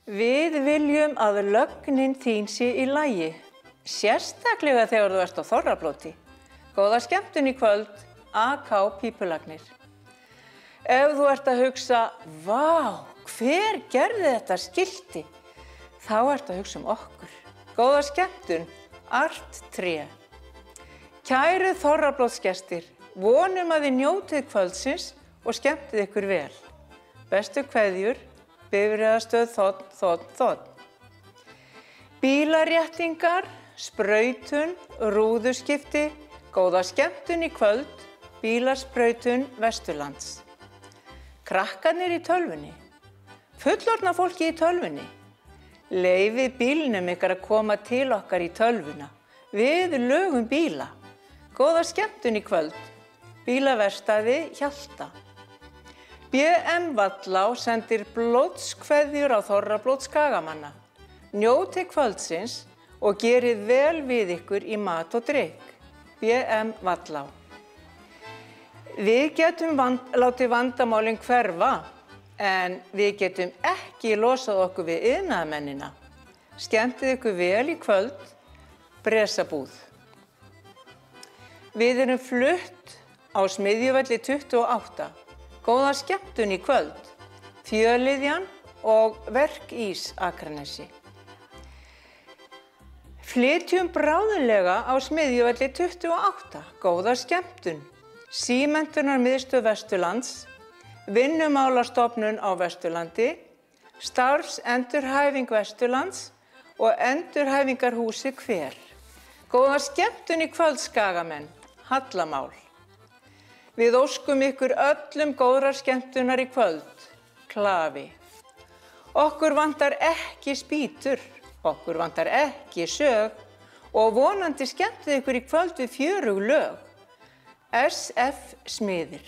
Við viljum að lögnin þín sé í lagi, sérstaklega þegar þú ert á þorrablóti. Góða skemmtun í kvöld, AK Pípulagnir. Ef þú ert að hugsa, vá, hver gerði þetta skilti? Þá ert að hugsa okkur. Góða skemmtun, Art 3. Kæru þorrablótsgestir, vonum að þið njótið kvöldsins og skemmtið ykkur vel. Bestu kveðjur, Bifreiðastöð Þ. Bílaréttingar, sprautun, rúðuskipti, góða skemmtun í kvöld, bílasprautun Vesturlands. Krakkarnir í tölvunni, fullorðna fólki í tölvunni. Leyfið bílnum ykkar að koma til okkar í tölvuna. Við lögum bíla. Góða skemmtun í kvöld, bílaverkstæði Hjalta. BM Vallá sendir blótskveðjur á þorrablót Skagamanna. Njótið kvöldsins og gerið vel við ykkur í mat og drykk. BM Vallá. Við getum látið vandamálin hverfa, en við getum ekki losað okkur við iðnaðarmennina. Skemmtið ykkur vel í kvöld, Bresabúð. Við erum flutt á Smiðjuvelli 28. Góða skemmtun í kvöld, Fjölliðjan og Verkís Akranesi. Flytjum bráðlega á Smiðjuvelli 28. Góða skemmtun, Símenntunarmiðstöð Vesturlands, Vinnumálastofnun á Vesturlandi, Starfsendurhæfing Vesturlands og Endurhæfingarhúsi Hver. Góða skemmtun í kvöld, Skagamenn, Hallamál. Við óskum ykkur öllum góðrar skemmtunar í kvöld, Klafi. Okkur vantar ekki spýtur, okkur vantar ekki sög og vonandi skemmtið ykkur í kvöld við fjörug lög. SF Smiðir.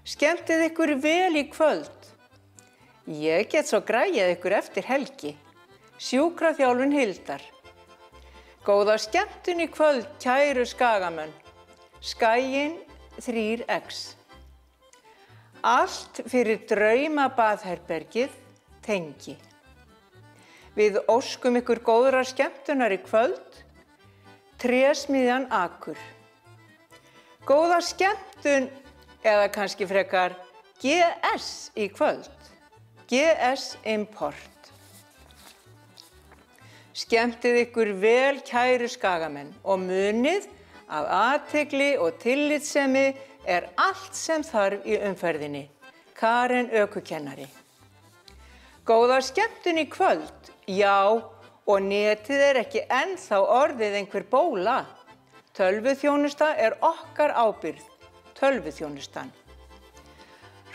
Skemmtið ykkur vel í kvöld. Ég get svo græjað ykkur eftir helgi. Sjúkraþjálfun Hildar. Góða skemmtun í kvöld, kæru Skagamenn. Skaginn 3X. Allt fyrir drauma baðherbergið, Tengi. Við óskum ykkur góðrar skemmtunar í kvöld, Trésmiðjan Akur. Góða skemmtun, eða kannski frekar GS í kvöld, GS Import. Skemmtið ykkur vel, kæru Skagamenn, og munið að athygli og tillitssemi allt sem þarf í umferðinni. Karen ökukennari. Góða skemmtun í kvöld, já, og netið ekki ennþá orðið einhver bóla. Tölvuþjónusta okkar ábyrgð, tölvuþjónustan.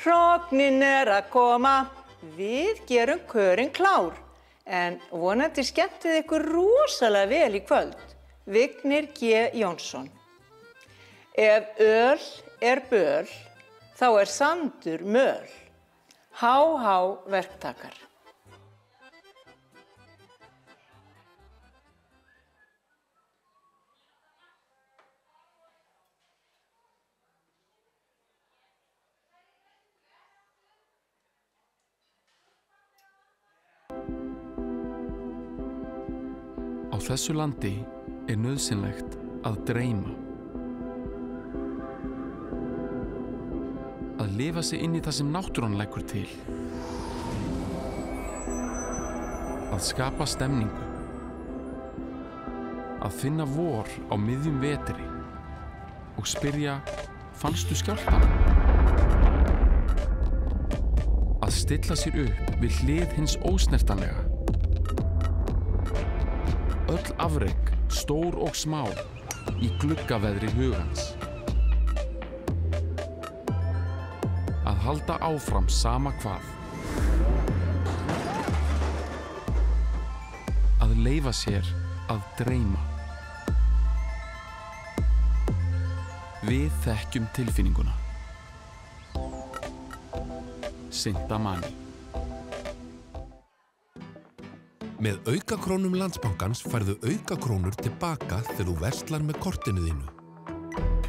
Hrognin að koma, við gerum körin klár, en vonandi skemmtið ykkur rosalega vel í kvöld. Vignir G. Jónsson. Ef öl böl, þá sandur möl. Há verktakar. Á þessu landi nauðsynlegt að dreyma. Að lifa sig inn í það sem náttúran leggur til. Að skapa stemningu. Að finna vor á miðjum vetri og spyrja, fannstu skjálftann? Að stilla sér upp við hlið hins ósnertanlega. Öll afrek, stór og smá, í gluggaveðri hugans. Að halda áfram sama hvað. Að leyfa sér að dreyma. Við þekkjum tilfinninguna. Sintamani. Með aukakrónum Landsbankans færðu aukakrónur tilbaka þegar þú verslar með kortinu þínu.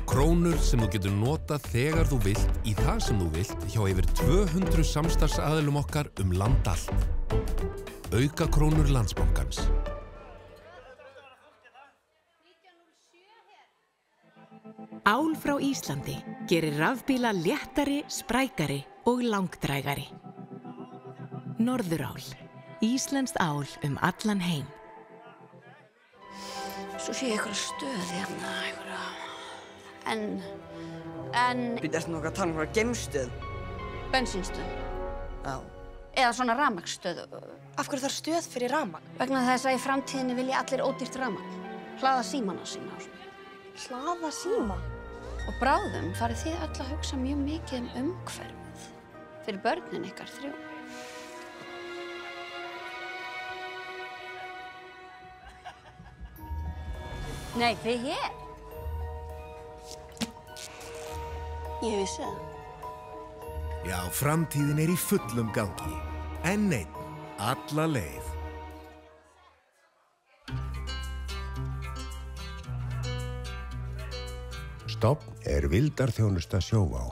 Krónur sem þú getur notað þegar þú vilt í það sem þú vilt hjá yfir 200 samstarfsaðilum okkar land allt. Aukakrónur Landsbankans. Ál frá Íslandi gerir rafbíla léttari, sprækari og langdrægari. Norðurál. Íslenskt ál allan heim. Svo sé ég einhverja stöð hérna, en... Býttu eftir nokkað að tala um einhverja geimstöð? Bensínstöð. Já. Eða svona rafmagnsstöð. Af hverju þarf stöð fyrir rafmagn? Vegna þess að í framtíðinni vilja allir ódýrt rafmagn. Hlaða símana sína og svona. Hlaða síma? Og bráðum farið þið öll að hugsa mjög mikið umhverfið. Fyrir börnin ykkar 3. Nei, þið hér. Ég vissi það. Já, framtíðin í fullum gangi. Enn einn, alla leið. Stofn vildarþjónusta Sjóvá.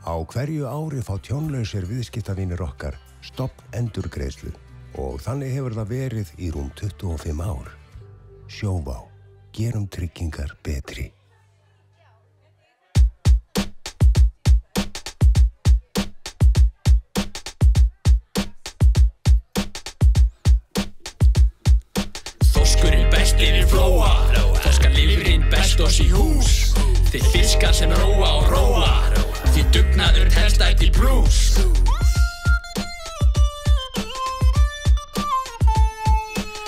Á hverju ári fá tjónlausir viðskiptavinir okkar stofn endurgreiðslu og þannig hefur það verið í rúm 25 ár. Sjóvá. Gerum tryggingar betri. Þorskurinn best yfir flóa, þorskarlifurinn best oss í hús. Þið fiskar sem róa og róa, því dugnaður telst ætti brús.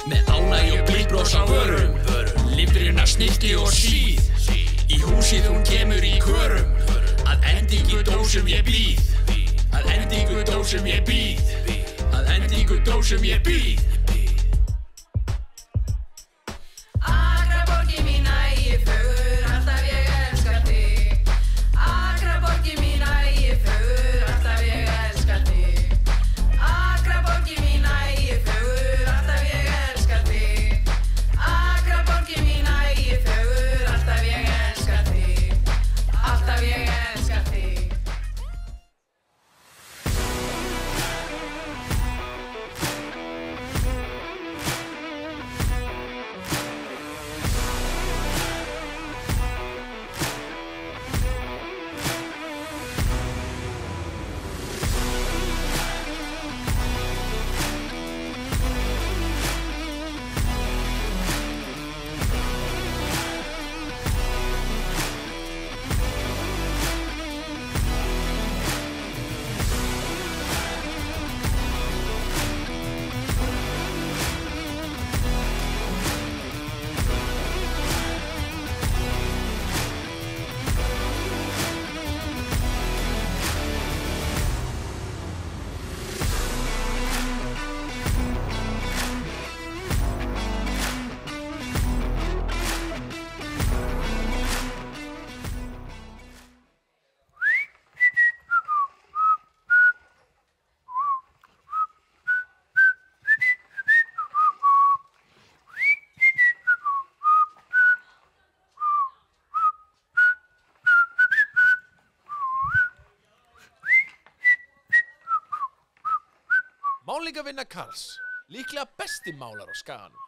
Með ánægju og blíbrós á vörum, lifrina snilti og síð. Í húsið hún kemur í körum, að endingu dósum ég býð. Að endingu dósum ég býð. Að endingu dósum ég býð. Málningavinna Karls, líklega besti málar á Skaganum.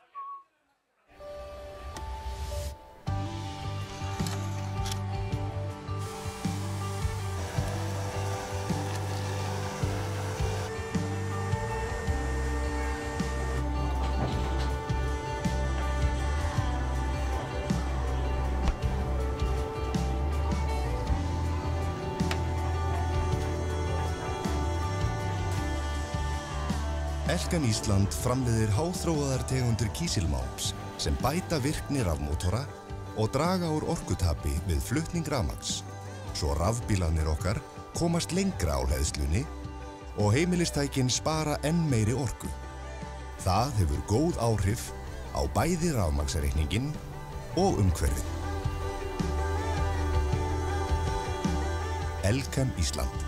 Elkan Ísland framleiðir háþróaðar tegundir kísilmálms sem bæta virkni rafmótora og draga úr orkutapi við flutning rafmagns. Svo rafbílarnir okkar komast lengra á hleðslunni og heimilistækin spara enn meiri orku. Það hefur góð áhrif á bæði rafmagnsreikningin og umhverfið. Elkan Ísland.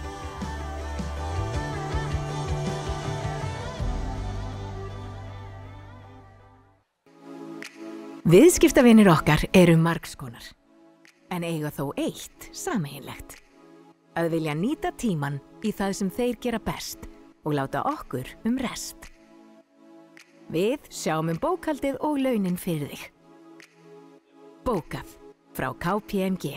Viðskiptavinir okkar eru margskonar, en eiga þó eitt sameiginlegt. Að vilja nýta tímann í það sem þeir gera best og láta okkur rest. Við sjáum bókhaldið og launin fyrir þig. Bókað frá KPMG.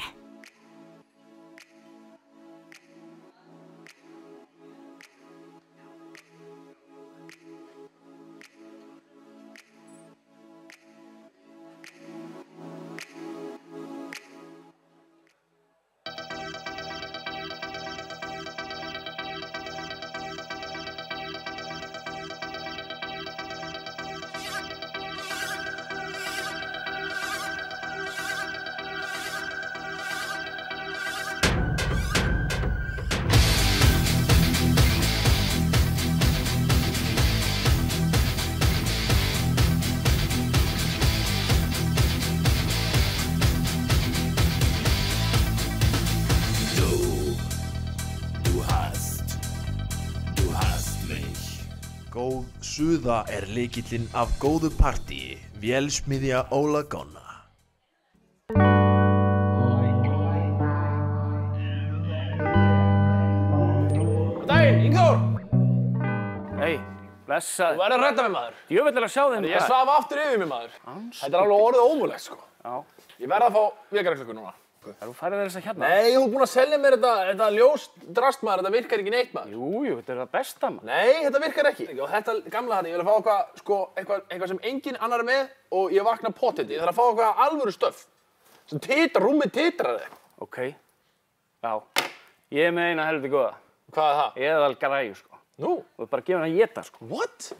Góð suða lykillinn af góðu partíi. Vélsmiðja Óla Gonna. Góðan daginn, Ingþór! Hei, blessaður. Þú verður að redda mig, maður. Djöfull að sjá þeim. Ég svaf aftur yfir mig, maður. Þetta alveg orðið ómögulegt, sko. Já. Ég verð að fá vekjarklukku núna. Þú færið þess að hérna? Nei, þú ert búinn að selja mér þetta ljóst drast, maður. Þetta virkar ekki neitt, maður. Jú, þetta það besta, maður. Nei, þetta virkar ekki. Og þetta gamla ég vil fá eitthvað sem engin annar er með og ég vakna pottet. Ég þarf að fá eitthvað alvöru stöff. Sem rúmið titrar þig. Ok. Já. Ég með eina helviti góða. Hvað er það? Eðal græju, sko. Nú? Þú ert bara að gefa hann að éta, sko. What?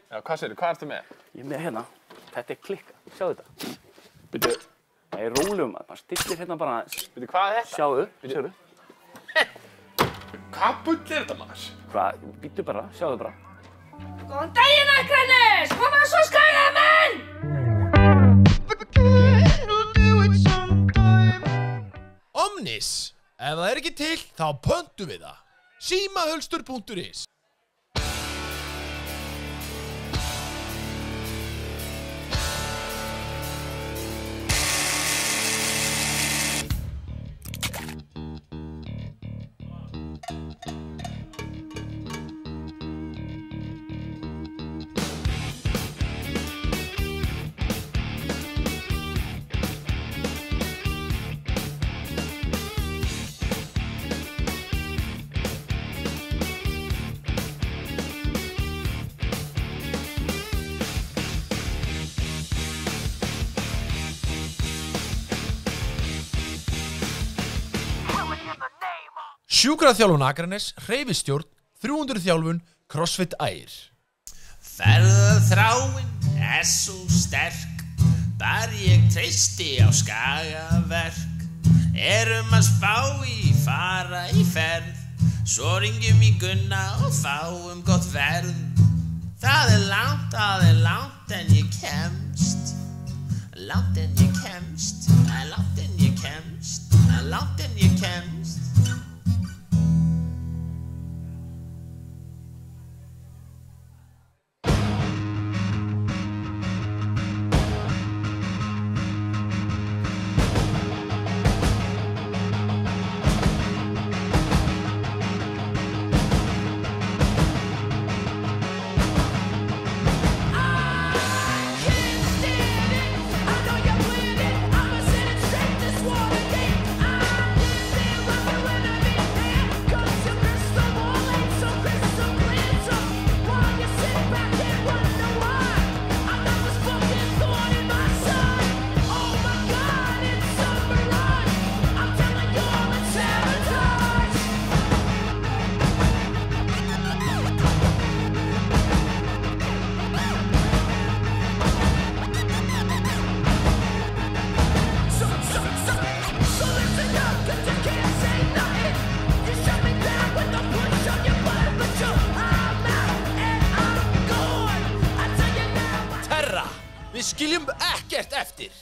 Já, hvað segirðu? Hvað ertu með? Ég með hérna. Þetta klikka. Sjáðu þetta. Bíddu. Nei, rólegum maður. Bara stillir hérna bara aðeins. Bíddu, hvað er þetta? Sjáðu. Sjáðu. Hvað bull er þetta, maður? Hvað? Bíddu bara. Sjáðu bara. Góðan daginn, Akranes! Koma svo skagaði menn! Omnis. Ef það er ekki til, þá pöntum við það. Símahölstur.is. Sjúkraþjálfun Akranes, hreyfistjórn, 300 þjálfun, CrossFit Ægir. Ferðaþráin svo sterk, bara ég treysti á skagaverk. Erum að spá í fara í ferð, svo ringjum í Gunna og fáum gott verð. Það er langt en ég kemst. Langt en ég kemst, langt en ég kemst, langt en ég kemst. Við skiljum ekkert eftir.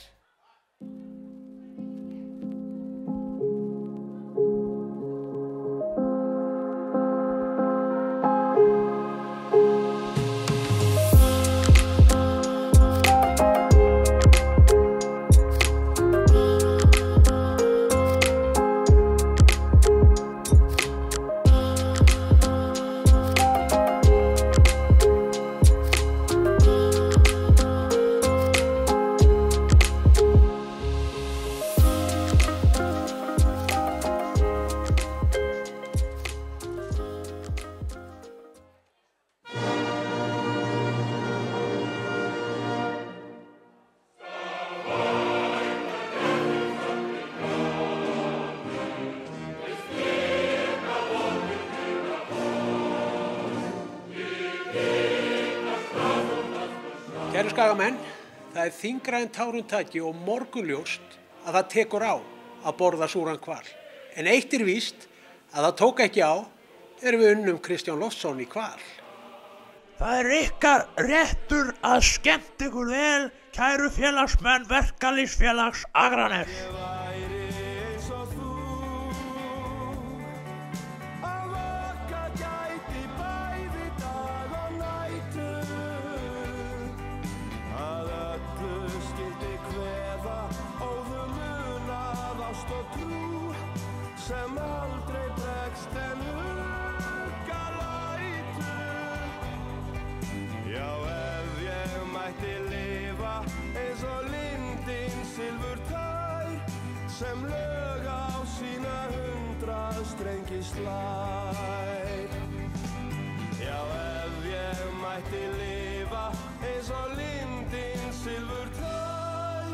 Kæru skagamenn, það þyngra en tárum taki og morgunljóst að það tekur á að borða súran hval. En eitt víst að það tók ekki á þegar við unnum Kristján Loftsson í hval. Það ykkar réttur að skemmt ykkur vel, kæru félagsmenn Verkalýðsfélags Akraness. Sem aldrei bregst en huggalætur. Já, ef ég mætti lifa eins og lindin silfurtær sem lög á sína 100 strengi slær. Já, ef ég mætti lifa eins og lindin silfurtær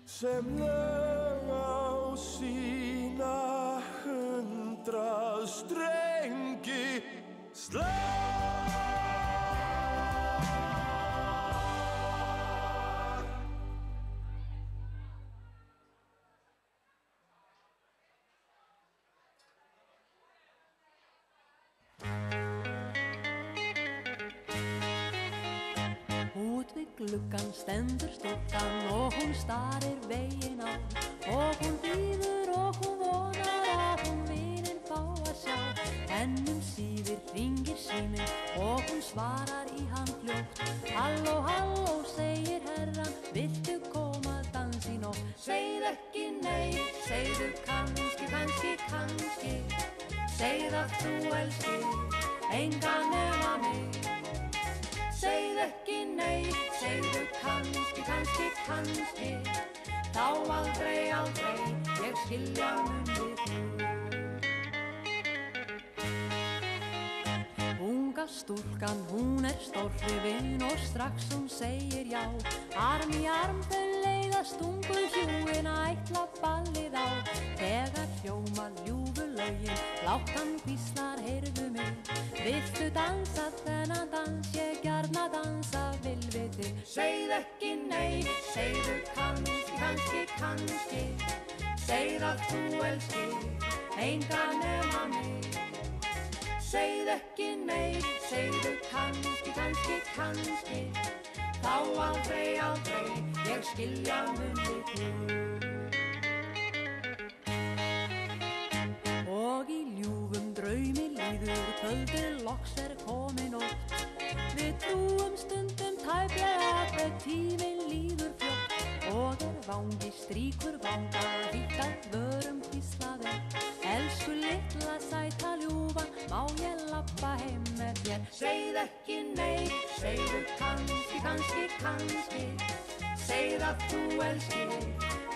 sem lög á sína 100 strengi slær. Út við gluggann stendur stúlkan og hún starir veginn á og hún bíður og hún vonar að hún vininn fá að sjá. Ennum síðir hringir síminn og hún svarar í hann fljótt. Halló, halló, segir herran, viltu koma að dansa í nótt? Segð ekki nei, segðu kannski, kannski, kannski. Segð að þú elskir engan nema mig. Segð ekki nei, segðu kannski, kannski, kannski. Þá aldrei, aldrei, ég skilja mun við þú. Unga stúlkan, hún stórhrifin og strax hún segir já. Arm í arm þau leiðast ungu hjúin að ætla ballið á. Þegar hljóma ljúfu lögin, lágt hann hvíslar, heyrðu mig. Viltu dansa þennan dans, ég gjarna dansa vil við þig. Segð ekki nei, segðu kannski, kannski, kannski. Segð að þú elskir engan nema mig. Segð ekki nei, segðu kannski, kannski, kannski. Þá aldrei, aldrei, ég skilja mun við þú. Og í ljúfum draumi líður, kvöldið loks komin nótt. Við trúum stundum tæplega hve tíminn líður fljótt. Og vangi strýkur vanga, hvítar vörum hvíslaði. Elsku litla sæta ljúfa, má ég labba heim með þér? Segð ekki nei, segðu kannski, kannski, kannski. Segð að þú elskir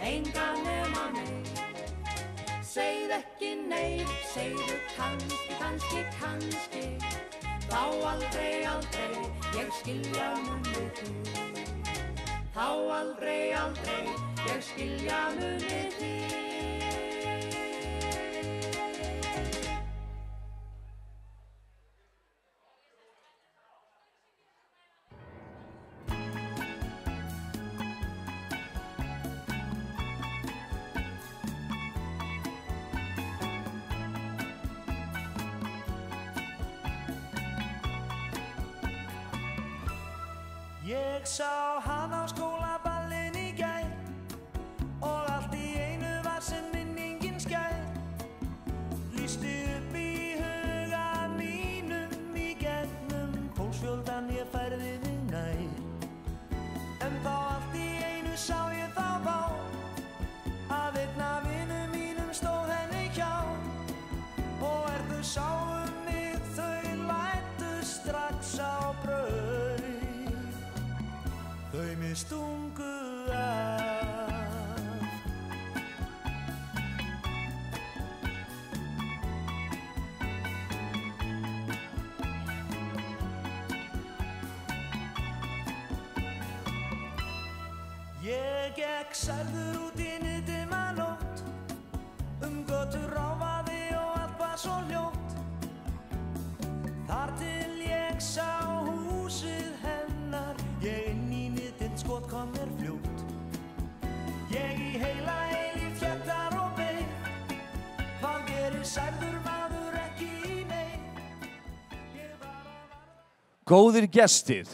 engan nema mig. Segð ekki nei, segðu kannski, kannski, kannski. Þá aldrei, aldrei, ég skilja mun við þú. Þá aldrei, aldrei, ég skilja mun við því. Ég sá hann á skólaballin í gær og allt í einu var sem minningin skær. Lýsti upp í huga mínum í gegnum fólksfjöldan ég færði þig nær. En þá allt í einu sá ég þá vá að einn af vinum mínum stóð henni hjá. Og þau sáu mig þau lætu strax á braut. Þau mig stungu af. Ég gekk særður út í niðdimma nótt, götur ráfaði og allt var svo hljótt. Þar til ég sá húsið hennar, ég aldrei særður maður ekki í nein. Góðir gestir,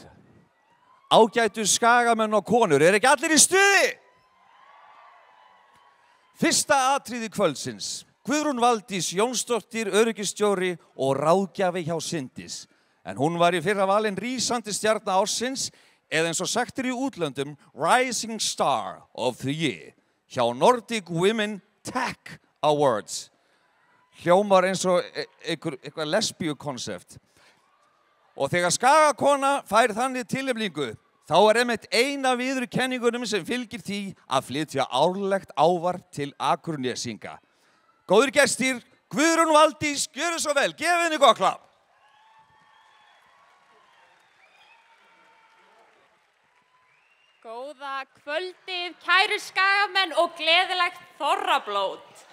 ágætu skagamenn og konur, ekki allir í stuði? Fyrsta atriði kvöldsins, Guðrún Valdís Jónsdóttir, öryggistjóri og ráðgjafi hjá Syndis. En hún var í fyrra valin rísandi stjarna ársins, eða eins og sagt í útlöndum, Rising Star of the Year, hjá Nordic Women Tech Awards. Hljómar eins og eitthvað lesbíukonsept. Og þegar skagakona fær þannig tilnefningu, þá einmitt eina viðurkenningunum sem fylgir því að flytja árlegt ávarp til Akurnesinga. Góðir gestir, Guðrún Valdís, gjörðu svo vel, gefið henni gott klapp. Góða kvöldið, kæru skagamenn og gleðilegt þorrablót.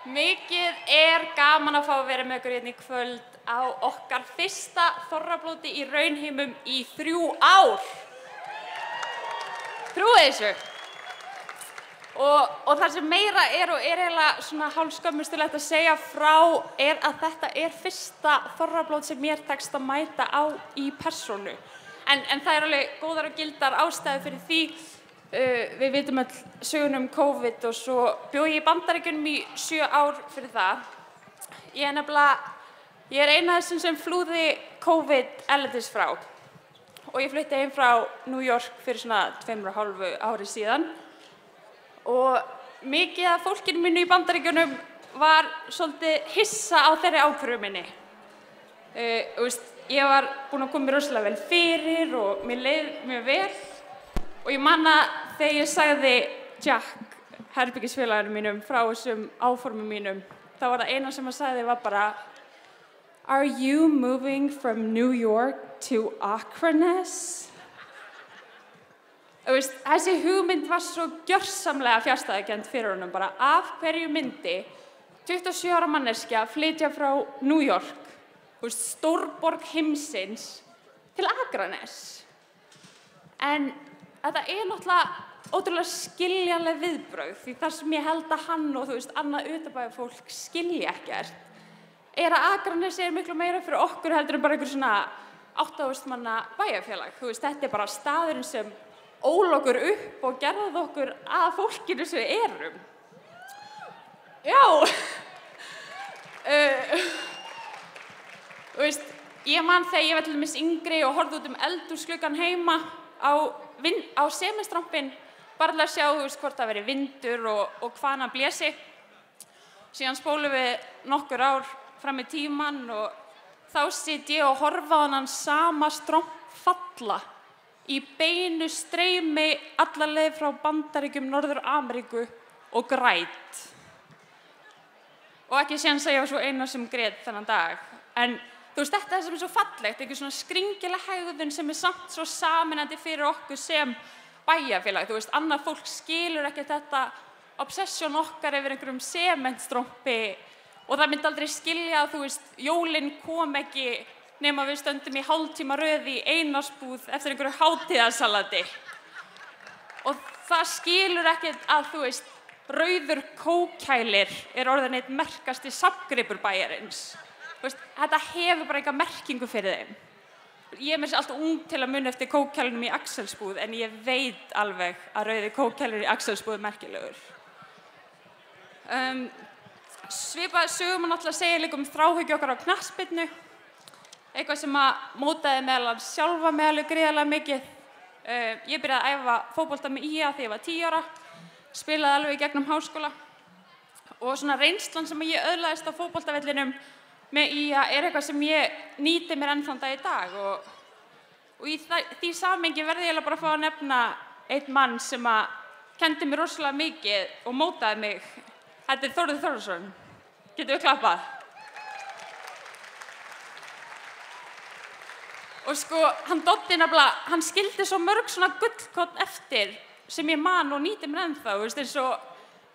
Mikið gaman að fá að vera með ykkur hérna í kvöld á okkar fyrsta þorrablóti í raunheimum í 3 ár. Trúið þessu. Og það sem meira og eiginlega svona hálfskömmustulegt að segja frá að þetta fyrsta þorrablót sem mér tekst að mæta á í persónu. En það alveg góðar og gildar ástæður fyrir því. Við vitum öll söguna COVID og svo bjó ég í Bandaríkjunum í 7 ár fyrir það. Ég eina af þessum sem flúði COVID erlendis frá. Og ég flutti heim frá New York fyrir svona 2,5 ári síðan. Og mikið af fólkinu mínu í Bandaríkjunum var svolítið hissa á þeirri ákvörðun minni. Ég var búin að koma mér rosalega vel fyrir og mér leið mjög vel. Og ég man að þegar ég sagði Jack, herbergisfélaginu mínum, frá þessum áformum mínum, þá var það eina sem hann sagði var bara Are you moving from New York to Akranes? Þessi hugmynd var svo gjörsamlega fjarstæðukennd fyrir honum bara af hverju myndi 27 ára manneskja flytja frá New York, stórborg heimsins, til Akranes. En þetta náttúrulega ótrúlega skiljanleg viðbrögð því það sem ég held að hann og annað utanbæjarfólk skilji ekkert að Akranes miklu meira fyrir okkur heldur en bara einhver svona 8.000 manna bæjarfélag. Þetta bara staðurinn sem ól okkur upp og gerði okkur að fólkinu sem við erum. Já. Ég man þegar ég var til dæmis yngri og horfði út eldhúsgluggann heima á semestrampinn bara til að sjá hvort það veri vindur og hvaðan hann blési. Síðan spólum við nokkur ár fram í tímann og þá sit ég og horfa á hann sama stromp falla í beinu streymi alla leið frá Bandaríkjum, Norður-Ameríku og græt. Og ekki séns að ég var svo eina sem grét þennan dag. En þetta sem svo fallegt, einhver svona skringileg hegðun sem samt svo sameinandi fyrir okkur sem bæjarfélag. Annað fólk skilur ekki þetta obsession okkar yfir einhverjum sementstrompi og það myndi aldrei skilja að jólin kom ekki nema við stöndum í hálftíma röð í Einarsbúð eftir einhverju hátíðarsalati. Og það skilur ekkert að rauður kókælir orðinn einn merkasti safngripur bæjarins. Þetta hefur bara enga merkingu fyrir þeim. Ég er alltaf ung til að muna eftir kókælunum í Axelsbúð en ég veit alveg að rauði kókælur í Axelsbúð merkilegur. Svipað sögum að náttúrulega segja líka þráhyggju okkar á knattspyrnu. Eitthvað sem mótaði meðal hans sjálfa mig alveg gríðarlega mikið. Ég byrjaði að æfa fótbolta með IA þegar ég var 10 ára. Spilaði alveg í gegnum háskóla. Og svona reynslan sem ég öðlaðist á fótboltavellinum með IA eitthvað sem ég nýti mér enn þann dag í dag. Og í því samhengi verði ég bara að fá að nefna einn mann sem kenndi mér rosalega mikið og mótaði mig. Þetta Þórður Þórðarson. Getum við klappað? Og hann Doddi nefnilega, hann skildi svo mörg svona gullkorn eftir sem ég man og nýti mér ennþá, eins og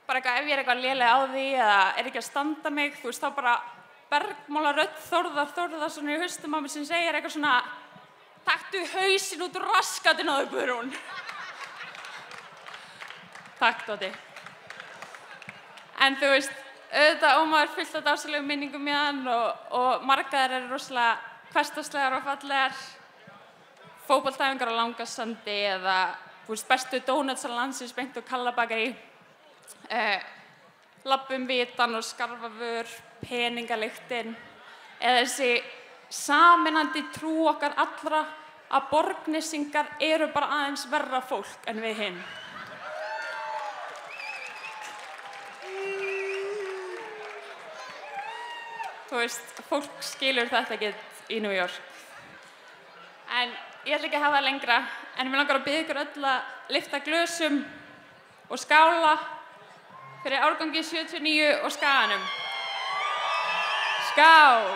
bara ef ég eitthvað léleg á því eða ekki að standa mig, þá bara bergmála rödd Þórðar Þórðarsson í haustum á mér sem segir eitthvað svona taktu hausinn út úr raskatinn á þau, Guðrún. Takk, Doddi. En auðvitað Ómar fullt af dásalegum minningum í hann og margar eru rosalega hversdagslegar og fallegar. Fótboltaæfingar á Langasandi eða bestu dónutsar landsins beint og Kallabakari. Labbum vitan og skarfavör, peningalyktin eða þessi sameinandi trú okkar allra að Borgnesingar eru bara aðeins verra fólk en við hinn. Þú veist, fólk skilur þetta ekkert í New York. En ég ætla ekki að hafa það lengra, en mér langar að biðja ykkur öll að lyfta glösum og skála fyrir árgangi 79 og Skaganum. Skál!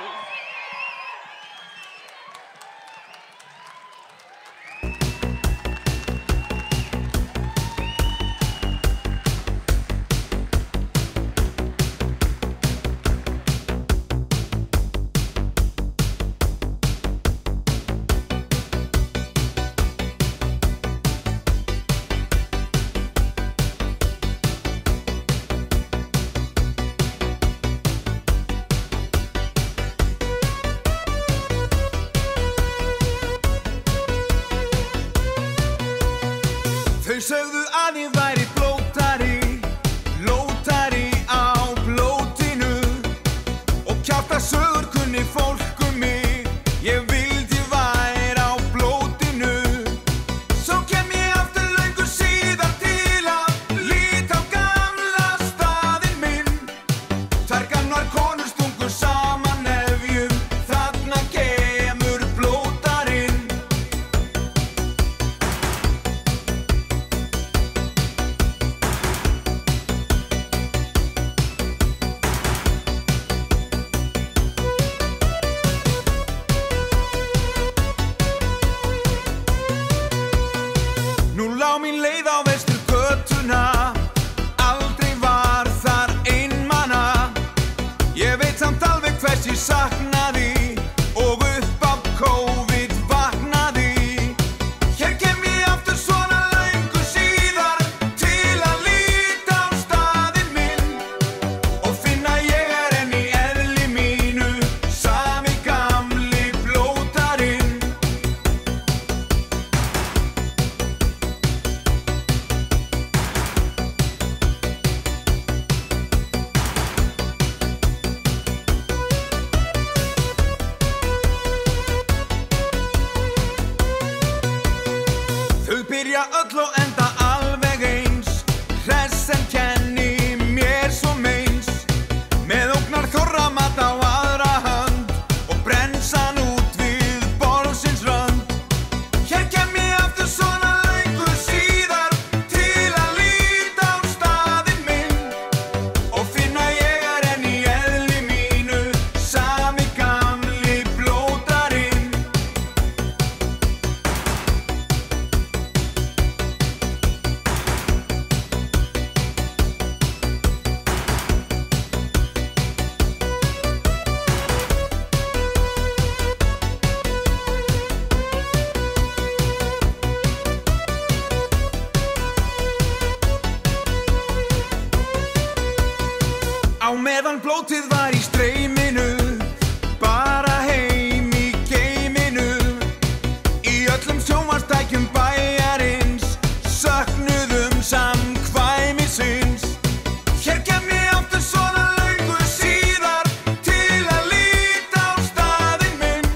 Sögðu að ég væri blótari á blótinu og kjaftasögur kunni fólk mig, ég vildi væri á blótinu. Svo kem ég aftur löngu síðar til að líta á gamla staðinn minn. Tvær gamlar konur stungu saman nefjum, þarna kemur blótarinn. Lá mín leið á Vesturgötuna, aldrei var þar einmana. Ég veit samt alveg hvers ég saknaði og upp af COVID vaknaði. Hér kem ég aftur svona löngu síðar til að líta á staðinn minn og finna ég enn í eðli mínu, sami gamli blótarinn. Þau byrja öll og enda alveg eins, hress en kenni mér svo meins, með ógnar þorramat á aðra hönd og brensan út við borðsins rönd. Hér kem ég aftur svona löngu síðar til að líta á staðinn minn og finna ég enn í eðli mínu, sami gamli blótarinn. Á meðan blótið var í streyminu, bara heim í geiminu, í öllum sjónvarpstækjum bæjarins, söknuðum samkvæmisins. Hér kem ég aftur svona löngu síðar til að líta á staðinn minn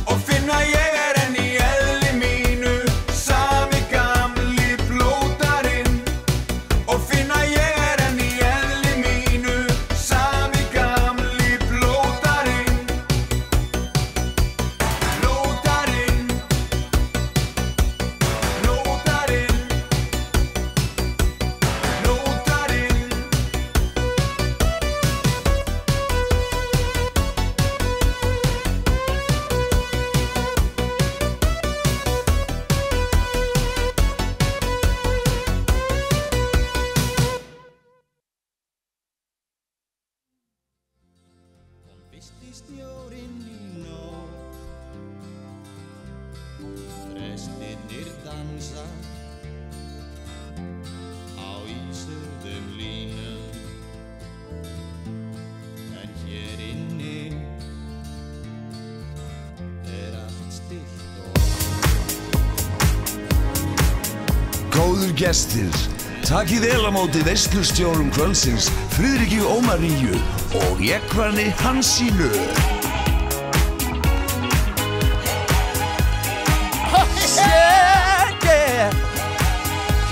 og finna ég enn í eðli mínu, sami gamli blótarinn. Og finna ég enn í eðli mínu, sami gamli blótarinn. Blótarinn. Blótarinn. Blótarinn. Fyrsti snjórinn í nótt, þrestirnir dansa á ísöðum línum. Góður gestir, takið vel á móti veislustjórum kvöldsins Friðriki Ómaríu og Jekvani Hansínu. Yeah, yeah.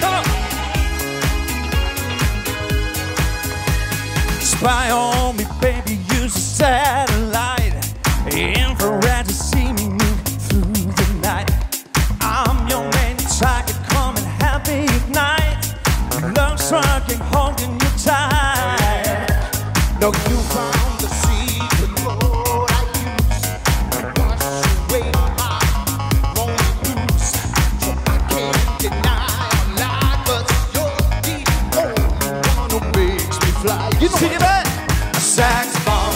Come on. Spy on me, baby, use a satellite, infrared to see me move through the night. I'm your main target, come and have me ignite. Love sucking, holding you tight. No, you found the secret code I use to wash away my lonely blues. So I can't deny a lie, 'cause you're the only one who makes me fly. You know it, man. Sax bomb,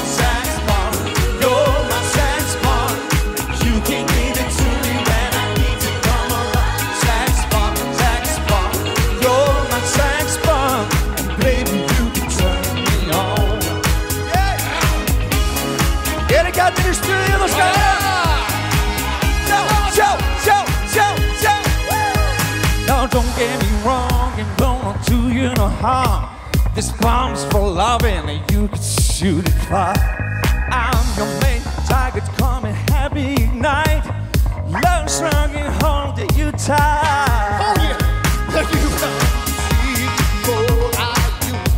you're my sax bomb. You can give it to me when I need to come around. Sax bomb, you're my sax bomb. And baby, you can turn me on. Yeah! Erik allir í stuði og skæra. Show! Now don't get me wrong, I'm gonna do you no harm. This bomb's for loving and you can shoot it far. I'm your main target, come and have me ignite. Love strong and holding you tight. Oh yeah, you found the secret I use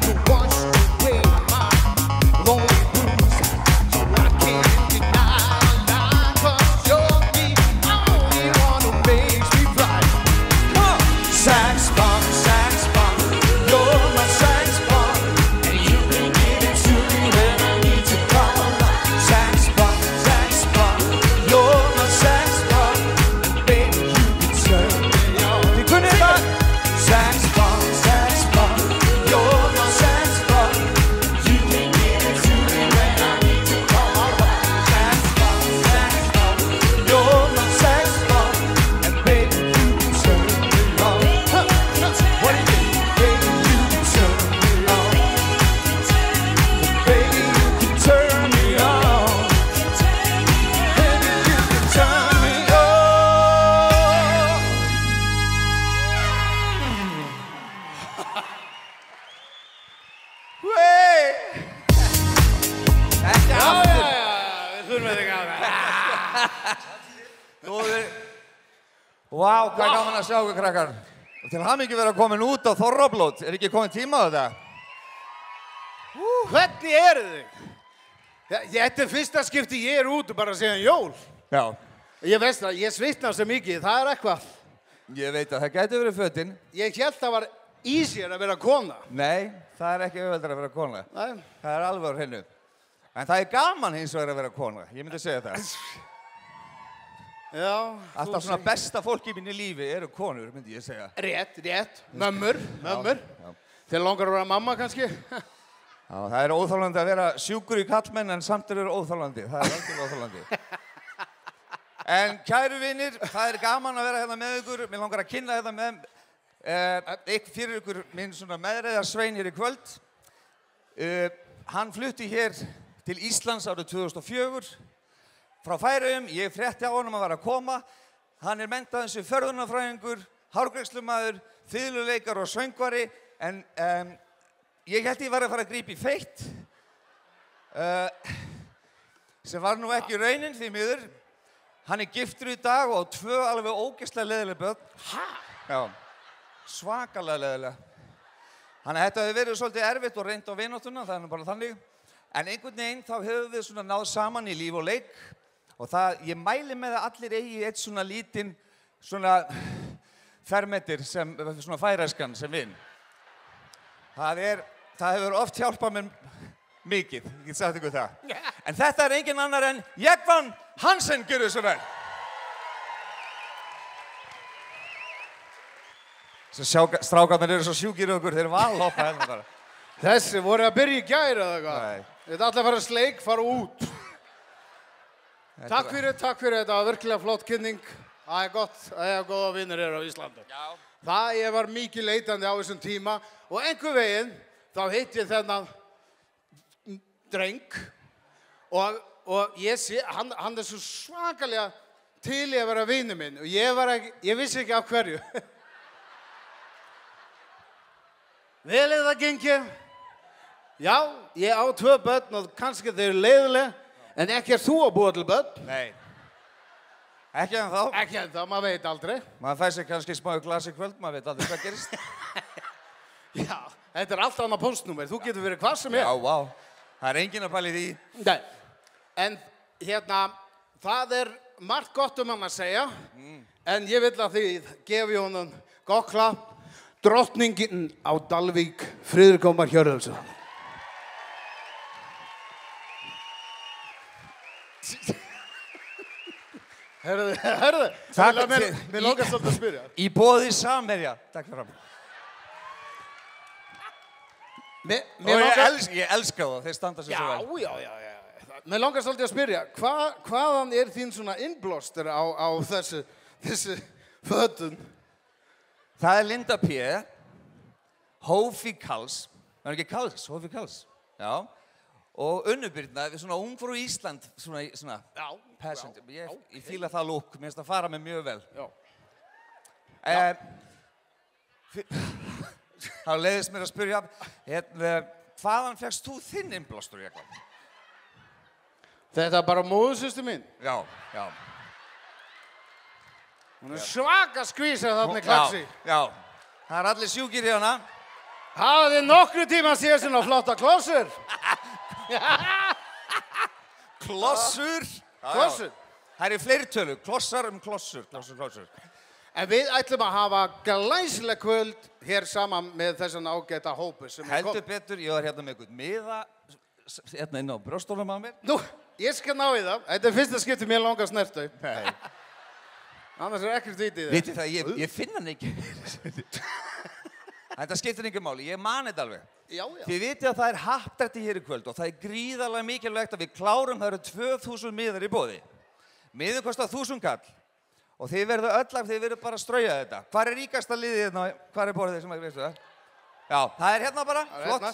to wash away my lonely blues. So I can't deny a lie, 'cause you're the only one who makes me fly. Come on, sax bomb, you're my sax bomb, and you can give it to me when I need to come around. Sax bomb, you're my sax bomb, and baby you can turn me on. You couldn't but sax bomb, you're my sax bomb, you can give it to me when I need to come around. Sax bomb, you're my sax bomb, and baby you can turn me on. What do you think? Baby, you can turn me on. Baby, you can turn me on. Baby, you can turn me on. Wey! Ekki aftur. Við þurfum þetta ekki að Góðir. Vá, hvað gaman að sjá ykkur, krakkar. Og til hamingju vera komin út á Þorrablót. Er ekki komin tíma á þetta? Hvernig eru þið? Þetta er fyrsta skipti ég er út og bara segja jól. Já. Ég veist það, ég svitna svo mikið, það er eitthvað. Ég veit að það gæti verið fötin. Ég held það var easier að vera kona. Nei, það er ekki auðveldara að vera kona. Nei. Það er alveg á hreinu. En það er gaman hins vegar að vera kona. Ég myndi segja það. Já. Alltaf svona besta fólk í mínu lífi eru konur, myndi ég segja. Rétt. Mömmur. Já. Þeir langar að vera mamma kannski. Já, það er óþolandi að vera sjúkur í kallmenn en samt eru óþolandi. Það er algjörlega óþolandi. En kæru vinir, það er gaman að vera hérna með ykkur. Mér langar að kynna þetta með fyrir ykkur minn svona meðreiðarsvein hér í kvöld. Hann flutti hér til Íslands árið 2004 frá Færeyjum. Ég frétti á honum að vera að koma. Hann er menntaður sem förðunarfræðingur, hárgreiðslumaður, fiðluleikari og söngvari. En ég held ég var að fara að grípa í feitt. Sem var nú ekki raunin því miður. Hann er giftur í dag og á 2 alveg ógeðslega leiðileg börn. Hæ? Já, svakalega leiðilega. Þannig að þetta hefur verið svolítið erfitt og reynt á vináttuna, það er nú bara þannig. En einhvern veginn þá hefur við svona náð saman í líf og leik. Og það, ég mæli með að allir eigi eitt svona lítinn, svona fermetir sem, svona færeyskan sem vinn. Það hefur oft hjálpað mér mikið, ég get sagt ykkur það. En þetta er engin annar en Jekvan Hansen, gjörðu svo vel. Strákarnir eru svo sjúkir okkur, þeir valhoppa hérna bara. Þessi voru að byrja í gær eða eitthvað. Nei. Þetta er allir að fara að sleik, fara út. Takk fyrir, þetta var virkilega flott kynning. Það er gott að ég hafa góða vinnir hér á Íslandi. Já. Það ég var mikið leitandi á þessum tíma og einhver veginn þá hitt ég þennan dreng og ég sé, hann er svo svakalega til í að vera vinur minn og ég vissi ekki af hverju. Vel er það gengið. Já, ég á 2 börn og kannski þau eru leiðileg, en ekki þú að búa til börn. Nei. Ekki en þá. Ekki en þá, maður veit aldrei. Maður fær sér kannski smá glas í kvöld, maður veit aldrei hvað gerist. Já, þetta er allt annað póstnúmer, þú getur verið hvað sem er. Já, vá. Það er enginn að pæla í því. Nei, en hérna, það er margt gott hann að segja, en ég vil að þið gefi honum gott klapp, drottningin á Dalvík, Friðrik Ómar Hjörleifsson. Herðu, mér langar svolítið að spyrja. Í boði Samherja. Takk fyrir fram. Ég elska það, þeir standa sér svo vel. Já. Mér langar svolítið að spyrja, hvaðan er þín svona innblástur á þessu fötun? Það er Linda P. Hófi Karls. Það er ekki Karls, Hófi Karls. Já. Og Unnubyrna, svona ung frá Ísland, svona peasant. Ég fíla það lúk, mér finnst það fara með mjög vel. Þá leiðist mér að spyrja, hvaðan fékkst þú þinn innblástur, Jekvann? Þetta er bara móðursystir mín. Já. Hún er svaka skvísað þarna í Klaxi. Já, það er allir sjúkir hérna. Hafið þið nokkru tíma séð svona flotta klossur? Klossur? Klossur? Það er í fleirtölu, klossar klossur. En við ætlum að hafa glæsileg kvöld hér saman með þessan ágæta hópu. Heldur betur, ég var hérna með einhvern miða, hérna inn á brjóstólum á mér. Nú, ég skal ná í það. Þetta er fyrsta skipti mér langar snertu. Annars er ekkert vitið í það. Vitið það, ég finn hann ekki. Þetta skiptir ekki máli, ég man þetta alveg. Já. Þið vitið að það er happdrætti hér í kvöld og það er gríðarlega mikilvægt að við klárum, það eru 2000 miðar í boði. Miður kostar 1000 kall og þið verðu þið verðu bara að strauja þetta. Hvar er ríkasta liðið hérna? Hvar er borðið sem að veistu það? Já, það er hérna bara, flott.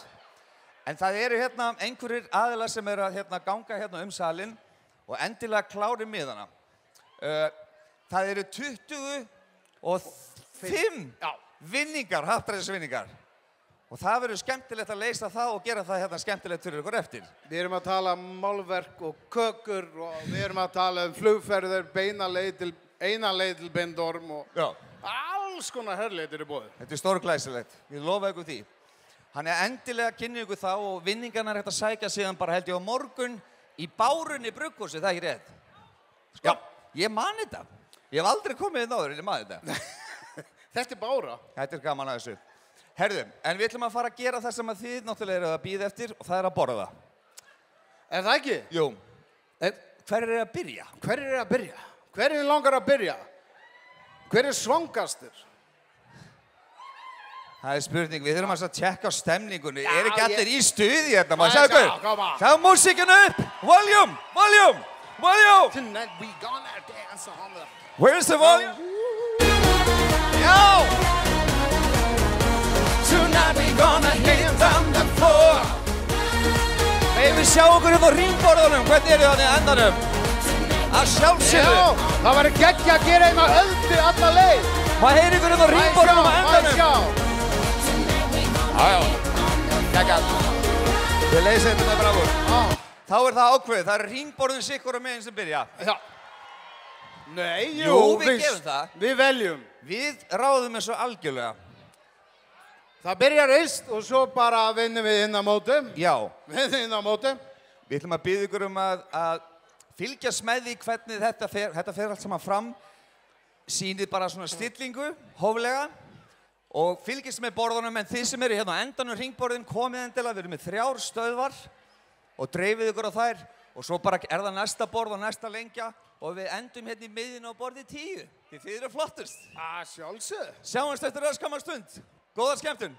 En það eru hérna einhverjir aðilar sem eru að ganga hérna salinn og endilega klári miðana. Það eru 25 vinningar, happdrættisvinningar. Og það verður skemmtilegt að leysa það og gera það hérna skemmtilegt fyrir ykkur eftir. Við erum að tala um málverk og kökur og við erum að tala um flugferðir, eina leið til Bindorm og alls konar herleitir í boði. Þetta er stórglæsilegt, við lofa ykkur því. Þannig að endilega kynni ykkur þá og vinningarna er hægt að sækja síðan bara held ég á morgun í Bárunni brugghúsi, það er ekki rétt. Já, ég man þetta. Ég hef aldrei komið inn áður en ég man þetta. Þetta er Bára. Þetta er gaman að þessu. Herðu, en við ætlum að fara að gera það sem að þið náttúrulega eru að bíða eftir og það er að borða. Er það ekki? Jú. Hver er að byrja? Hver er langar að byrja? Hver er svangastur? Það er spurning, við þurfum að tjekka á stemningunni. Er ekki allir í stuði hérna? Sjá músíkinu upp! Volume! Tonight we gonna dance on the... Where's the volume? Já! Tonight we gonna dance on the floor. Megum við sjá okkur á ringborðunum, hvernig eru það í endanum? Að sjálfsögðu. Já, það var geggja að gera eina öldu alla leið. Maður heyrir ykkur á ringborðunum á endanum. Já. Geggjað. Við leysum þetta bráður. Þá er það ákveðið, það er ringborðun sikkur og meginn sem byrja. Já. Nei, Jú, við gefum það. Við veljum. Við ráðum þessu algjörlega. Það byrjar yst og svo bara vinnum við inn á móti. Já. Við inn á móti. Við ætlum að biðja ykkur að fylgjast með því hvernig þetta fer allt saman fram. Sýnið bara svona stillingu, hóflega. Og fylgjast með borðunum, en þið sem eru hérna á endanum hringborðin, komið endilega, við erum með 3 stöðvar og dreifið ykkur á þær. Og svo bara er það næsta borð og næsta lengja og við endum hérna í miðjunni á borði 10. Því þið eru flottust. Sjálfsögðu. Sjáumst eftir örskamma stund. Góða skemmtun!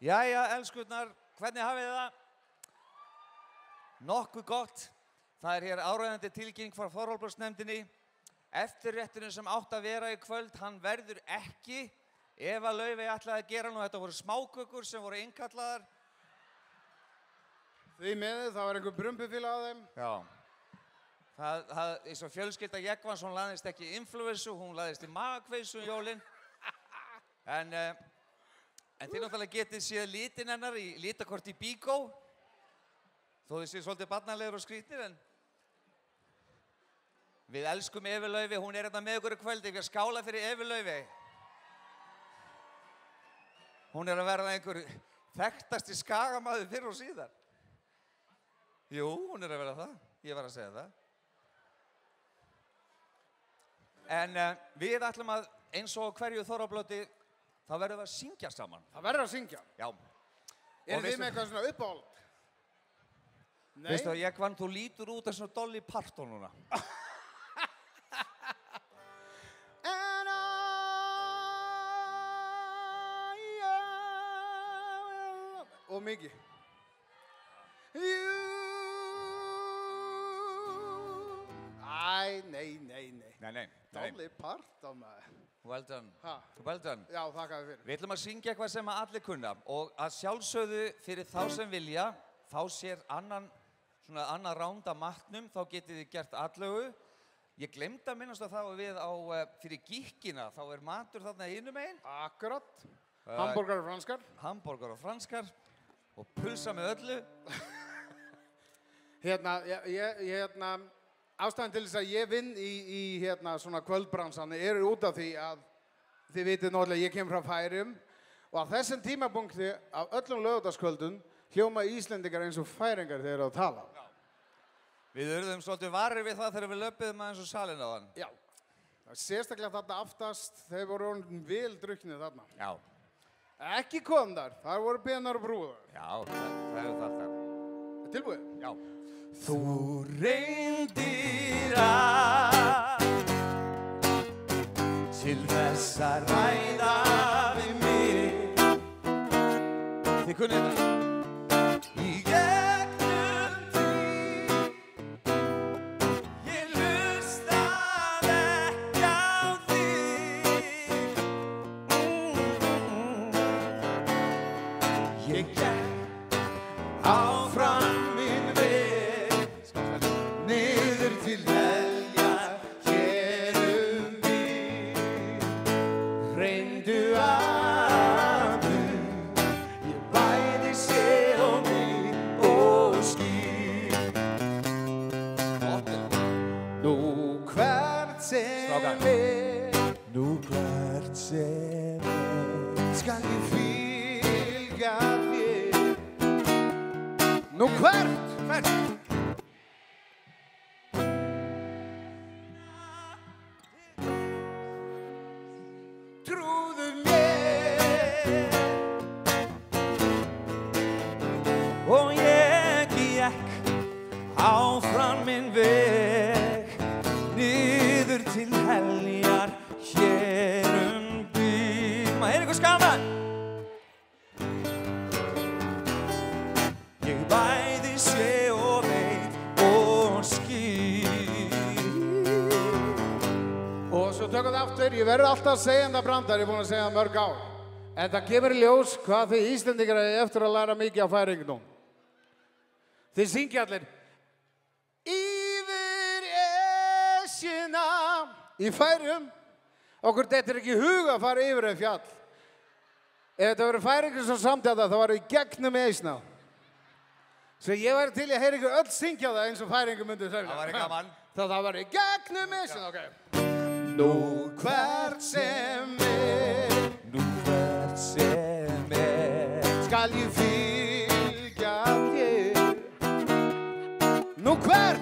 Jæja, elskurnar, hvernig hafið þið það? Nokkuð gott. Það er hér áræðandi tilkynning frá Þorvaldsnefndinni. Eftirrétturinn sem átt að vera í kvöld, hann verður ekki. Eva Laufey ætlaði að gera nú, þetta voru smákökur sem voru innkallaðar. Því miður, það var einhver brumbufíla á þeim. Já. Eins og fjölskylda Jeggvans, hún laðist ekki í influensu, hún laðist í magakveisu jólin. En þið náttúrulega getið séð litin hennar í litakort í Bíkó. Þó þið séð svolítið barnalegur og skrýtnir, en við elskum Evu Laufi, hún er hérna með okkur í kvöldi, við skála fyrir Evu Laufi. Hún er að verða einhver þekktasti skagamaður fyrr og síðar. Jú, hún er að verða það, ég var að segja það. En við ætlum að, eins og hverju þorrablóti, þá verðum við að syngja saman. Það verður að syngja? Já. Erum við með eitthvað svona uppáhald? Nei. Veistu að Jeggvan, þú lítur út af svona Dolly Parton núna. Og mikið. Nei. Dolly Parton, maður. Well done. Ha? Well done. Já, þakka þér fyrir. Við ætlum að syngja eitthvað sem allir kunna og að sjálfsögðu fyrir þá sem vilja, þá sér annan ránd af matnum, þá getið þið gert atlögu. Ég glemdi að minnast að það var við fyrir gíkkina, þá er matur þarna hinum megin. Akkurat. Hamborgar og franskar. Hamborgar og franskar og pulsa með öllu. Ástæðan til þess að ég vinn í svona kvöldbransan út af því að þið vitið náttúrulega ég kem frá Færeyjum og á þessum tímapunkti af öllum laugardagskvöldum hljóma Íslendingar eins og Færeyingar þegar þeir eru að tala. Já. Við urðum svolítið varir við það þegar við löpuðum aðeins úr salinn á þann. Já. Sérstaklega þarna aftast, þeir voru orðin vel drukknir þarna. Já. Ekki kondar, það voru benar og brúðar. Já, það eru þarna. Tilbúið? Já. Þú reyndir að til þess að ræða við mig. Þið kunnið þetta. Í gegnum tíð ég hlustaði ekki á þig. Ég gekk áfram minn veg niður til heljar hér mig. Reyndu aftur, ég bæði sé og mig og skil. Nú hvert sem nú hvert sem skal ég fylgja þér. Nú hvert? Trúðu mér og ég gekk áfram minn veg niður til heljar hér bíl. Maður heyrir eitthvað skaman. Ég bæði sé og veit og skil. Og svo tökum við aftur, ég verður alltaf að segja þetta brandar, ég er búinn að segja það mörg ár. En það kemur í ljós hvað þið Íslendingar eru eftir að læra mikið á Færeyingum. Þið syngja allir Yfir Esjuna í Færeyjum. Okkur dettur ekki í hug að fara yfir ein fjall. Ef þetta verður Færeyingur sem samtjáða það, þá varum við gegnum Esjuna. Svo ég væri til að heyra ykkur öll syngja það eins og Færeyingur myndi segja. Það væri gaman. Það væri gegnum Esjuna, ok. Nú hvert sem skal ég fylgja þér. Nú hvert?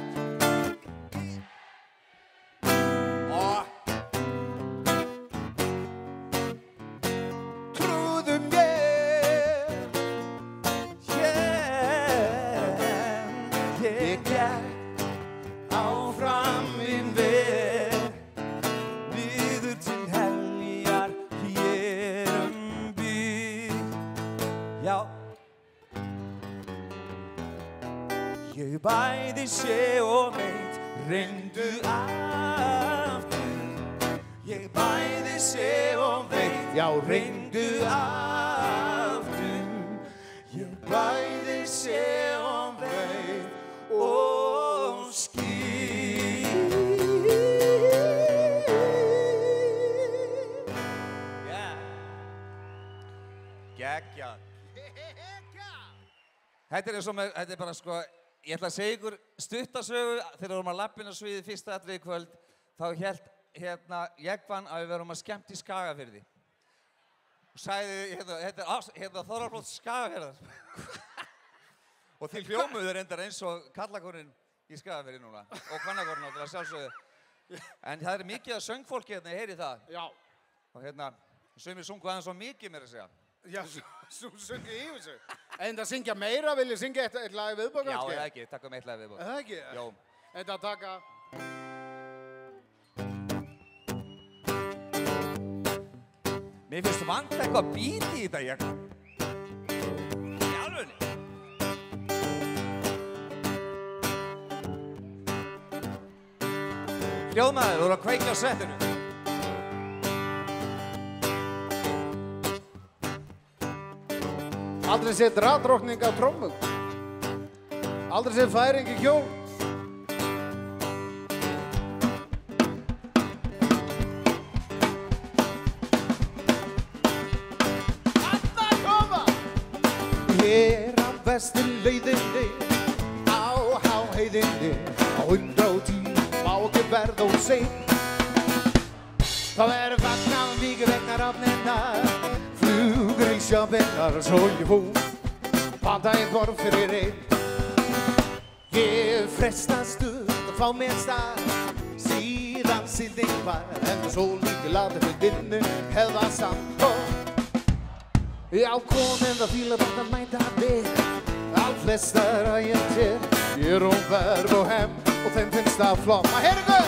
Trúðu mér, ég gekk áfram minn veg niður til heljar hér bíl. Já, ég bæði sé og veit, reyndu aftur. Ég bæði sé og veit, já, reyndu aftur. Ég bæði sé og veit. Gekja. Þetta er bara sko, ég ætla að segja ykkur stuttasögu þegar við vorum að lappina sviðið fyrsta atriði í kvöld, þá hélt ég vann að við verum að skemmt í Skagafirði. Og sagði, þetta er Þórðarblót Skagafirðar. Og þeir hljómuðu reyndar eins og kallakorinn í Skagafirði núna. Og kvannakorinn á til að sjálfsögðu. En það er mikið af söngfólki hérna, ég heyri það. Já. Og sumir sungu aðeins svo mikið mér að segja. Já, svo sungu yfir sig. En það syngja meira, vil ég syngja eitt lag viðbók? Já, eða ekki, takk eitt lag viðbók. Eða ekki? Jó. Þetta taka... Mér finnst vant eitthvað bíti í þetta, ég. Í alvegni. Hljóðmaður, þú voru að kveikja á settinu. Aldrei séð draddrottning á trommum. Aldrei séð færing í kjól. Alla koma! Hér á bestu leiðinni, á háheiðinni, á 110, má ekki verða of seint. Það vaknað mikið vegna rafnirnar, flugreisjabennar, svo ég fór, pantaði borð fyrir einn. Ég frestast að fá mér stað, síðan síldin var, en svo líka latið fyrir vinnu, hefða samt og. Já, komin það fílar bara að mæta þig, all flestar að ég til, ég er verð og hem, og þeim finnst það flott. Maður heyri ykkur!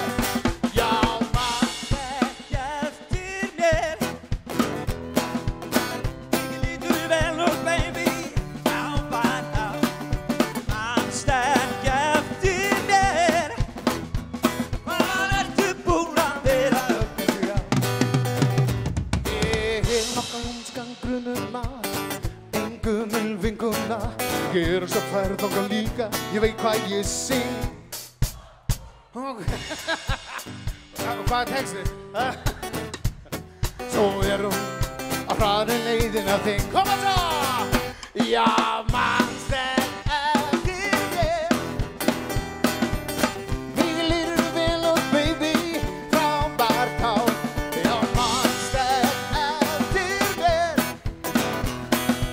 Gerast að færð þangað líka, ég veit hvað ég syng. Hvað er textið? Svo hún á hraðin leiðina þing. Koma svo! Já, manst eftir mér. Mikið lítur vel út, baby, frábært hár. Já, manst eftir mér.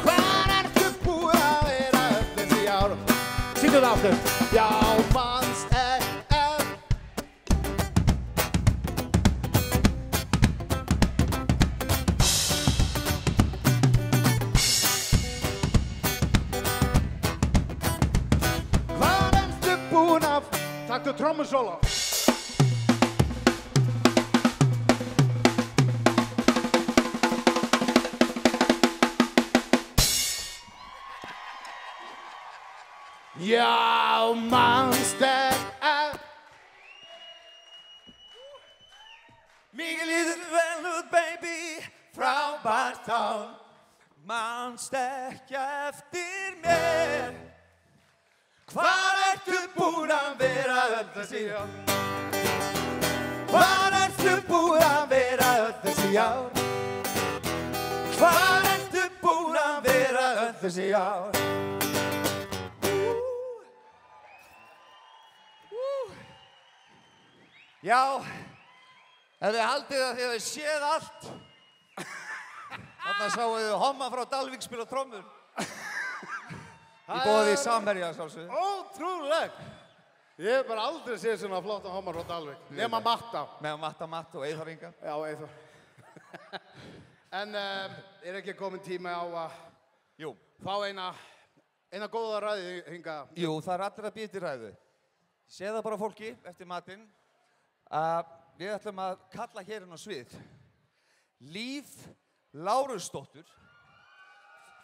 Hvar ertu búin að vera öll þessi ár? Syngdu það aftur. Já, manst Taktu trommusóla. Já, manst Mikið lítur vel út, baby, frábært hár. Manst ekki eftir mér. Hvar ertu búin að vera öll þessi ár? Hvar ertu búin að vera öll þessi ár? Hvar ertu búin að vera öll þessi ár? Já, ef þið haldið að þið hefði séð allt, þarna sáu þið Homma frá Dalvík spila trommur. Í boði Samherja, sjálfsögðu. Ótrúleg! Ég hef bara aldrei séð svona flotta Homma frá Dalvík. Nema Matta. Með Matta og Eyþór Inga. Já, Eyþór. En er ekki komin tími á að fá eina góða ræði hinga? Jú, það er allir að býta í ræðu. Séð það bara fólki eftir matinn. Við ætlum að kalla hér inn á svið Líf Lárusdóttur,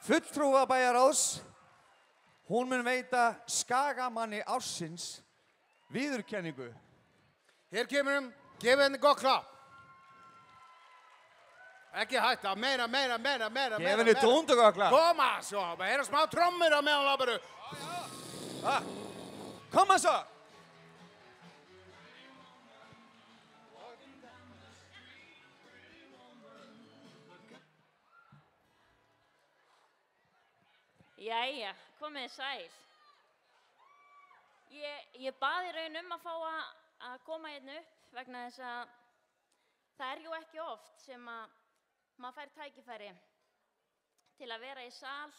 fulltrúa bæjarráðs. Hún mun veita Skagamanni ársins viðurkenningu. Hér kemur gefið henni gott klapp. Ekki hætta, meira. Gefið henni tóndu gott klapp. Koma svo, bara heyra smá trommur á meðan labaru. Koma svo. Jæja, komið sæl. Ég bað í raun að fá að koma hérna upp vegna þess að það jú ekki oft sem að maður fær tækifæri til að vera í sal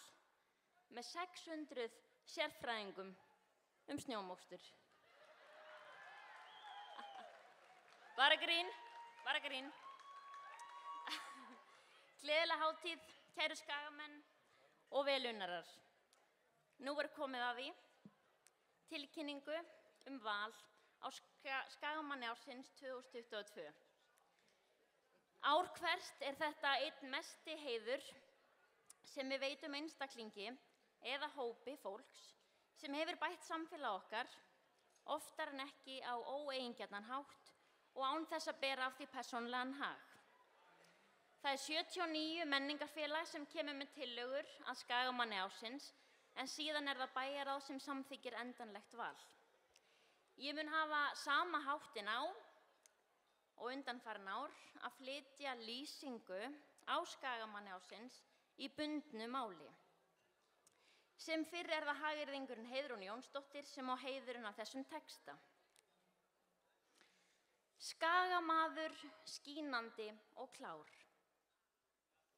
með 600 sérfræðingum snjómokstur. Bara grín. Gleðilega hátíð, kæru skagamenn og velunnarar. Nú komið að því tilkynningu val á Skagamanni ársins 2022. Ár hvert þetta einn mesti heiður sem við veitum einstaklingi eða hópi fólks sem hefur bætt samfélag okkar, oftar en ekki á óeigingjarnan hátt og án þess að bera af því persónulegan hag. Það 79 menningarfélag sem kemur með tillögur að Skagamanni ársins, en síðan það bæjarráð sem samþykkir endanlegt val. Ég mun hafa sama háttin á og undanfarin ár að flytja lýsingu á Skagamanni ársins í bundnu máli. Sem fyrr það hagyrðingurinn Heiðrún Jónsdóttir sem á heiðurinn af þessum texta. Skagamaður skínandi og klár.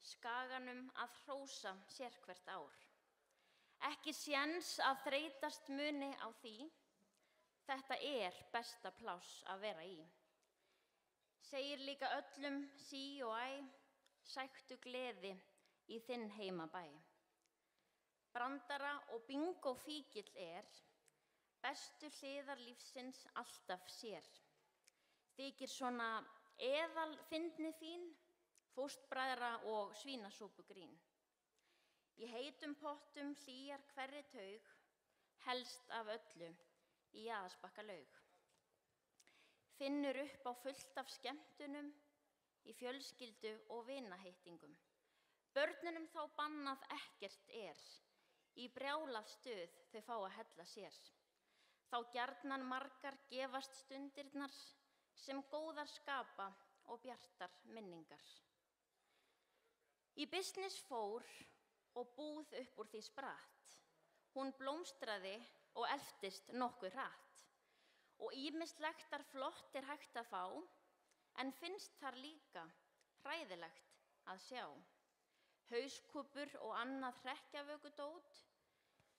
Skaganum að hrósa sérhvert ár. Ekki séns að þreytast muni á því, þetta besta pláss að vera í. Segir líka öllum sí og æ, sæktu gleði í þinn heimabæ. Brandara og bingo fíkill bestu hliðar lífsins alltaf sér. Þykir svona eðal fyndni þín, fóstbræðra og svínasúpu grín. Í heitum pottum hlýjar hverri taug, helst af öllu í jaðarsbakka laug. Finnur upp á fullt af skemmtunum, í fjölskyldu og vinaheitingum. Börnunum þá bannað ekkert í brjálað stuð þau fá að hella sér. Þá gjarnan margar gefast stundirnar sem góðar skapa og bjartar minningar. Í business fór og búð upp úr því spratt. Hún blómstraði og elftist nokkuð hratt. Og ýmislegt flott hægt að fá, en finnst þar líka hræðilegt að sjá. Hauskúpur og annað hrekkjavökudót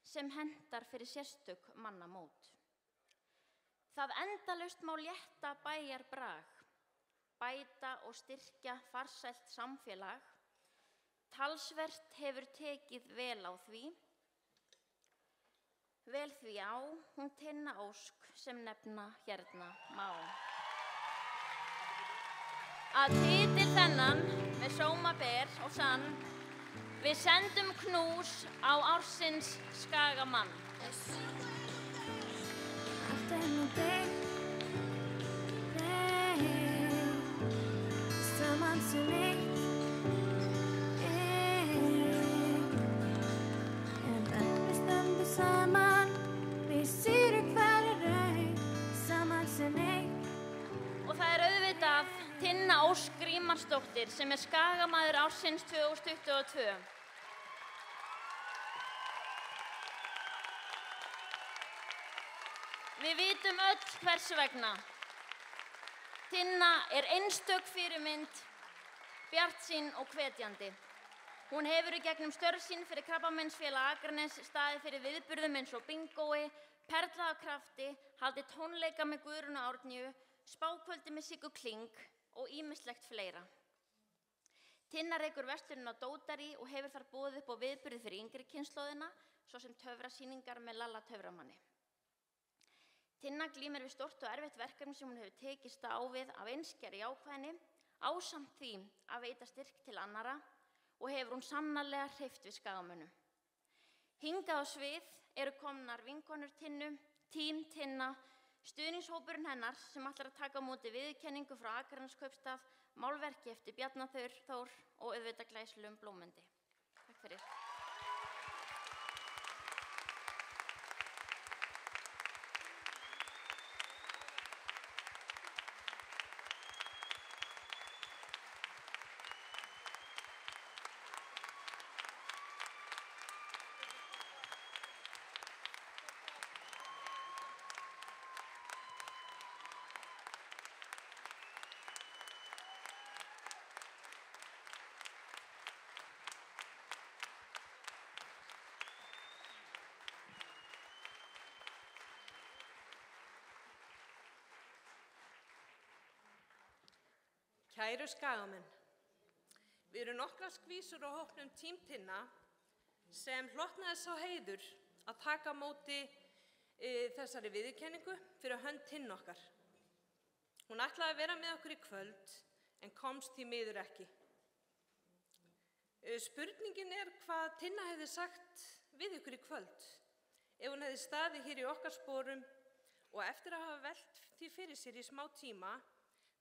sem hentar fyrir sérstök mannamót. Það endalaust má létta bæjar brag, bæta og styrkja farsælt samfélag. Talsvert hefur tekið vel á því, vel því á hún Tinna Ósk sem nefna hérna má. Að titil þennan með sóma ber og sann, við sendum knús á ársins Skagamann. Allt nú byggt, saman sem eitt. Saman, við sýrum hverju raun, saman sem eitt. Og það auðvitað Tinna Ósk Grímarsdóttir sem Skagamaður ársins 2022. Við vitum öll hvers vegna. Tinna einstök fyrirmynd, bjartsýn og hvetjandi. Hún hefur í gegnum störf sín fyrir Krabbameinsfélag Akraness staðið fyrir viðburðum eins og bingói, perlað af krafti, haldið tónleika með Guðrúnu Árnýju, spákvöldi með Siggu Kling og ýmislegt fleira. Tinna rekur verslunina á Dótari og hefur þar boðið upp á viðburði fyrir yngri kynslóðina, svo sem töfrasýningar með Lalla töframanni. Tinna glímir við stórt og erfitt verkefni sem hún hefur tekist á við af einskærri jákvæðni, ásamt því að veita styrk til annarra, og hefur hún sannarlega hreyft við Skagamönnum. Hingað á svið komnar vinkonur Tinnu, tím Tinna, stuðningshópurinn hennar sem ætlar að taka á móti viðurkenningu frá Akraneskaupstað, málverki eftir Bjarna Þór og auðvitað glæsilegum blómvendi. Takk fyrir. Kæru skagamenn, við erum nokkra skvísur á hópnum Tím Tinna sem hlotnaði sá heiður að taka á móti þessari viðurkenningu fyrir hönd Tinna okkar. Hún ætlaði að vera með okkur í kvöld en komst því miður ekki. Spurningin er hvað Tinna hefði sagt við ykkur í kvöld ef hún hefði staðið hér í okkar sporum og eftir að hafa velt því fyrir sér í smá tíma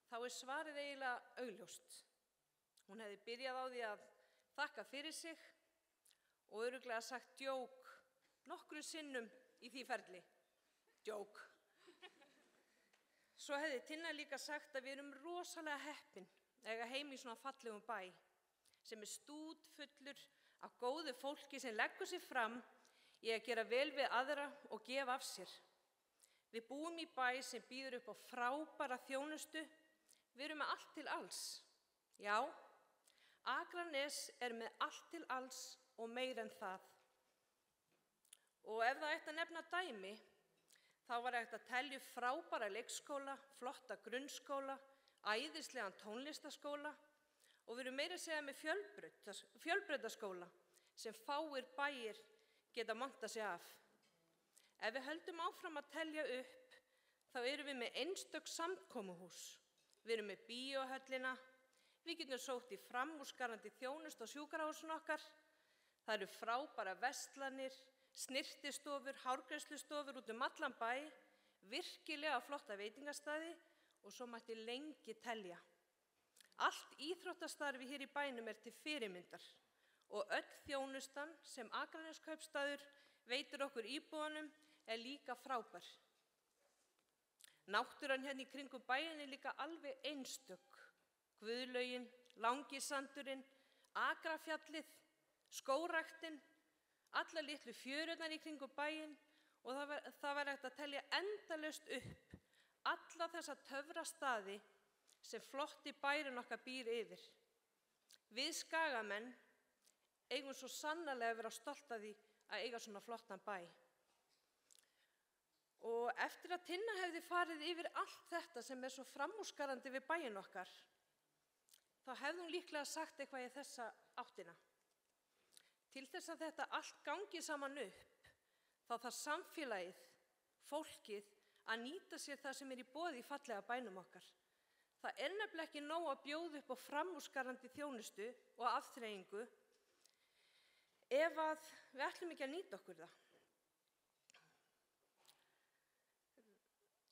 þá er svarið eiginlega augljóst. Hún hefði byrjað á því að þakka fyrir sig og örugglega sagt djók nokkrum sinnum í því ferli. Djók. Svo hefði Tinna líka sagt að við erum rosalega heppin að eiga heim í svona fallegum bæ sem er stútfullur af góðu fólki sem leggur sig fram í að gera vel við aðra og gefa af sér. Við búum í bæ sem býður upp á frábæra þjónustu. Við erum með allt til alls. Já, Akranes er með allt til alls og meir en það. Og ef það ætti að nefna dæmi, þá var hægt að telja frábæra leikskóla, flotta grunnskóla, æðislegan tónlistaskóla og við erum meira að segja með fjölbrautaskóla sem fáir bæir geta montað sig af. Ef við höldum áfram að telja upp, þá erum við með einstök samkomuhús. Við erum með bíóhöllina, við getum sótt í framúrskarandi þjónustu á sjúkrahúsinu okkar. Það eru frábæra verslanir, snyrtistofur, hárgreiðslustofur út allan bæ, virkilega flotta veitingastæði og svo mætti lengi telja. Allt íþróttastarfi hér í bænum er til fyrirmyndar og öll þjónustan sem Akraneskaupstaður veitir okkur íbúanum er líka frábær. Náttúran hérna í kringum bæinn er líka alveg einstök. Guðlaugin, Langisandurinn, Akrafjallið, skógræktin, allar litlu fjörurnar í kringum bæinn og það var hægt að telja endalaust upp alla þessa töfrastaði sem flotti bærinn okkar býr yfir. Við skagamenn eigum svo sannarlega að vera stolt af því að eiga svona flottan bæ. Og eftir að Tinna hefði farið yfir allt þetta sem er svo framúrskarandi við bæinn okkar, þá hefði hún líklega sagt eitthvað í þessa áttina. Til þess að þetta allt gangi saman upp, þá þarf samfélagið, fólkið, að nýta sér það sem er í boði í fallega bænum okkar. Það er nefnilega ekki nóg að bjóða upp á framúrskarandi þjónustu og afþreyingu ef að við ætlum ekki að nýta okkur það.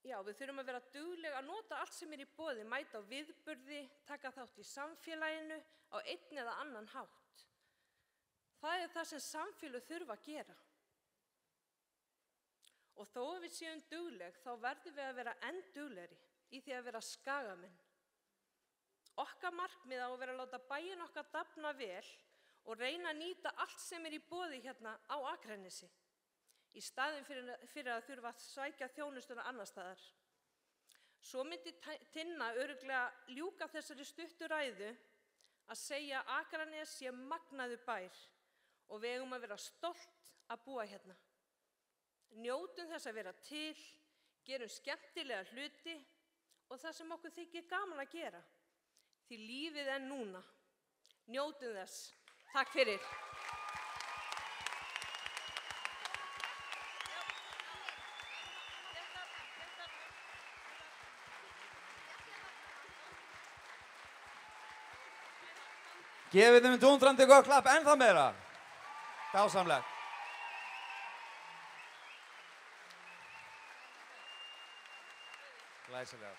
Já, við þurfum að vera dugleg að nota allt sem er í boði, mæta á viðburði, taka þátt í samfélaginu á einn eða annan hátt. Það er það sem samfélög þurfa að gera. Og þó að við séum dugleg, þá verðum við að vera enn duglegri í því að vera skagamenn. Okkar markmið á að vera að láta bæinn okkar dafna vel og reyna að nýta allt sem er í boði hérna á Akranesi, í staðinn fyrir að þurfa að sækja þjónustuna annar staðar. Svo myndi Tinna örugglega ljúka þessari stuttu ræðu að segja að Akranes sé magnaður bær og við eigum að vera stolt að búa hérna. Njótum þess að vera til, gerum skemmtilega hluti og það sem okkur þykir gaman að gera. Því lífið er núna. Njótum þess. Takk fyrir. Gefið þeim dúndrandi gott klapp, ennþá meira. Dásamlegt. Glæsilega.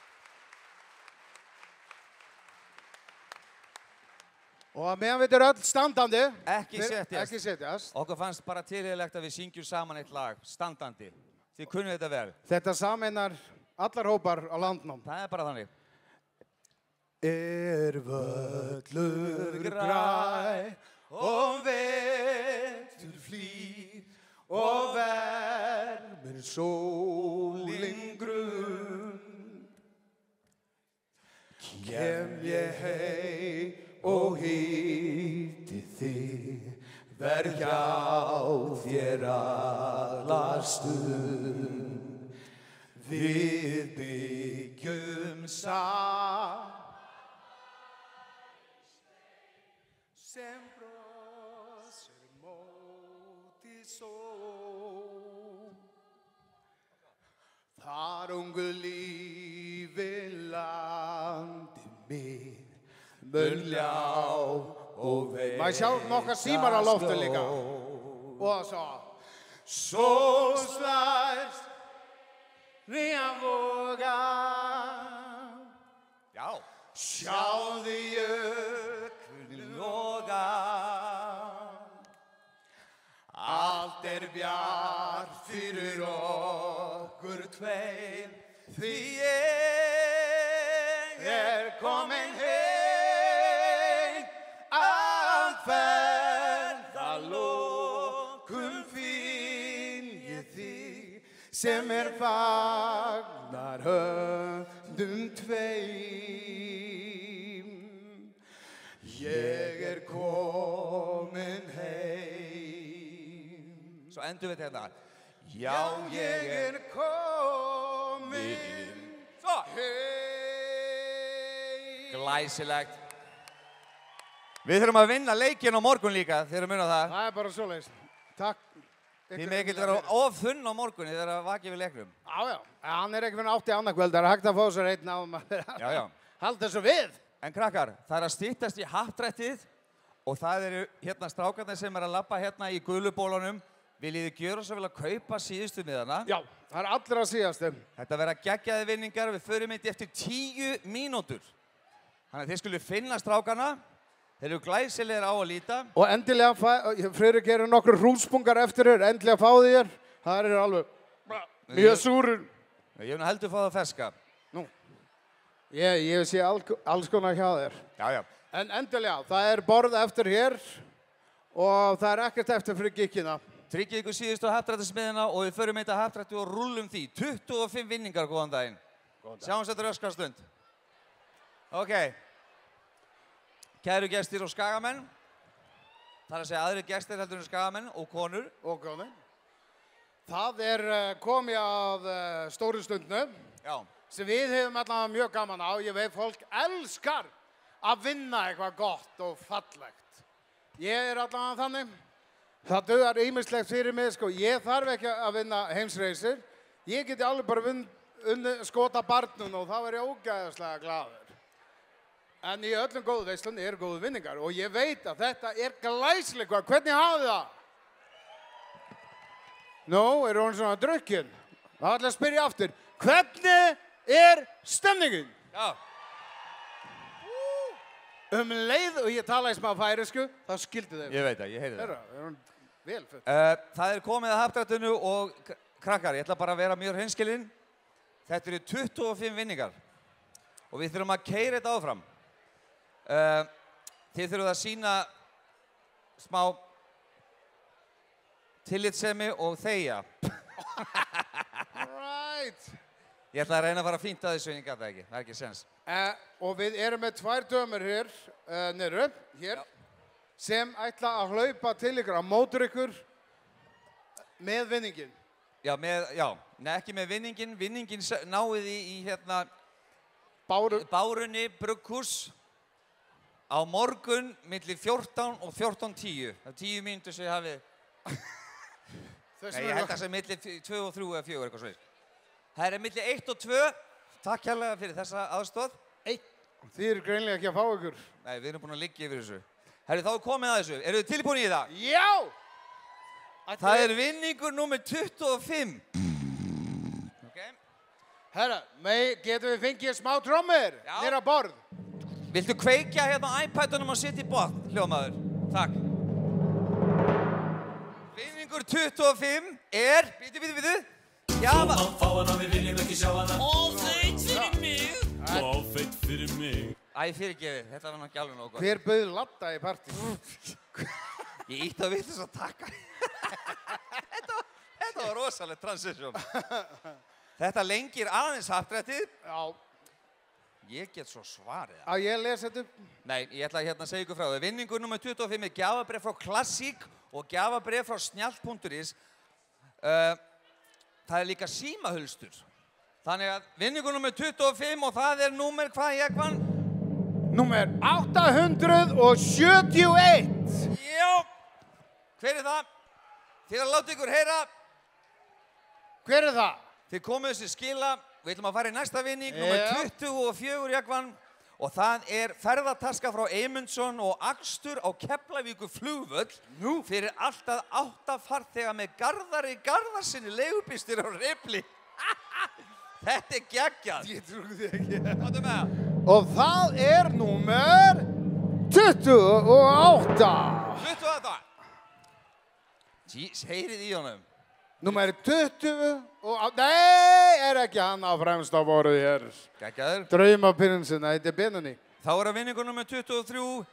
Og að meðan við erum öll standandi. Ekki setjast. Ekki setjast. Okkur fannst bara tilheiðilegt að við syngjum saman eitt lag, standandi. Þið kunnum þetta vel. Þetta sameinar allar hópar á landnám. Það er bara þannig. Er völlur græ og vetur flýr og vermir sólin grunn. Kem ég heim og hitti þig, verð hjá þér alla stund. Við byggjum saman sól. Þar ungu lífi landi mín, mun ljá og vei. Maður sjá nokkar símar á loftu líka. Og svo slæst nýja voga. Já. Sjáðu jökulinn loga. Allt bjart fyrir okkur tveir, því ég komin heim að ferðalokum finn ég þig sem fagnar höndum tveim. Ég komin heim. Svo endur við þetta. Já, ég komin heim. Glæsilegt. Við þurfum að vinna leikinn á morgun líka, þeir eru munið það. Það er bara svoleiðis. Takk. Þið með ekki vera of þunn á morgun, þið þurfum að vakið við leiknum. Já, já. Hann er ekki fyrir 8 annarkvöld, það er hægt að fá sér einn á maður. Já, já. Halda þessu við. En krakkar, það er að styttast í happdrættið og það eru hérna strákarnir sem er að labba hérna í gulubólunum. Viljið þið gjöra svo vel að kaupa síðustu miðana? Já, það er allra síðastu. Þetta verða geggjaði vinningar, við förum þetta eftir 10 mínútur. Þannig að þið skulle finna strákarna, þeir eru glæsilegir á að líta. Og endilega, Friðrik gerir nokkur hrúlspungar eftir þér, endilega fá þér. Það er alveg mjög súrur. Ég hef heldur fá það ferska. Nú, ég sé alls konar hjá þér. Já, já. En endilega, það er borð eftir hér og það er ekkert eftir fyrir gikkina. Tryggið ykkur síðustu happdrættismiðina og við förum þetta happdrætti og rúllum því. 25 vinningar, góðan daginn. Sjáumst þetta öskarstund. Ok. Kæru gestir og skagamenn. Það er að segja aðrir gestir heldur en skagamenn og konur. Og konur. Það er komið að stóru stundnu. Já. Sem við hefum allavega mjög gaman á. Ég veit fólk elskar að vinna eitthvað gott og fallegt. Ég er allavega þannig. Það dugar ýmislegt fyrir mig, sko. Ég þarf ekki að vinna heimsreisir. Ég geti alveg bara skota barnun og þá er ég ógæðislega glaður. En í öllum góðu veislun eru góðu vinningar og ég veit að þetta er glæsilega. Hvernig hafið þið það? Nú, eru hún svona drukkin? Það ætla að spyrja aftur. Hvernig er stemningin? Já. Leið og ég tala í smá færisku, þá skildi þeim. Ég veit það, ég heyri það. Er hún vel full? Það er komið að happdrættinu og krakkar, ég ætla bara að vera mjög hreinskilinn. Þetta eru 25 vinningar og við þurfum að keyra þetta áfram. Þið þurfum að sýna smá tillitssemi og þegja. Right. Ég ætla að reyna að fara fínt að þessu en ég gaf það ekki, það er ekki sens. Og við erum með 2 dömur hér, hér, sem ætla að hlaupa til ykkur, á mótur ykkur, með vinningin. Já, ekki með vinningin, vinningin náið í hérna Bárunni brugghús á morgun milli 14 og 14:10. Það er 10 mínútur sem ég hafið. Nei, ég held að það sé milli 2 og 3 eða 4 eitthvað svo. Það er milli 1 og 2. Takk kærlega fyrir þessa aðstoð. Þið eru greinlega ekki að fá ykkur. Nei, við erum búin að liggja yfir þessu. Herri, þá er komið að þessu. Eru þið tilbúin í það? Já! Það er vinningur númer 25. Ok. Herra, getum við fengið smá trommur nýra borð? Viltu kveikja hérna á iPad-unum og setja í botn, hljómaður? Takk. Vinningur 25 er, bítu. Java. Offeit fyrir mig. Offeit fyrir mig. Æ, fyrirgefið, þetta var náttúrulega ekki alveg nóg gott. Hver bauð Latta í partí? Ég ítti að vita þess að taka. Þetta var rosalega transition. Þetta lengir aðeins happdrættið. Já. Ég get svo svarið. Á ég lesa þetta upp? Nei, ég ætla að segja ykkur frá það. Vinningur nummer 25 er gjafabréf frá Klassík og gjafabréf frá Snjall.is. Það er líka símahulstur. Þannig að vinningur nummer 25 og það er númer hvað ég vann? Númer 871. Já. Hver er það? til að láta ykkur heyra. Hver er það? Þið komuð þessi skila, við ætlum að fara í næsta vinning, nummer 24, Jagvann. Og það er ferðataska frá Eymundsson og akstur á Keflavíkur flugvöll fyrir alltaf 8 farþega með Garðari Garðarsinni leigubílstjóra á Ripley. Þetta er geggjað. Ég trúi því ekki. Hvað er með það? Og það er númer 28. 28. Jís, heyrið í honum. Númer 20 og... Nei, er ekki hann á fremsta voruð hér. Geggjaður. Draumaprinsin, þetta er Benoni. Þá er að vinningu nummer 23.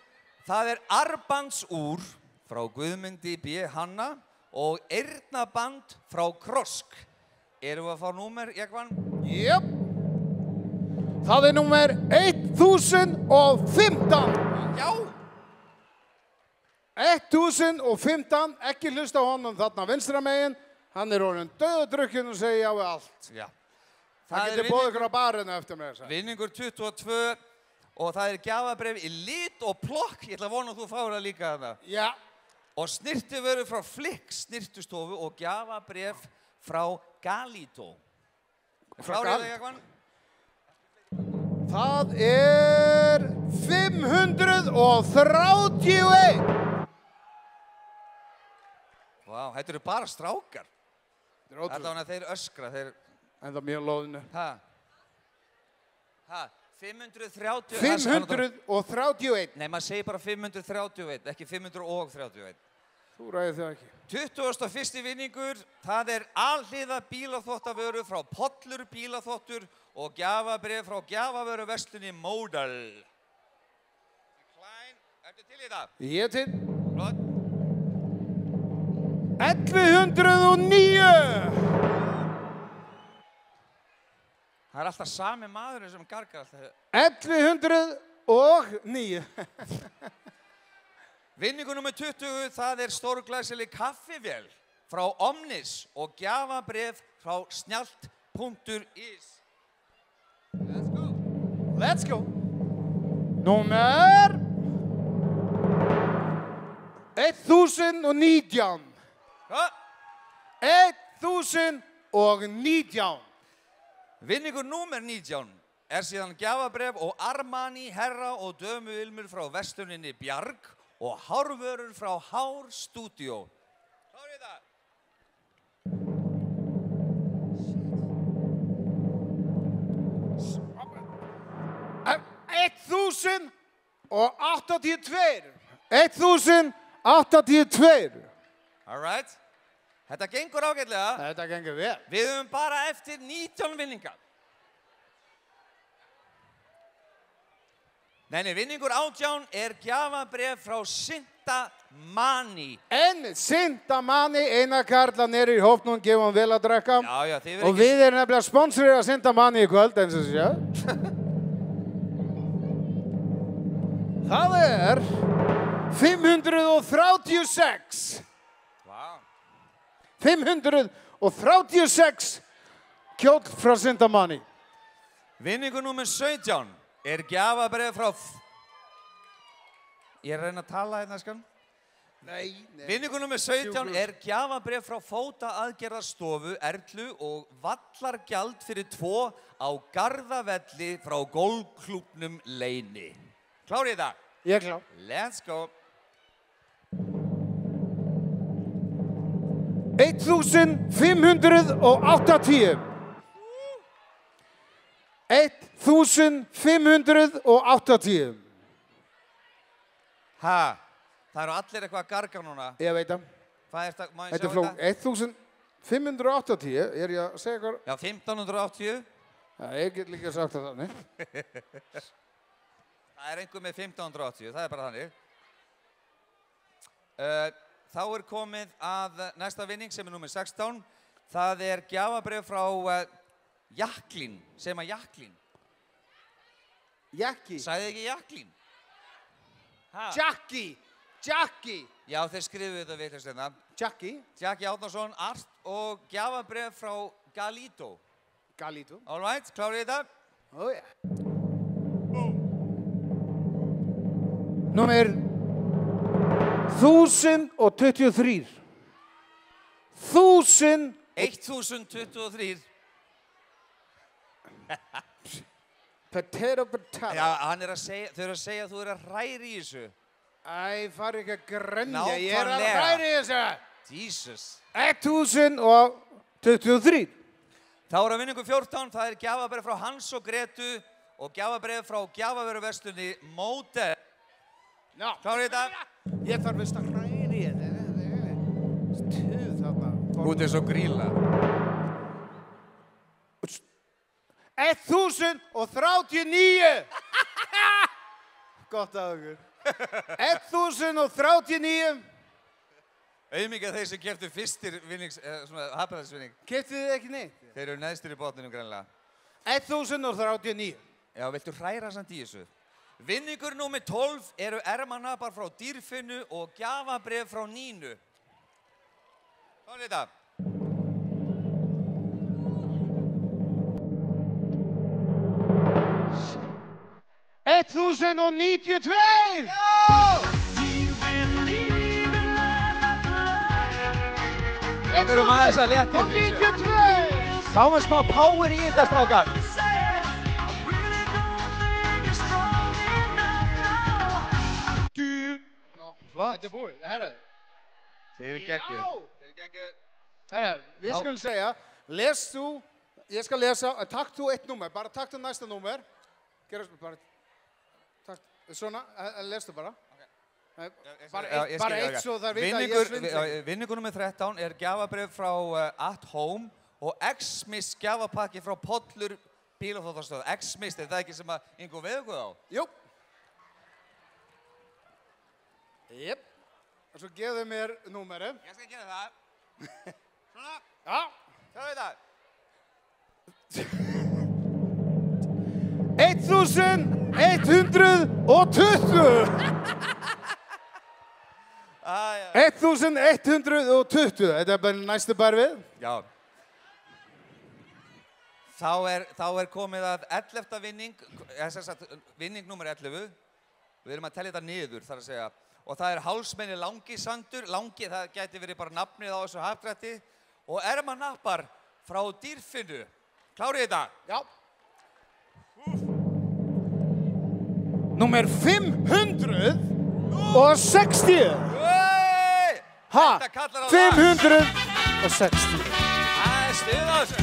Það er armbandsúr frá Guðmundi B. Hanna og eyrnaband frá Krosk. Erum við að fá númer, Jagvann? Jöp. Það er númer 1015. Já. 1015, ekki hlusta á honum þarna vinstra megin. Hann er orðinn döðdrukkinn og segir já við allt. Já. Það getur bóðið ykkur á barinu eftir mig. Vinningur 22 og það er gjafabréf í lit og plokk. Ég ætla að vona að þú fáir það líka þarna. Já. Og snirtivörur frá Flick snirtustofu og gjafabréf frá Galito. Klárið það, Jagvann? Það er 531. Vá, þetta eru bara strákar. Þetta var að þeir öskra, þeir... En það mjög loðinu. Hæ? 531. 531. Nei, maður segir bara 531, ekki 531. Þú ræðir það ekki. 21. vinningur, það er alhliða bílaþvottavöru frá Pollur bílaþvottur og gjafabréf frá gjafavöruverslunni Módal. Klein, ertu til í það? Ég er til. Flott. 1109. Það er alltaf sami maðurinn sem gargar alltaf. 1109. Vinningu nummer 20, það er stórglæsileg kaffivél frá Omnis og gjafabréf frá snjallt.is. Let's go. Let's go. Númer 1019. Hvað? 1019. Vinningur númer 19 er síðan gjafabréf og Armani herra og dömuilmur frá versluninni Bjarg og hárvörur frá Hár Studio. Klárið það? 1082. All right. Þetta gengur ágætlega. Þetta gengur vel. Við höfum bara eftir 19 vinningar. Nei, vinningur 18 er gjafabréf frá Sintamani. En Sintamani, eina karla nere í hópnum, gefum vel að drekka. Já, þið verið og við erum nefnilega sponsorið af Sintamani í kvöld, eins og séu. Það er 536. Vá. 536 kjóll frá Sintamani. Vinningur númer 17 er gjafabréf frá... Ég er að reyna að tala hérna, skan. Nei. Vinningur númer 17 er gjafabréf frá fótaaðgerðarstofu Erlu og vallargjald fyrir 2 á Garðavelli frá golfklúbbnum Leyni. Klárið það? Ég er klár. Let's go. 1580. 1580. Ha, það eru allir eitthvað að garga núna. Ég veit það. Hvað er þetta? Má ég Þetta sjá er flók. 1580, er ég að segja eitthvað? Já, 1580. Já, ég get líka sagt það þannig. Það er einhver með 1580, það er bara þannig. Þá er komið að næsta vinning sem er númer 16. Það er gjafabréf frá Jaklín, segjum að Jaklín. Jakki? Sagði ekki Jaklín? Jakki. Jakki. Já, þeir skrifuðu þetta vitlaust hérna. Jakki. Jakki Árnason, art og gjafabréf frá Galito. Galito. All right, klárið þetta? Ó, já. Númer 1023. 1023. Potato. Já, hann að segja, þau að segja að þú að hræri í þessu. Æ, fari ekki að grenja, Nákvæmlega. ég að hræri í þessu. Jesus. 1023. Þá að vinningu 14, það gjafabrif frá Hans og Gretu og gjafabrif frá gjafavöruverslunni Mótel. Já. Klárið þetta? Ég þarf vist að hræri í þetta. Stuð þarna. Þú ert eins og gríla. 1039. Gott að okkur. 1039. Auðmikið þeir sem keftu fyrstir hafnaðarsvinning. Keftu þið ekki neitt? Þeir eru neðstir í botninum greinlega. 1039. Já, viltu hræra samt í þessu? Vinningur númer 12 eru ermanapar frá Dýrfinnu og gjafabrif frá Nínu. Hvað er þetta? 1092! Við erum aðeins að leta og 92! Fáum smá power í þetta, strákar. Þetta er búið, herru. Þið eru geggjuð. Herru, við skulum segja, les þú, ég skal lesa, takk þú eitt númer, bara takk þú næsta númer. Gerast bara, takk, svona, lestu bara. Bara eitt svo þar vita að ég svindli. Vinningur nummer 13 er gjafabrif frá At Home og X-Mist gjafapakki frá Pollur bílaflóttastöð. X-Mist, er það ekki sem að yngur veðuguð á? Jú. Jep. Og svo gefðu mér númerið. Ég skal gera það. Svona. Já. Sjáðu þetta. 1120. 1120. Þetta er bara næstu bara við. Já. Þá er komið að 11. vinning, vinning nummer 11. Við erum að tellja þetta niður, þar að segja. Og það er hálsmenni Langisandur. Langi, það gæti verið bara nafnið á þessu haftrætti. Og ermanapar frá Dýrfinnu. Klárið þetta? Já. Númer 560. Ha, 560. Það er stuð á þessu.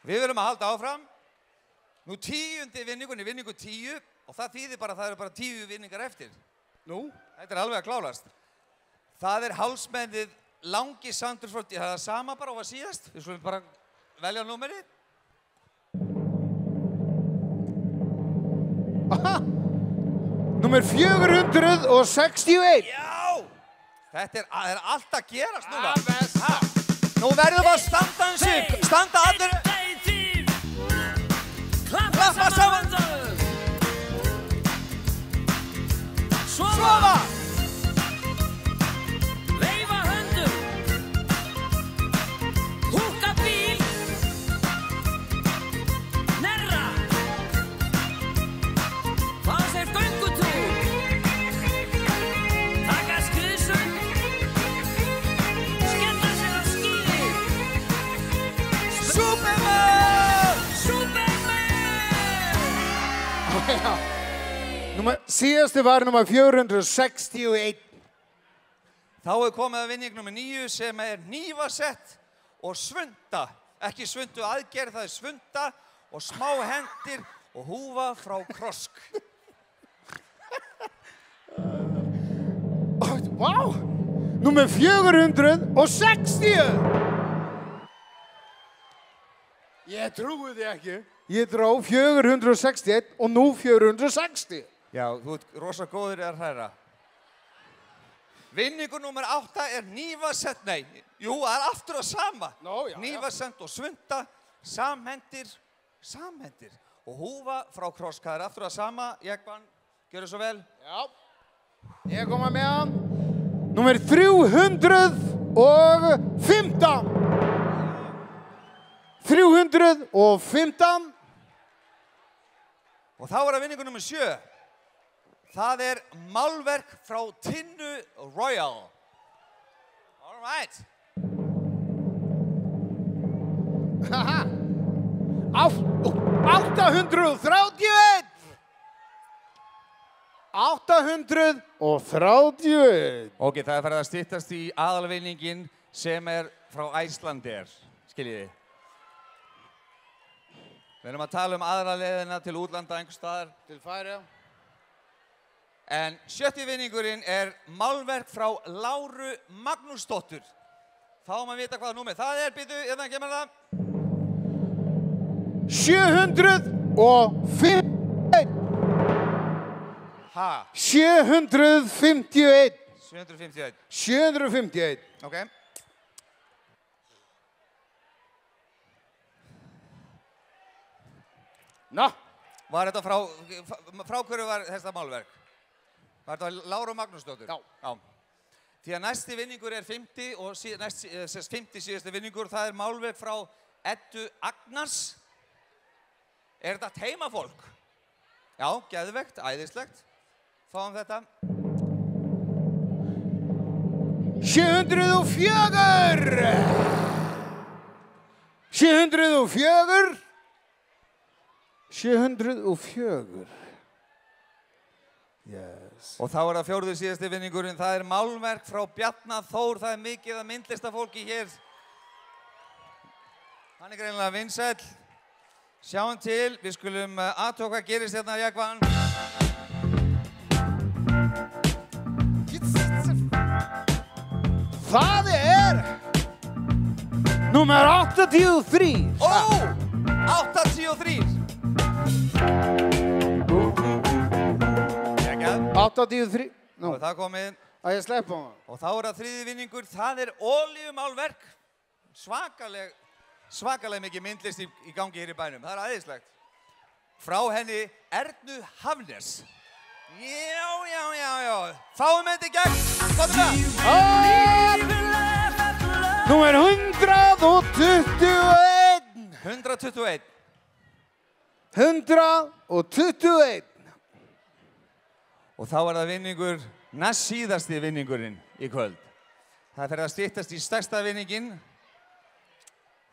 Við verðum að halda áfram. Nú 10. vinningunni, vinningu 10 og það þýðir bara að það eru bara 10 vinningar eftir. Nú? Þetta er alveg að klárast. Það er hálsmennið Langisandur frá Dýrfinnu. Það er það sama bara og var síðast. Við skulum bara velja númerið. Aha! Númer 461. Já! Þetta er allt að gerast núna. Nú verðum við að standa um sig. Standa allir. Klappa saman. Sofa. Veifa höndum. Húka bíl. Nerra. Fá sér göngutúr. Taka skriðsund. Skella sér á skíði. Superman! Superman! Síðasti var nummer 461. Þá er komið að vinning nummer 9 sem er hnífasett og svunda. Ekki svundu aðgerð, það er svunda og smá hendir og húfa frá Krosk. Vá! Númer 460. Ég trúi því ekki. Ég dró 461 og nú 460. Já, þú ert rosa góður að hræra. Vinningur nummer 8 er hnífasett, nei, jú, það er aftur að sama. Hnífasett og svunda, samhendir og húfa frá Krosk. Það er aftur að sama, Jekvann, gjörðu svo vel. Já, ég koma með hann. Númer 315. 315. Og þá er það vinningur nummer 7. Það málverk frá Tinnu Royal. All right. Haha. 831. 831. Ok, það farið að styttast í aðalvinningin sem frá Icelandair, skiljið þið. Við erum að tala aðra leiðina til útlanda einhvers staðar. Til Færeyja. En 7. vinningurinn málverk frá Láru Magnúsdóttur. Fáum að vita hvaða númer það býtu, hérna kemur það. 751. Ha? 751. 751. 751. Ok. Ná. Var þetta frá hverju var þetta málverk? Var þetta Láru Magnúsdóttur? Já. Já. Því að næsti vinningur 50 og 50 síðasti vinningur, það málverk frá Eddu Agnars. Þetta heimafólk? Já, geðvegt, æðislegt. Fáum þetta. 704. 704. 704. Yes. Og þá það 4. síðasti vinningurinn, það málverk frá Bjarna Þór, það mikið af myndlistafólki hér. Hann greinilega vinsæll. Sjáum til, við skulum athuga hvað gerist hérna, Jækvan. Það númer 83. Ó, 83. 83. Nú er það komið. Að ég sleppa hann. Og þá það 3. vinningur, það olíumálverk. Svakalega mikið myndlist í gangi hér í bænum. Það æðislegt. Frá henni Ernu Hafnes. Já. Fáum þetta í gegn. Komum það. Númer 121. 121. 121. Og þá það vinningur, næst síðasti vinningurinn í kvöld. Það fer að styttast í stærsta vinningin.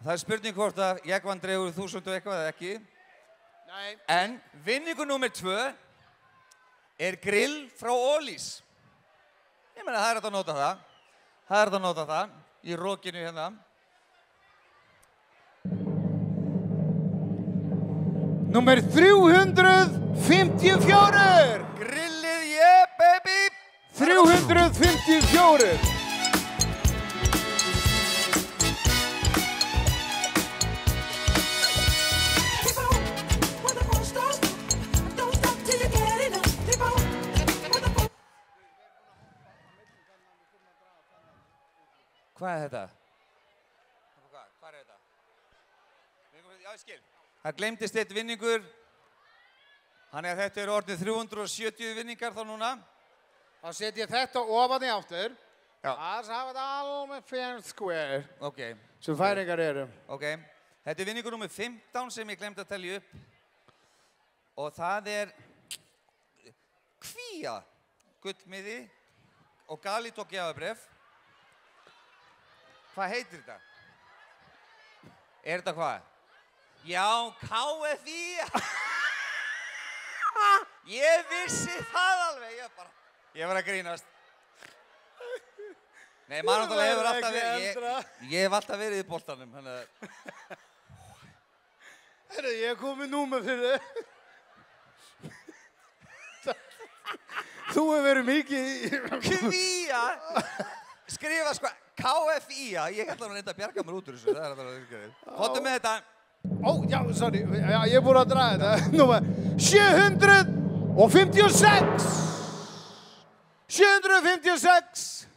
Það spurning hvort að Jækvan dregur 1000 og eitthvað eða ekki. Nei. En vinningur númer 2 grill frá Ólís. Ég meina, það hægt að nota það. Það hægt að nota það í rokinu hérna. Númer 354. Grillið, yeah baby. 354. Hvað þetta? Hvað þetta? Já, ég skil. Það gleymdist eitt vinningur. Þannig að þetta orðið 370 vinningar þá núna. Þá set ég þetta ofan í aftur. Já. Það hafa þetta alveg fair square. Ok. Sem færingar eru. Ok. Þetta vinningur númer 15 sem ég glemdi að telja upp. Og það Kvíja, gullmiði og galít og gjafabref. Hvað heitir þetta? Þetta hvað? Já, KFI! Ég vissi það alveg, ég var að grínast. Nei, maður náttúrulega hefur alltaf verið, ég hef alltaf verið í boltanum, þannig að... Herru, ég kom með númer fyrir þig. Þú hefur verið mikið í... Kvíja! Skrifa sko, KFI-a, ég ætla að reynda að bjarga mér út úr þessu, það að vera. Kottu með þetta. Ó, já, sorry, já, ég er búin að draga þetta. Númer 756. 756.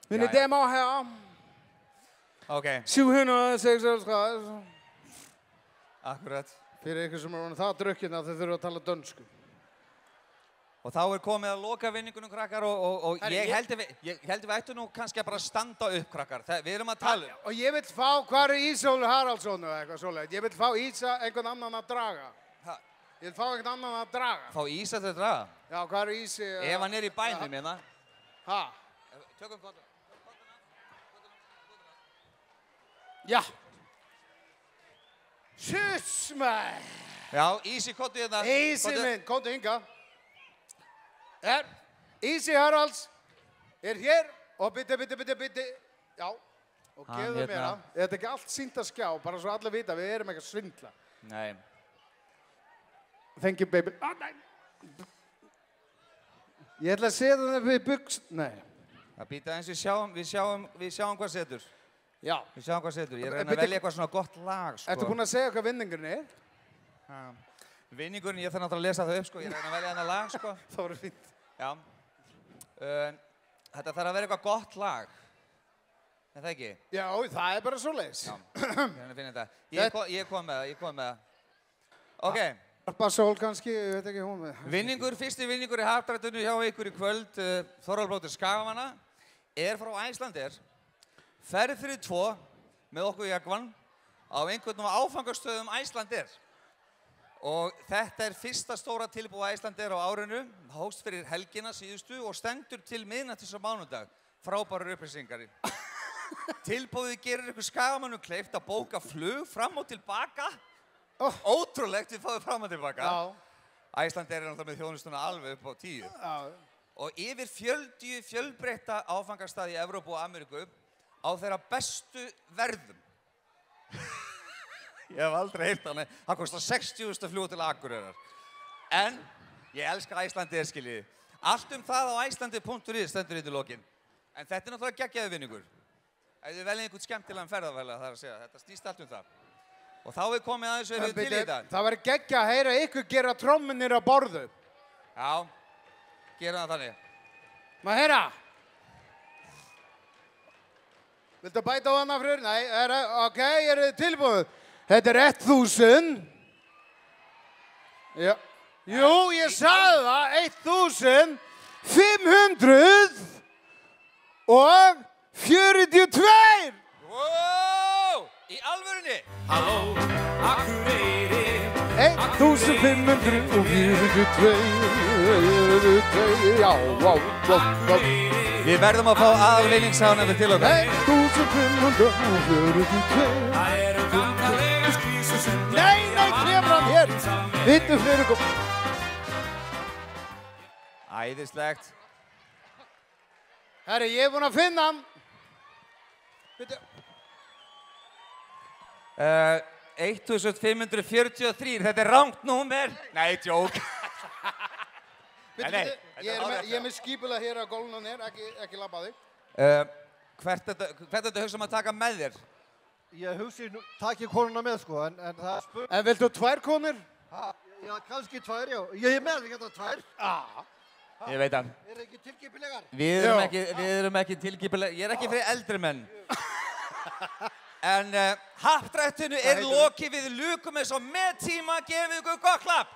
Minni demo her. Ok. 756. Akkurat. Fyrir ykkur sem það drukkinn að þau þurfa að tala dönsku. Og þá komið að loka vinningunum, krakkar, og ég held við ættum nú kannski að bara standa upp, krakkar. Við erum að tala. Og ég vil fá, hvað Ísa Óli Haraldsson eða eitthvað svoleiðis? Ég vil fá Ísa einhvern annan að draga. Ég vil fá ekkert annan að draga. Fá ís eftir að draga? Já, hvað er ísi? Ef hann er í bænum hérna. Ha? Tökum kontuna. Já. Sjuss, maður. Já, ís í kottu hérna. Ísi minn, komdu hinga. Ísi Haralds er hér og bytti. Já, og gefðu mér það. Þetta er ekki allt sýnt að skjá, bara svo allir vita, við erum ekki að svindla. Nei. Thank you, baby. Nei. Ég ætla að setja það við buks... Nei. Það býta eins, við sjáum hvað setur. Já. Við sjáum hvað setur. Ég reyna að velja eitthvað svona gott lag, sko. Ertu búinn að segja hvað vinningurinn er? Vinningurinn, ég þarf náttúrulega að lesa það upp, sko. Ég reyna að velja þennan lag, sko. Það voru fínt. Já. Þetta þarf að vera eitthvað gott lag. Er það ekki? Já, það er bara svoleiðis. Já, ég reyna að finna þetta. Ég kom með það. Ok. Bassól kannski, ég veit ekki hún með. Fyrsti vinningur í Happdrættinu hjá ykkur í kvöld, Þorvaldur Skagamanna, er frá Icelandair. Ferð fyrir 2 með okkur Jagvann á einhvern áfangastöðum Icelandair. Og þetta er fyrsta stóra tilbúið Icelandair á árinu, hófst fyrir helgina síðustu og stendur til miðnættis á mánudag. Frábærar upplýsingar. Tilbúið gerir ykkur Skagamannum kleift að bóka flug fram og tilbaka. Ótrúlegt, við fáum fram og tilbaka. Icelandair er náttúrulega með þjónustuna alveg upp á 10. Og yfir 40 fjölbreytta áfangastaði í Evrópu og Ameríku á þeirra bestu verðum. Ég hef aldrei heyrt hann. Það kostar 60.000 flug til Akureyrar. En ég elska Icelandair, skiljiði. Allt það á icelandair.is stendur í lokin. En þetta er náttúrulega geggjaður vinningur. Ef þið veljið einhvern skemmtilegan ferðavæli, það er að segja. Þetta snýst allt það. Og þá er komið aðeins við til í þetta. Það væri geggja að heyra ykkur gera trommunir á borðu. Já, gera það þannig. Maður heyra? Viltu bæta á hana frur? Nei, ok, er þið tilbúið? Þetta er 1000. Já. Jú, ég sagði það, 1542. Wow! Í alvörunni? Halló, Akureyri 1542. Já, wow. Við verðum að fá aðalvinningshafnandi til okkar. 1542. Það eru gamlega skvísur sem Nei, kemur hann hér. Vittu fyrir kom. Æðislegt. Herri, ég er búinn að finna hann. Vittu. 1543, þetta er rangt númer. Nei, djók. Ég er með skipulega hér á gólunum hér, ekki labba þig. Hvert þetta hugsa að taka með þér? Ég hugsi, takk ég konuna með sko, en það er spurning. En viltu 2 konur? Já, kannski 2, já. Ég er með þetta 2. Ég veit hann. Er það ekki tilkipilegar? Við erum ekki tilkipilegar. Ég er ekki fyrir eldri menn. En Happdrættinu er lokið, við lukum eins og með tíma, gefið ykkur gott klapp.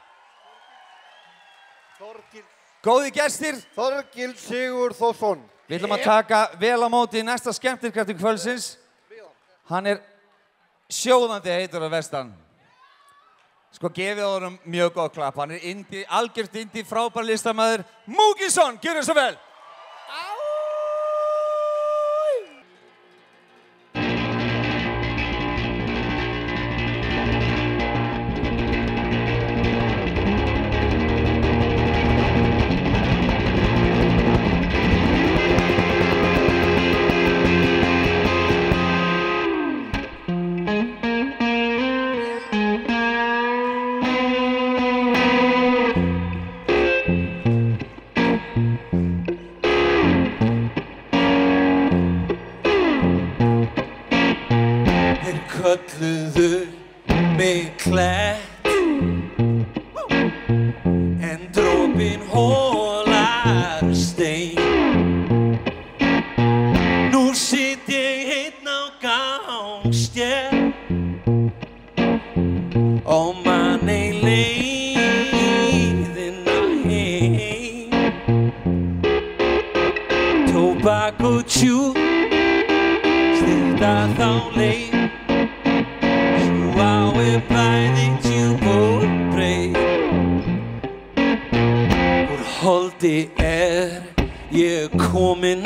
Góði gestir. Þorgil Sigurþórsson. Við ætlum að taka vel á móti næsta skemmtikraftur kvöldsins. Hann er sjóðandi heitur á vestan. Sko, gefið honum mjög góð klapp. Hann er algjört indie, frábær listamæður. Múkisson, gjörðu svo vel. Kölluðu mig klett en drópin hólar stein. Nú sitt ég einn á gangstétt og man ei leiðina heim. Tóbak og tjúk styrta þá leið. Á við bæði djúp og breið. landi ég kominn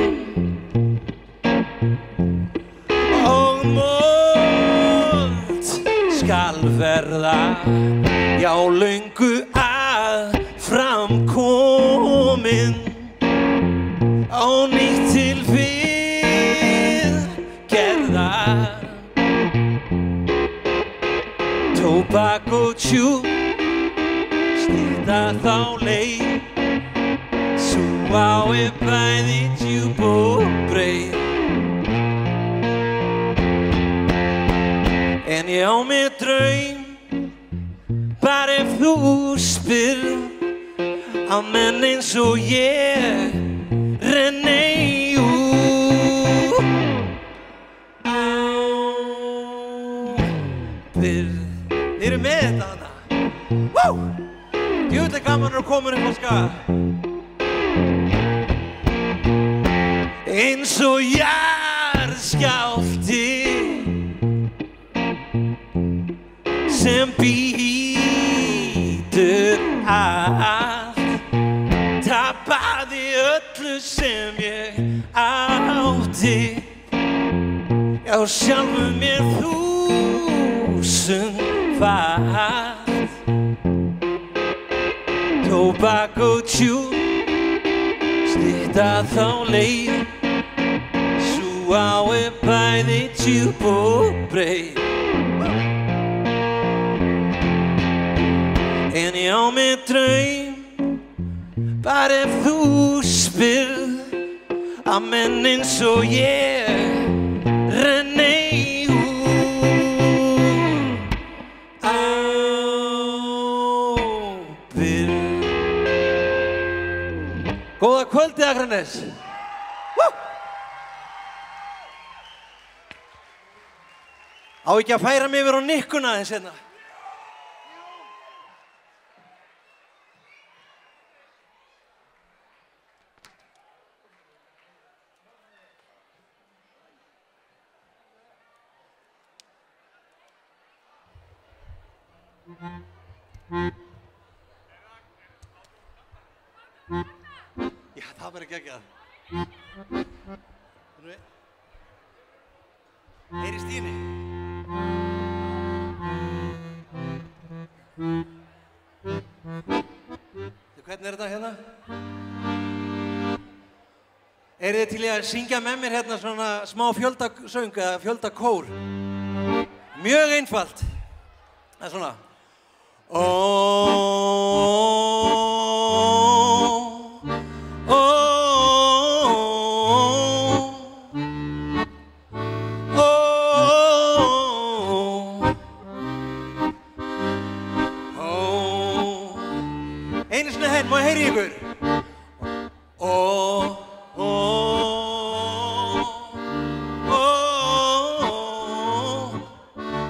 og mold skal verða, já löngu að framkominn og nýtt til gerðar tóbak og tjúb stýrta þá leið sú á bæði djúp og breið en ég á mér draum bara ef þú spyrð á menn eins og ég renni úr Þið eru með þetta hana Djöfull gaman að koma upp á Skaga eins og jarðskjálfti sem bítur allt tapaði öllu sem ég átti já sjálfum mér þúsundfalt tóbak og tjúb stytta þá leið sú á bæði djúp og breið en ég á mér draum bara ef þú spyrð að menn eins og ég renni úr ábyrgð Góða kvöldið Akranes Á ekki að færa mig yfir á nikkuna aðeins hérna Já, það var ekki geggjað. Heyrist í henni? Hvernig þetta hérna? Þið til í að syngja með mér hérna svona smá fjöldasöng eða fjöldakór? Mjög einfalt. Það er svona. Einu sinni henn, má ég heyri ykkur?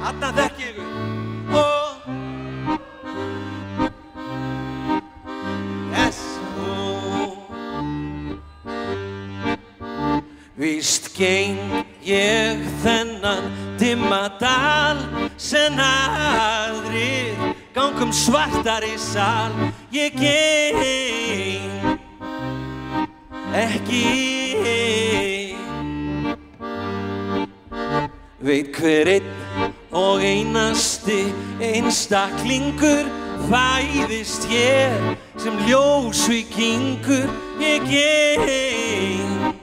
Þarna þekki ég ykkur. Yes. Víst geng ég þennan dimma dal sem aðrir gangum svartari sal. Ég geng ekki veit hver einn og einasti einstaklingur fæðist hér sem ljósvíkingur. Ég geng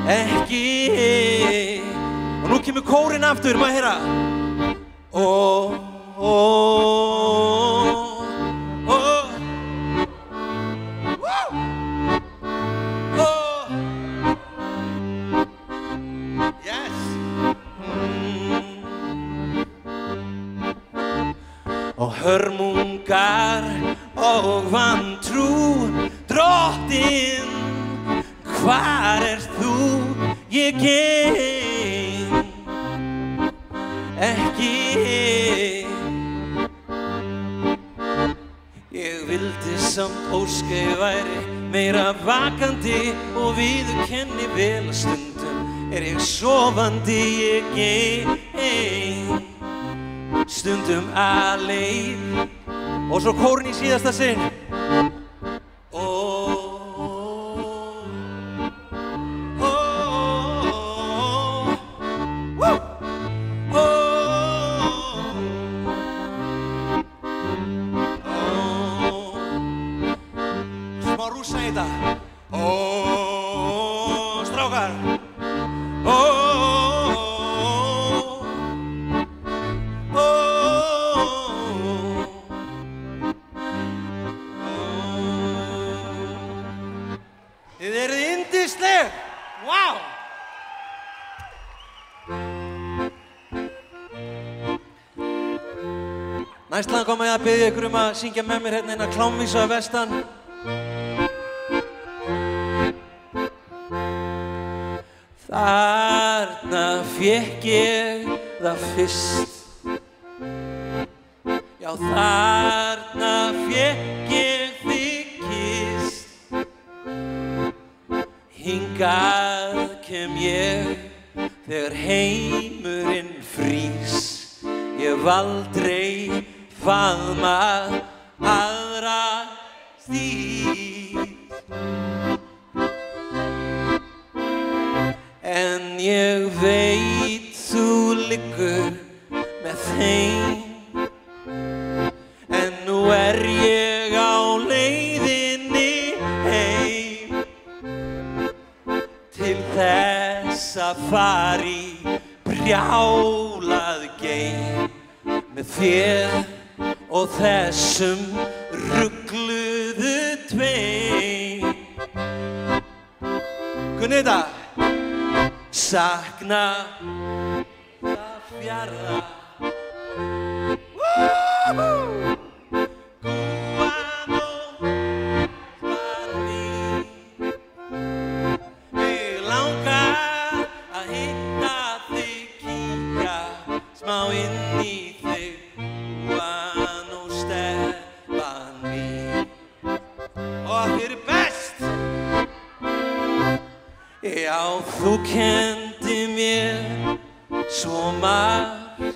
ekki og nú kemur kórinn aftur, má ég heyra? Og hörmungar og vantrú, drottinn, hvar þú? Ég geng ekki. Ég vildi samt óska ég væri meira vakandi og viðurkenni vel að stundum ég sofandi. Ég geng stundum alein og svo kórinn í síðasta sinn. Næst langar mig að biðja ykkur að syngja með mér hérna eina klámvísu að vestan. Þarna fékk ég það fyrst. Já, þarna fékk ég þig kysst. Hingað kem ég þegar heimurinn frýs. Ég hef aldrei faðmað aðra stíl. En ég veit þú liggur með þeim. En nú ég á leiðinni heim. Til þess að fara í brjálað geim. Með þér og þessum rugluðu tveim. Kunnið þetta? Sakna það fjarða. Gúan og var mín. Mig langar að hitta þig, kíkja smá inn í þig. Gúan og stelpan mín. Og þér best. Já, þú kenndi mér svo margt.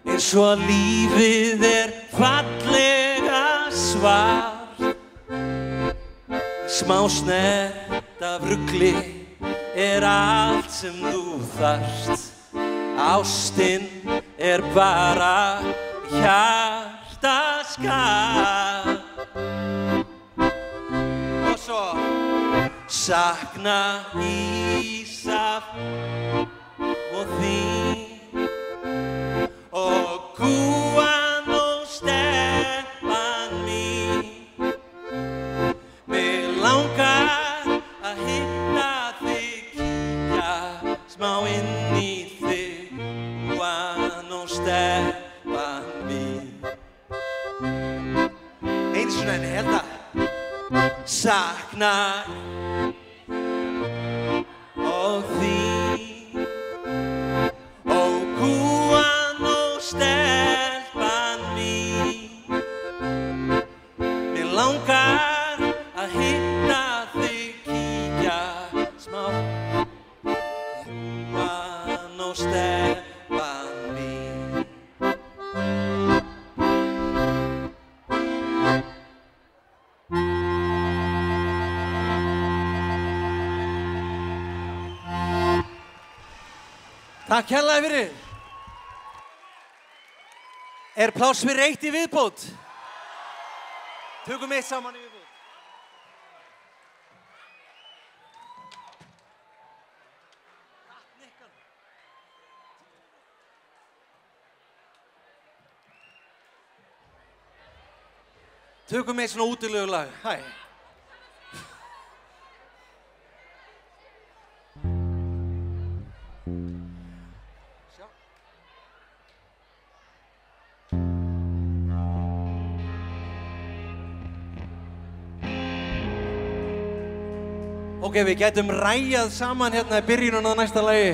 Eins og lífið fallega svart. Smá snert af rugli allt sem þú þarft. Ástin bara hjartaskar. Og svo sakna Ísaf og þín. Og Gúan og stelpan mín. Mig langar að hitta þig, kíkja smá inn í þig. Gúan og stelpan mín. Einu svona enn hérna. Sakna og þín. Og Gúan og stelpan mín. Mig langar að hitta þig, kíkja smá. Gúan og stelpan mín. Takk hérlega fyrir. Pláss fyrir eitt í viðbót? Tökum eitt saman í viðbót. Tökum eitt svona útilegu lag. Hæ. Ok, við getum ræjað saman hérna í byrjunum á næsta lagi.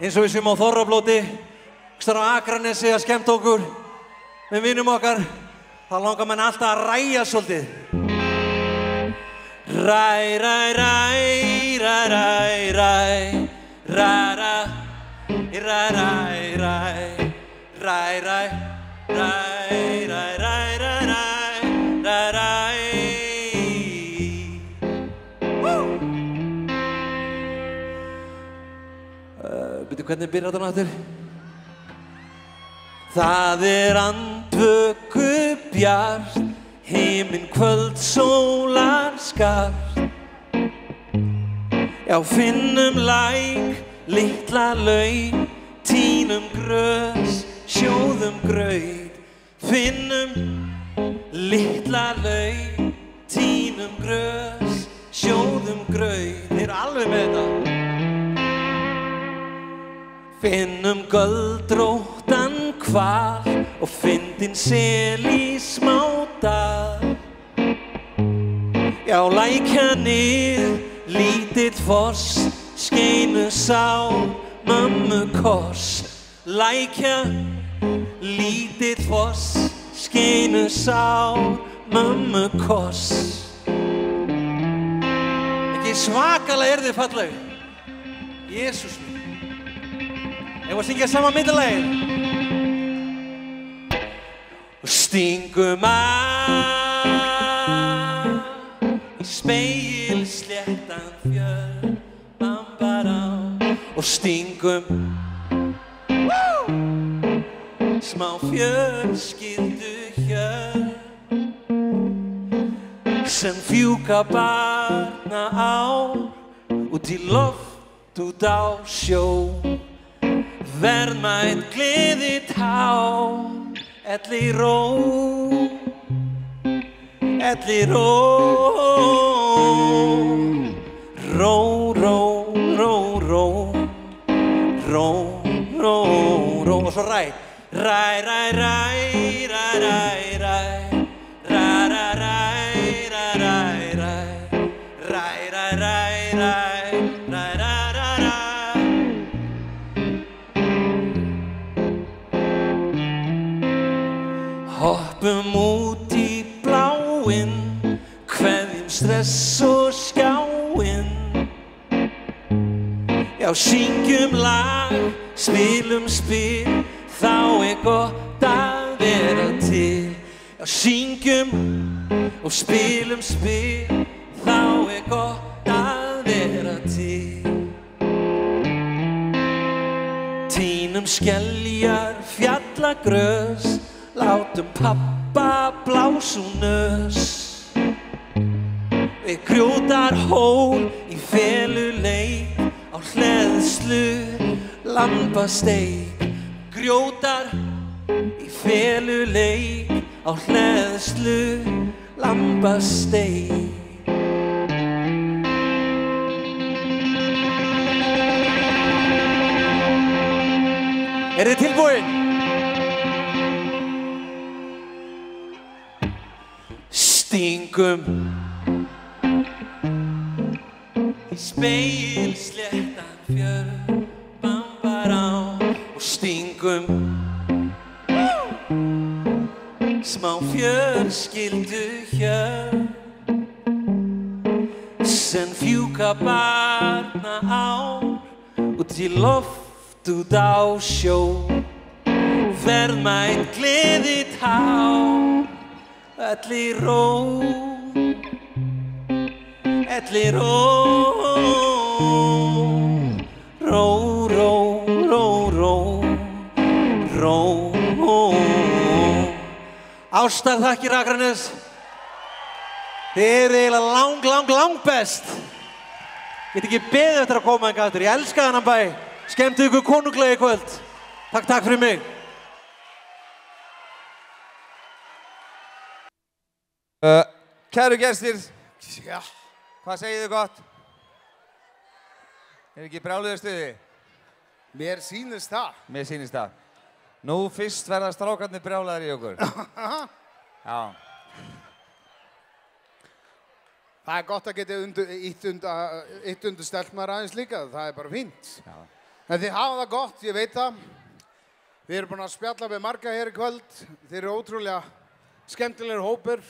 Eins og við séum á Þorrablóti, ekstra á Akranesi að skemmta okkur með vinum okkar. Þá langar mann alltaf að ræja svolítið. Ræ, ræ, ræ, ræ, ræ, ræ, ræ, ræ, ræ, ræ, ræ, ræ, ræ, ræ, ræ, ræ, Byrju, hvernig byrjar þetta aftur? Það andvöku bjart, himinn kvöld sólar skart. Já, finnum læk, litla laug, tínum grös, sjóðum graut. Finnum litla laug, tínum grös, sjóðum graut. Þið eru alveg með þetta. Finnum göldrótt hval og fyndin sel í smádal. Já, lækjanir, lítill foss, skeinu sá mömmu koss. Lækja, lítill foss, skeinu sá mömmu koss. Ekki svakalega þið falleg. Jesús minn. Ég var að syngja saman middalagið. Og stingum að í spegilsléttan fjörð, bambará. Og stingum smá fjölskyldu hjörð sem fjúka barna ár út í loft út á sjó. Verðmætt gleði tá, elli ró, elli ró, ró, ró, ró, ró, ró, ró, ró. Og svo ræ, ræ, ræ, ræ, ræ, ræ, ræ, ræ, ræ, ræ, ræ, ræ, ræ, ræ, ræ, ræ, ræ. Hoppum út í bláinn, kveðjum stress og skjáinn. Já, syngjum lag, spilum spil, þá gott að vera til. Já, syngjum og spilum spil, þá gott að vera til. Tínum skeljar, fjallagrös, látum pappa blása úr nös. Við grjótar hól í feluleik, á hleðslu lambasteik. Grjótar í feluleik, á hleðslu lambasteik. Þið tilbúin? Stingum í spegilsléttan fjörð, bambará. Og stingum smá fjölskyldu hjörð sem fjúka barna ár út í loft út á sjó. Verðmætt gleði tá, elli ró, elli ró, ró, ró, ró, ró, ró. Ástar þakkir Akranes. Þið eru eiginlega lang best. Get ekki beðið eftir að koma hingað aftur. Ég elska þennan bæ. Skemmtu ykkur konunglega í kvöld. Takk fyrir mig. Kæru gestir, Já. hvað segið þið gott? Ekki brjáluðu stuði? Mér sýnist það. Mér sýnist það. Nú fyrst verða strákarnir brjálaðir í okkur. Já. Það gott að geta ítt undir stelpnar aðeins líka, það bara fínt. Já. En þið hafa það gott, ég veit það. Við erum búin að spjalla með marga hér í kvöld. Þið eru ótrúlega skemmtilegur hópur.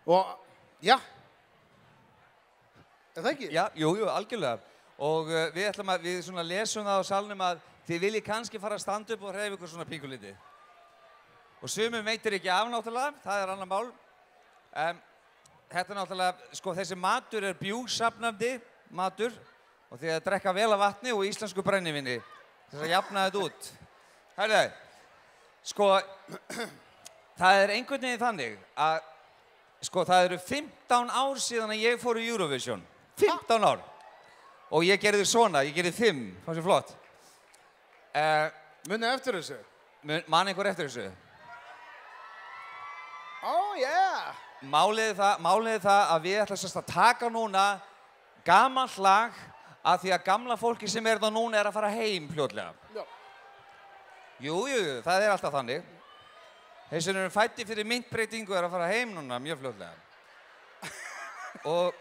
Og, já. Er það ekki? Já, jú, algjörlega. Og við svona lesum það á salnum að þið viljið kannski fara að standa upp og hreyfa ykkur svona píkulítið. Og sumum veitir ekki af náttúrulega, það er annar mál. Þetta er náttúrulega, sko þessi matur er bjúgsafnandi matur og þið að drekka vel af vatni og íslensku brennivíni þess að jafna þetta út. Hærðu, sko, það er einhvern veginn þannig að sko það eru 15 ár síðan að ég fór í Eurovision. 15 ár. Og ég gerði svona, ég gerði 5, það sé flott. Munið eftir þessu? Man einhver eftir þessu? Oh yeah! Málið er það að við ætlum að taka núna gamalt lag af því að gamla fólki sem er það núna er að fara heim fljótlega. Já. Jú, það alltaf þannig. Þeir sem eru fæddir fyrir myntbreytingu að fara heim núna mjög fljótlega. Og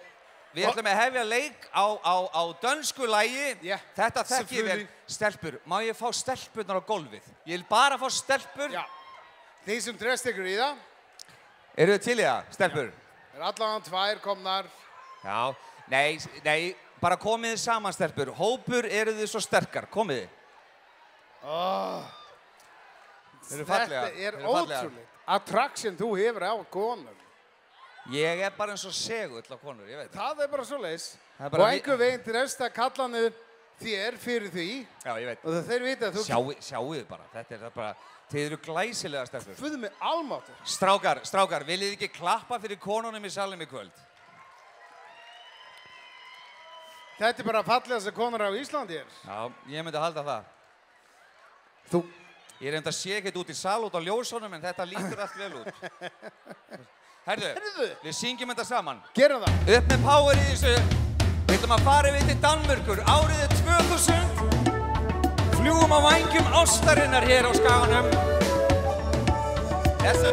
við ætlum að hefja leik á dönsku lagi. Þetta þekki ég vel. Stelpur, má ég fá stelpurnar á gólfið? Ég vil bara fá stelpur. Já. Þið sem drest ykkur í það. Eru þið til í það, stelpur? Allan 2 komnar. Já, nei, bara komið þið saman, stelpur. Hópur eru þið svo sterkar, komið þið. Þetta ótrúlegt. Attraction þú hefur á konur. Ég bara eins og segull á konur, ég veit. Það bara svoleiðis. Og einhver veginn dresta kallanir þér fyrir því. Já, ég veit. Og þeir vita að þú... Sjáu þið bara, þetta bara... Þið eru glæsilega stelpur. Fuðu mig almáttur. Strákar, viljið ekki klappa fyrir konunum í salnum í kvöld? Þetta bara fallegasta konur á Íslandi er. Já, ég myndi halda það. Ég reyndi að sé ekkert út í sal út á ljósunum, en þetta lítur allt vel út. Herðu, við syngjum þetta saman. Gerum það. Upp með power í þessu. Við ætlum að fara við til Danmörkur. Árið 2000. Fljúum á vængjum ástarinnar hér á Skaganum. Þessu.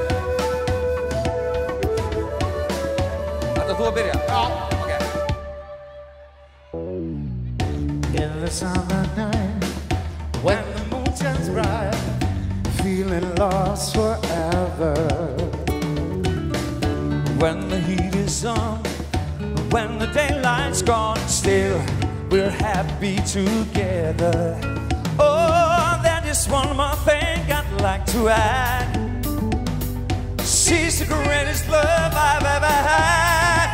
Ætlar þú að byrja? Já. Ok. In the summer night, when the moon shines bright, feeling lost forever. When the heat is on, when the daylight's gone, still we're happy together. Oh, there is one more thing I'd like to add. She's the greatest love I've ever had.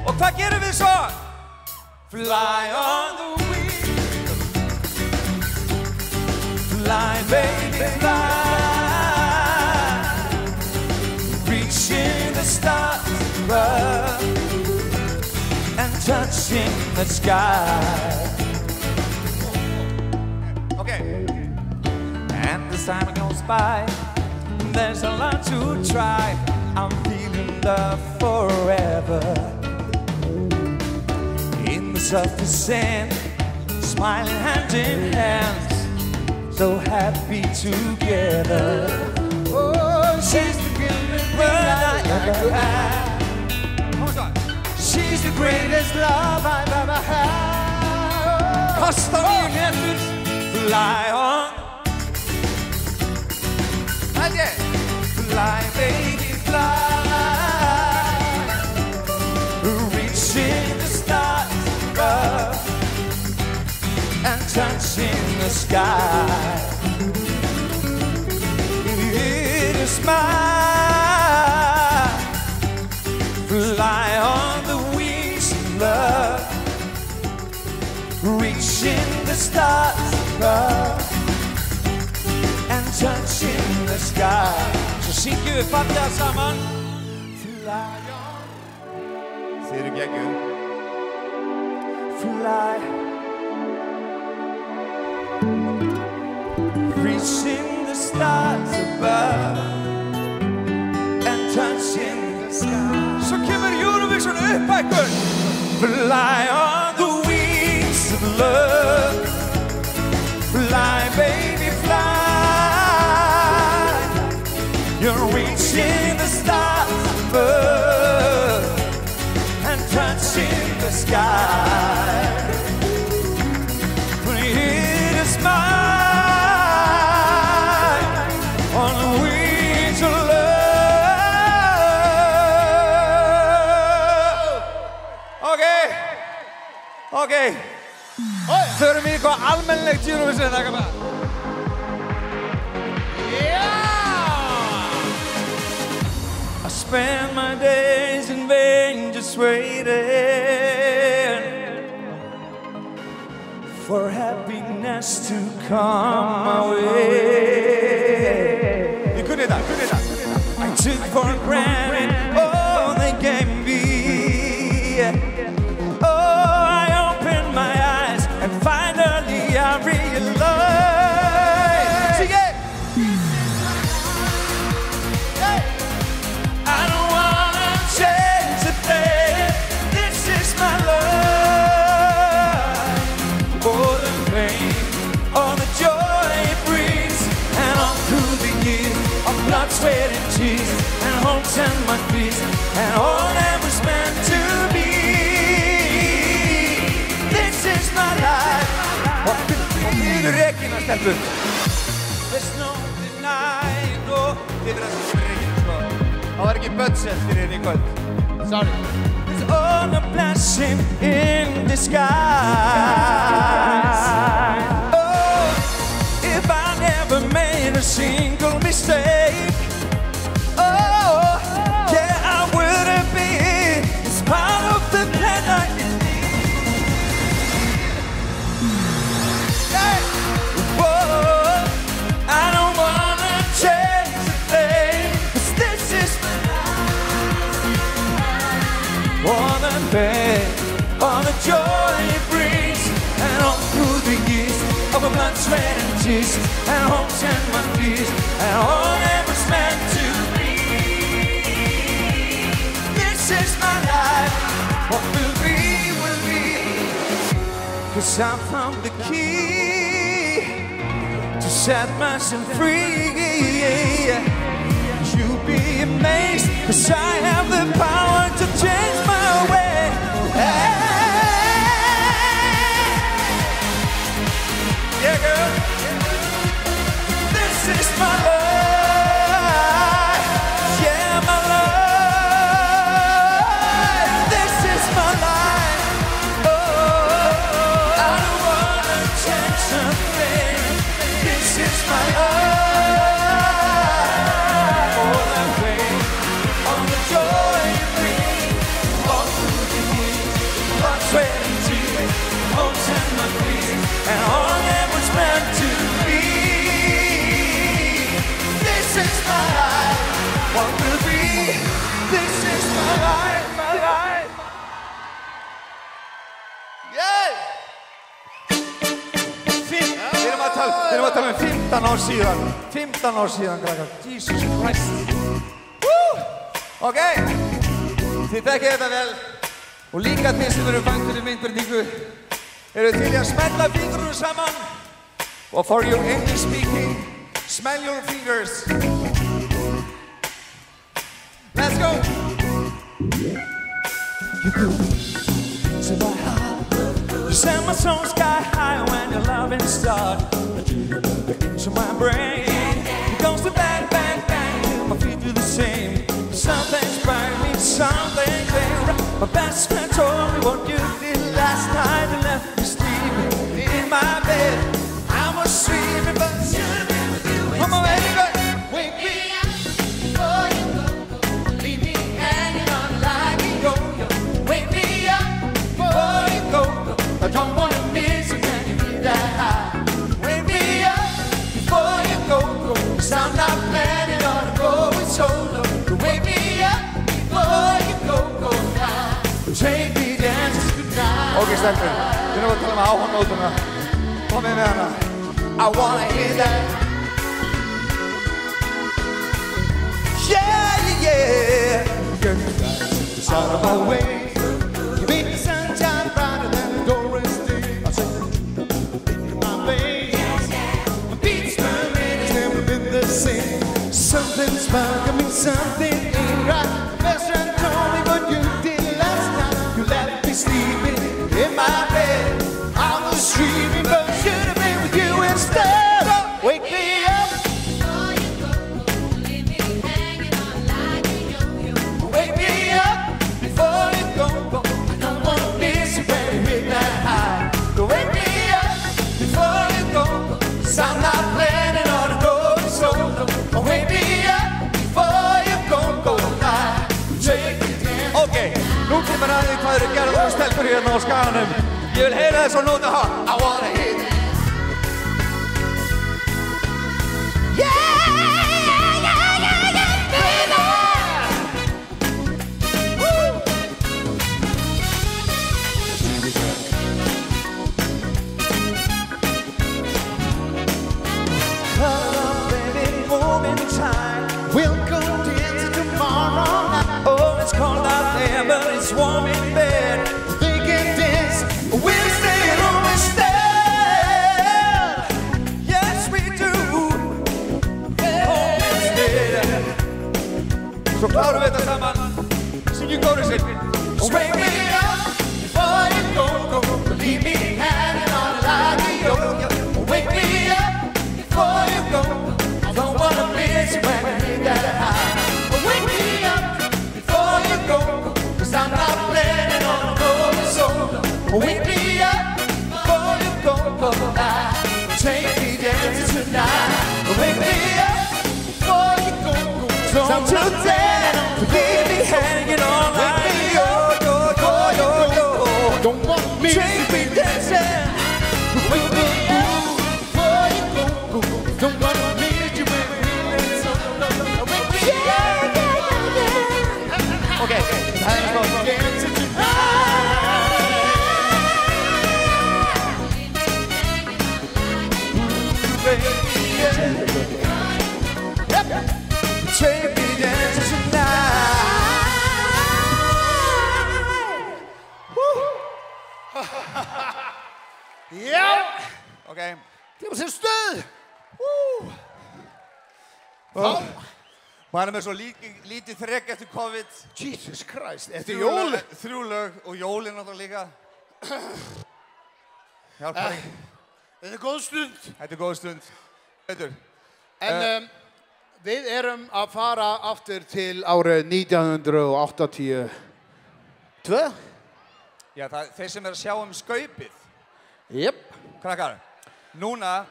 Og hvað gerum við svo? Fly on the wind. Fly, baby, fly. Reaching the stars above and touching the sky. And as time goes by, there's a lot to try. I'm feeling love forever. In the soft sand, smiling hand in hand, so happy together. Oh, she's the greatest love I ever had. She's the greatest love I've ever had. Kasta mér hendur, fly on. Fly, baby, fly. Reaching the stars above and touching the sky. It is mine. Fly on the wings of love. Reaching the stars above and touching the sky. Svo syngjum við fallega saman. Fly on. Þið eru geggjum. Fly. Reaching the stars above and touching the sky. Svo kemur Eurovision upp ykkur. Fly on the wings of love. Fly, baby, fly. You're reaching the stars above and touching the sky. It is mine on the wings of love. Ok. Förum við eitthvað almennilegt Eurovision, þakka bara. I spend my days in vain just waiting for happiness to come my way. Ég kunni þetta. I took for granted all they gave me. Oh, I opened my eyes and finally I realized. Sing it! I don't wanna change a thing. This is my life. All the pain, all the joy it brings, and Facebook. There's no denying, og þið verða sem fyrir ekki, sko. Það var ekki budget fyrir henni í kvöld. Sorry. It's all a blessing in disguise. Oh, if I never made a single mistake, oh, yeah, I wouldn't be here. It's part of the plan I I don't wanna change a thing, 'cause this is more than pain, all the joy it brings, and all through the years of a blood, sweat and tears, and hopes and my fears, and all that was meant to be. This is my life, what will be, 'cause I found the key to set myself free. You'll be amazed, 'cause I have the power to change my way. Yeah, girl. This is my life. Yeah, my life. This is my life. Oh, I don't wanna change something. This is my life. All that pain, all the joy you bring, all through the years, blood, sweat and tears, hopes and my fears, and all that was meant to be. This is my life. What will be? This is my life, my life. Yeah. Við erum að tala 15 ár síðan. 15 ár síðan, krakkar. Jesus Christ. Ok, þið þekkið þetta vel. Og líka þið sem eru væntir í myndverningu eru til í að smella fingrunum saman. Og for your English speaking, smell your fingers. Let's go. You go to my heart. You send my soul sky high when your loving start into my brain. It goes to bang, bang, bang, my feet do the same. Something's burning me, something's right. My best friend told me what you did last night and left me sleeping in my bed. I was sleeping, but should've been with you instead. Come on, baby, wake me up before you go. Leave me hanging on like a yo-yo. Wake me up before you go. I don't wanna miss you when you get that high. Wake me up before you go. 'Cause I'm not planning on going solo. Wake me up before you go now. Take me dancing tonight. Ok, stelpur, við erum að tala með áhannótuna. Komið með hana. I wanna hear that. Yeah, yeah, yeah. Girl, it's out of my way. You make the sunshine brighter than the Doris Day. I say, in my veins. My beats per minute's never been the same. Something's bugging me, something ain't right. Best friend told me what you did last night. You left me sleeping in my bed. I was dreaming, but should have been with you instead. Wake me up before you go. Leave me hanging on like a yo-yo. Wake me up before you go. I don't wanna miss you when you hit that high. Wake me up before you go. 'Cause I'm not planning on going solo. Wake me up before you go now. Take me down. Ok, nú kemur aðeins hvað eru gerðar og stelpur hérna á skaganum. Ég vil heyra þess og nota það. I wanna hear that. Yeah, yeah, yeah, yeah, baby. Woo. Come on, baby, move in time. We'll go dancing tomorrow night. Oh, it's cold out there, but it's warm in bed. They can dance, we'll stay home instead. Yes, we do. Home instead. Svo klárum við þetta saman. Syngjum kórusinn. Wake me up before you go. Leave me hanging on like a yo-yo. Wake me up Wake me up before you go tonight. Take me dancing tonight. Wake me up before you go. Don't you dare leave me hanging all night. Wake me up before you go. Don't want me. Take me dancing. Wake me up before you go. Don't want me to wake me so low. Wake me up. Okay, hands go dancing tonight. Take me dancing tonight. Já. Ok. Það var sér stuð. Maður er með svo lítið þrek eftir COVID. Jesus Christ, eftir jól. 3 lög og jólinn náttúrulega líka. Hjálpar ekki. Þetta er góð stund. Þetta er góð stund. Veitur. En við erum að fara aftur til árið 1982. Já, þeir sem er að sjá skaupið. Jep. Krakkar, núna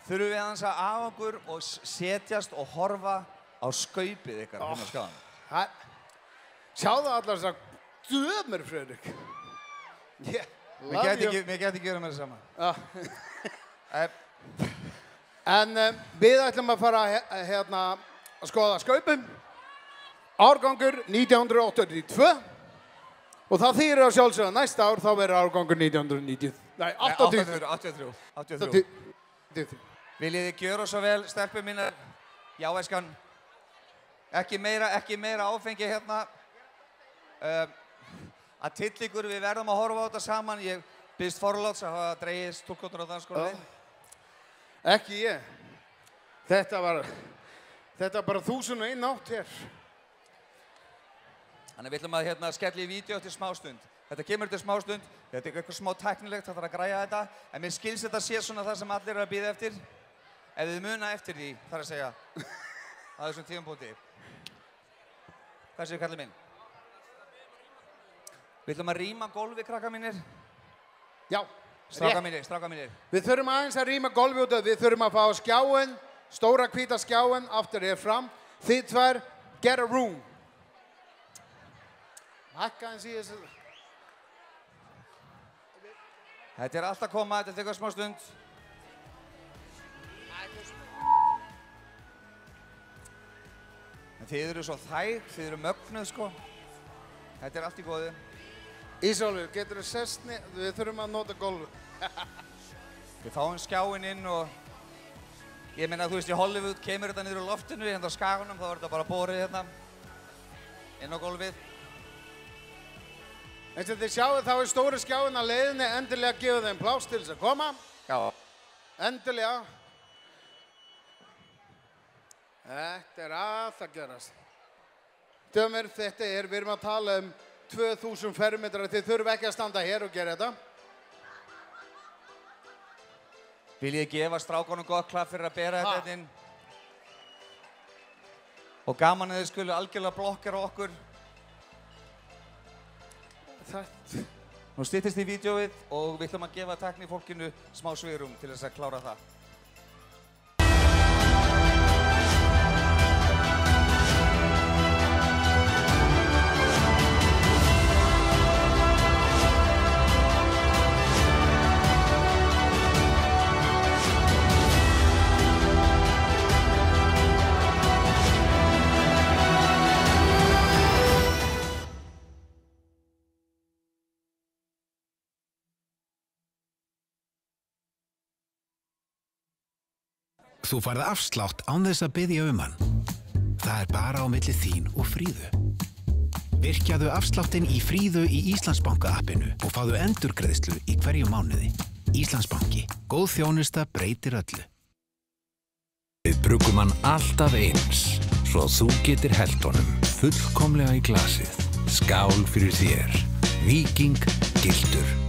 þurfum við aðeins að af okkur og setjast og horfa á skaupið ykkar hérna á skjáðan. Sjáðu allar þessar dömur, Friðrik. Mér geti ekki verið með það sama. En við ætlum að fara hérna að skoða skaupum. Árgangur 1982. Og það þýðir að sjálfsögða næsta ár þá verður árgangur 1983. Nei, 83. Viljið þið gjöra svo vel, stelpur mínar? Já, eskan. Ekki meira áfengi hérna. Að tylla ykkur, við verðum að horfa á þetta saman. Ég biðst forláts að hafa dregið stúlkottur á dansskólanum. Ekki ég. Þetta var bara 1001 nátt hér. Þannig við ætlum að hérna skella í vídeo eftir smástund. Þetta kemur til smástund, þetta er eitthvað smá tæknilegt, það þarf að græja þetta. En mér skilst þetta sé svona það sem allir eru að bíða eftir. Ef þið muna eftir því, þarf að segja, á þessum tímapunkti. Hvað segir kallið minn? Við ætlum að rýma gólfið, krakkar mínir. Já. Strákar mínir. Við þurfum aðeins að rýma gólfið út af, við þurfum að fá skjáinn, stóra hvíta skjáinn, aftur hér fram. Þið tvær, get a room. Hækka eins í þessu. Þetta er allt að koma, þetta tekur smá stund. En þið eru svo þæg, þið eru mögnuð sko. Þetta er allt í góðu. Ísólfur, getur þú sest niður? Við þurfum að nota gólfið. Við fáum skjáinn inn og ég meina þú veist í Hollywood kemur þetta niður á loftinu, hérna á skaganum, þá er þetta bara borið hérna inn á gólfið. Eins og þið sjáu þá er stóri skjáinn að leiðinni, endilega gefa þeim pláss til þess að koma. Já. Endilega. Þetta er að það gerast. Dömur, þetta er, við erum að tala 2000 fermetrar, þið þurfum ekki að standa hér og gera þetta. Viljið gefa strákonum gott klapp fyrir að bera þetta inn. Og gaman að þið skulu algjörlega blokkera okkur. Nú styttist í vídeóið og við ætlum að gefa tæknifólkinu smá svigrúm til þess að klára það. Þú færð afslátt án þess að biðja hann. Það er bara á milli þín og Fríðu. Virkjaðu afsláttinn í Fríðu í Íslandsbanka-appinu og fáðu endurgreiðslu í hverju mánuði. Íslandsbanki. Góð þjónusta breytir öllu. Við brugum hann alltaf eins, svo þú getur hellt honum fullkomlega í glasið. Skál fyrir þér. Víking Gildur.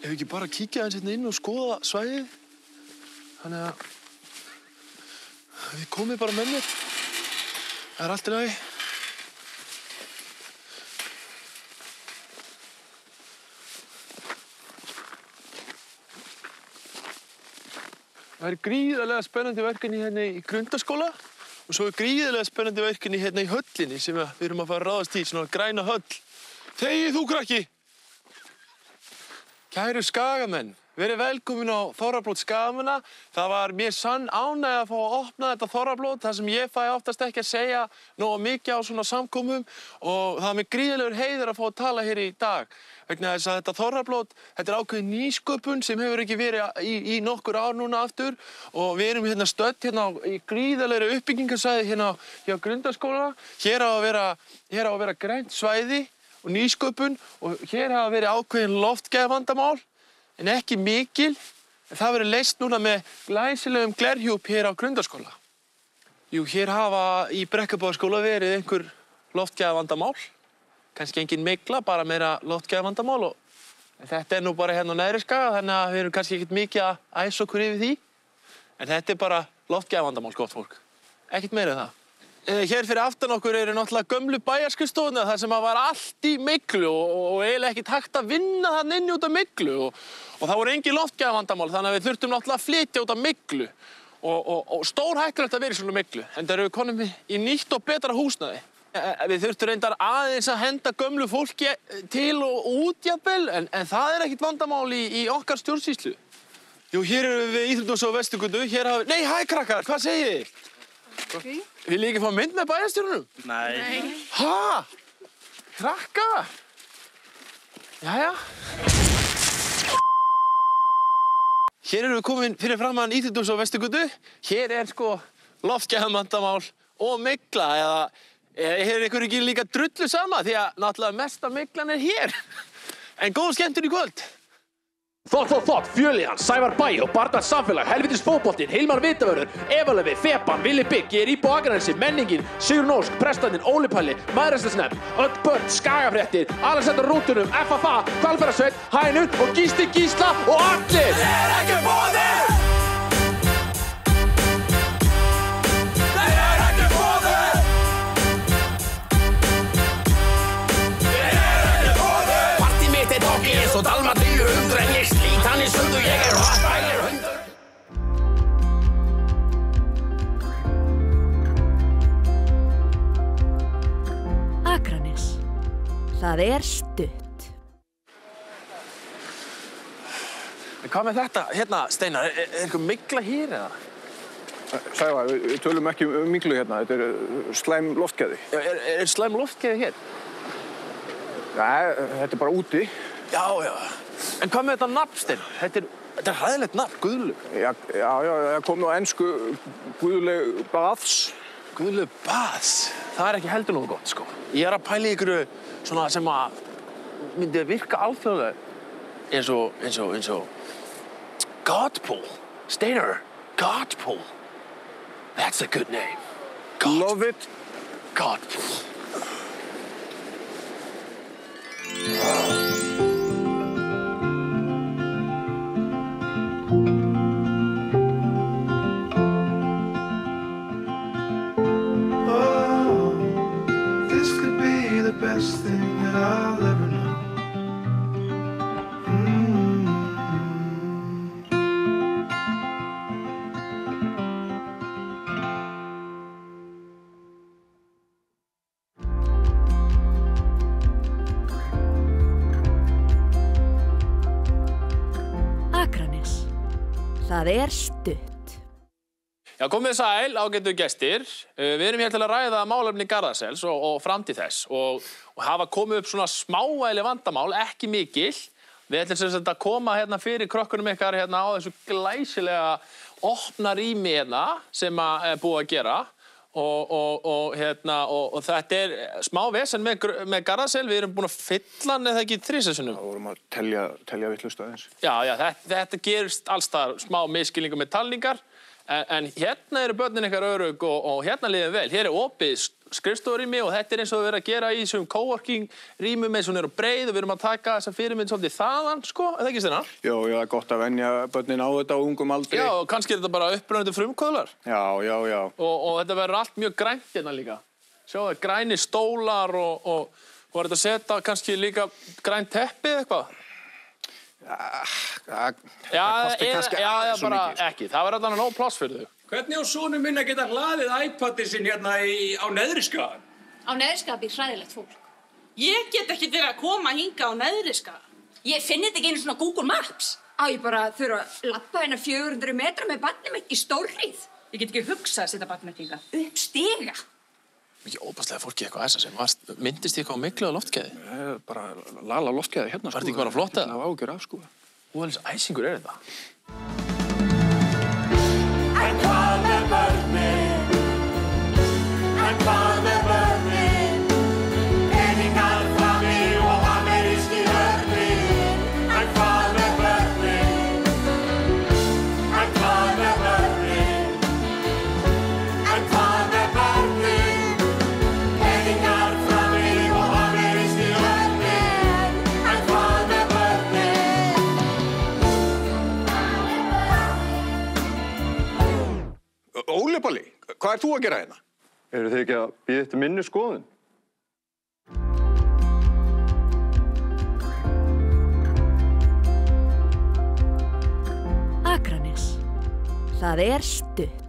Ef við ekki bara kíkja aðeins hérna inn og skoða svæðið. Þannig að þið komið bara með mér. Það allt í lagi. Það gríðarlega spennandi verkefni hérna í grundaskóla og svo gríðarlega spennandi verkefni hérna í höllinni sem við erum að fara að ráðast í, svona græna höll. Þegið þú, krakki! Kæru Skagamenn, verið velkomin á Þorrablót Skagamanna. Það var mér sann ánægja að fá að opna þetta Þorrablót, þar sem ég fæ oftast ekki að segja nógu mikið á svona samkomum og það er mér gríðarlegur heiður að fá að tala hér í dag. Vegna þess að þetta Þorrablót, þetta er ákveðin nýsköpun sem hefur ekki verið í nokkur ár núna aftur og við erum hérna stödd hérna í gríðarlegri uppbyggingarsvæði hérna hjá Grundaskóla. Hér á að vera grænt svæði og nýsköpun og hér hafa verið ákveðin loftgæðavandamál en ekki mikil. En það verið leyst núna með glæsilegum glerhjúp hér á Grundaskóla. Jú, hér hafa í Brekkubæjarskóla verið einhver loftgæðavandamál. Kannski engin mygla, bara meira loftgæðavandamál og þetta er nú bara hérna á neðri Skaga, þannig að við erum kannski ekkert mikið að æsa okkur yfir því. En þetta er bara loftgæðavandamál, gott fólk. Ekkert meira það. Hér fyrir aftan okkur eru náttúrulega gömlu bæjarskrifstofurnar þar sem var allt í myglu og eiginlega ekkert hægt að vinna þarna inni út af myglu og það voru engin loftgæðavandamál þannig að við þurftum náttúrulega að flytja út af myglu og stórhættulegt að vera í svona myglu. En það eru við konum í nýtt og betra húsnæði. Við þurftum reyndar aðeins að henda gömlu fólki til og út jafnvel en það er ekkert vandamál í okkar stjórnsýslu. Jú, hér erum við Íþróttahúsi á Vesturgötu. Hér hafa við... Nei, hæ krakkar, hvað segið þið? Vil ég ekki fá mynd með bæjarstjórnum? Nei. Hæ? Krakkar? Jæja. Hér erum við komin fyrir framan Íþróttahúsi á Vesturgötu. Hér er sko loftgæðavandamál og mygla eða er ykkur ekki líka drullu sama því að náttúrulega mesta myglan er hér. En góð skemmtun í kvöld. Þótt, Fjölíðan, Sævar Bæ og Barnar Samfélag, Helvítis fótboltinn, Hilmar Vitavörður, Efalefi, Fepan, Vili Bygg, Ég í Íbúa Akranesi, Menningin, Sigrún Ósk, Prestandinn, Óli Palli, Mæðrastafsnefnd, Öll börn, Skagafréttir, Alexander Rútunum, FFA, Hvalfjarðarsveit, Hænur og Gísli Gísla og allir! Þeir eru ekki boðið! Þeir eru ekki boðið! Þeir eru ekki boðið! Partí mitt er tókið eins og Dalmatíu en ég slít hann í sundur, ég rottweiler hundur. Akranes. Það er stutt. En hvað með þetta? Hérna, Steinar, er eitthvað mygla hér eða? Sævar, við tölum ekki myglu hérna, þetta er slæm loftgæði. Er slæm loftgæði hér? Nei, þetta er bara úti. Já. En hvað með þetta nafn, Steinar? Þetta er hræðilegt nafn, Guðlaug. Já, kom nú á ensku Guðlaug Baths. Guðlaug Baths? Það er ekki heldur nógu gott, sko. Ég er að pæla í ykkur svona sem að myndi virka alþjóðlega eins og Godpool. Steinar, Godpool. That's a good name. Love it. Godpool. Best thing that I'll ever know. Akranes. Það er stutt. Já, komið sæl, ágætu gestir. Við erum hér til að ræða málefni Garðasels og framtíð þess og hafa komið upp svona smávægileg vandamál, ekki mikil. Við ætlum sem sagt að koma hérna fyrir krökkunum ykkar hérna á þessu glæsilega opna rými hérna sem er búið að gera og þetta er smá vesen með Garðasel. Við erum búin að fylla hann eða ekki 3 sinnum. Það vorum að telja vitlaust aðeins. Já, þetta gerist alls þar smá misskilningur með talningar. En hérna eru börnin ykkar örugg og hérna liðum vel. Hér opið skrifstofurými og þetta eins og við erum að gera í þessum coworking rýmum eins og hún á Breið og við erum að taka þessa fyrirmynd svolítið þaðan, sko, er það ekki Steina? Jó, það er gott að venja börnin á þetta á ungum aldri. Já, og kannski er þetta bara upprennandi frumkvöðlar. Já. Og þetta verður allt mjög grænt hérna líka. Sjáðu, græni stólar og var þetta að setja kannski líka grænt teppið eitthvað? Það kosti kannski já, bara ekki. Það var allavega nóg pláss fyrir þau. Hvernig á sonur minn að geta hlaðið iPadið sinn hérna á Neðriskaga? Á Neðriskaga býr hræðilegt fólk. Ég get ekki verið að koma hinga á Neðriskaga. Ég finn þetta ekki einu svona Google Maps. Ég bara þurfa að labba hérna 400 metra með barnið mitt í stórhríð. Ég get ekki hugsað að setja barnið mitt hinga. Upp stiga. Mikið óbærslega fólki eitthvað að þessa sem myndist ég eitthvað á miklu á loftgæði? Bara lala loftgæði hérna, Var þetta ekki bara flott eða? Það var ágjör af, sko. Óvælis æsingur er þetta. En hvað með börnin? En hvað með börnin? Peningar frammi og ameríski hörnin. En hvað með börnin? En hvað með börnin? En hvað með börnin? Peningar frammi og ameríski hörnin. En hvað með börnin? Óli Balli, hvað ert þú að gera hérna? Eru þið ekki að bíða eftir minni skoðun? Akranes. Það er stutt.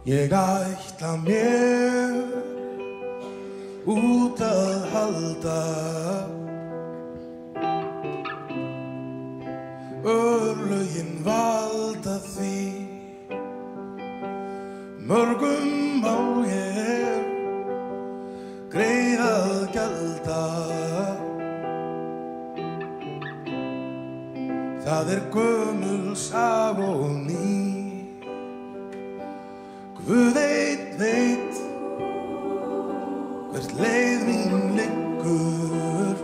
Ég ætla mér út að halda örlögin valda því mörgum á ég greiðað gjalda það gömul sag og ný Guð einn veit hvert leið mín liggur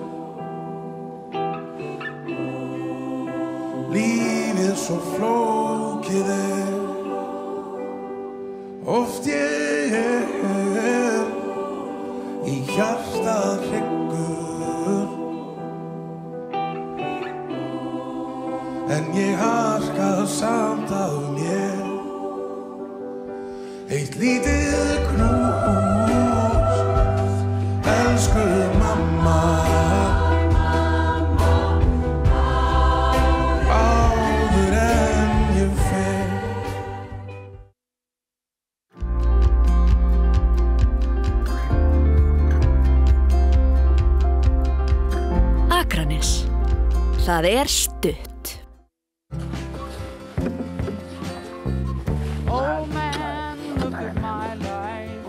Lífið svo flókið oft ég í hjarta hryggur En ég harka samt af mér Eitt lítið knús, elsku mamma Áður en ég fer Akranes. Það er stutt. Oh man, look at my life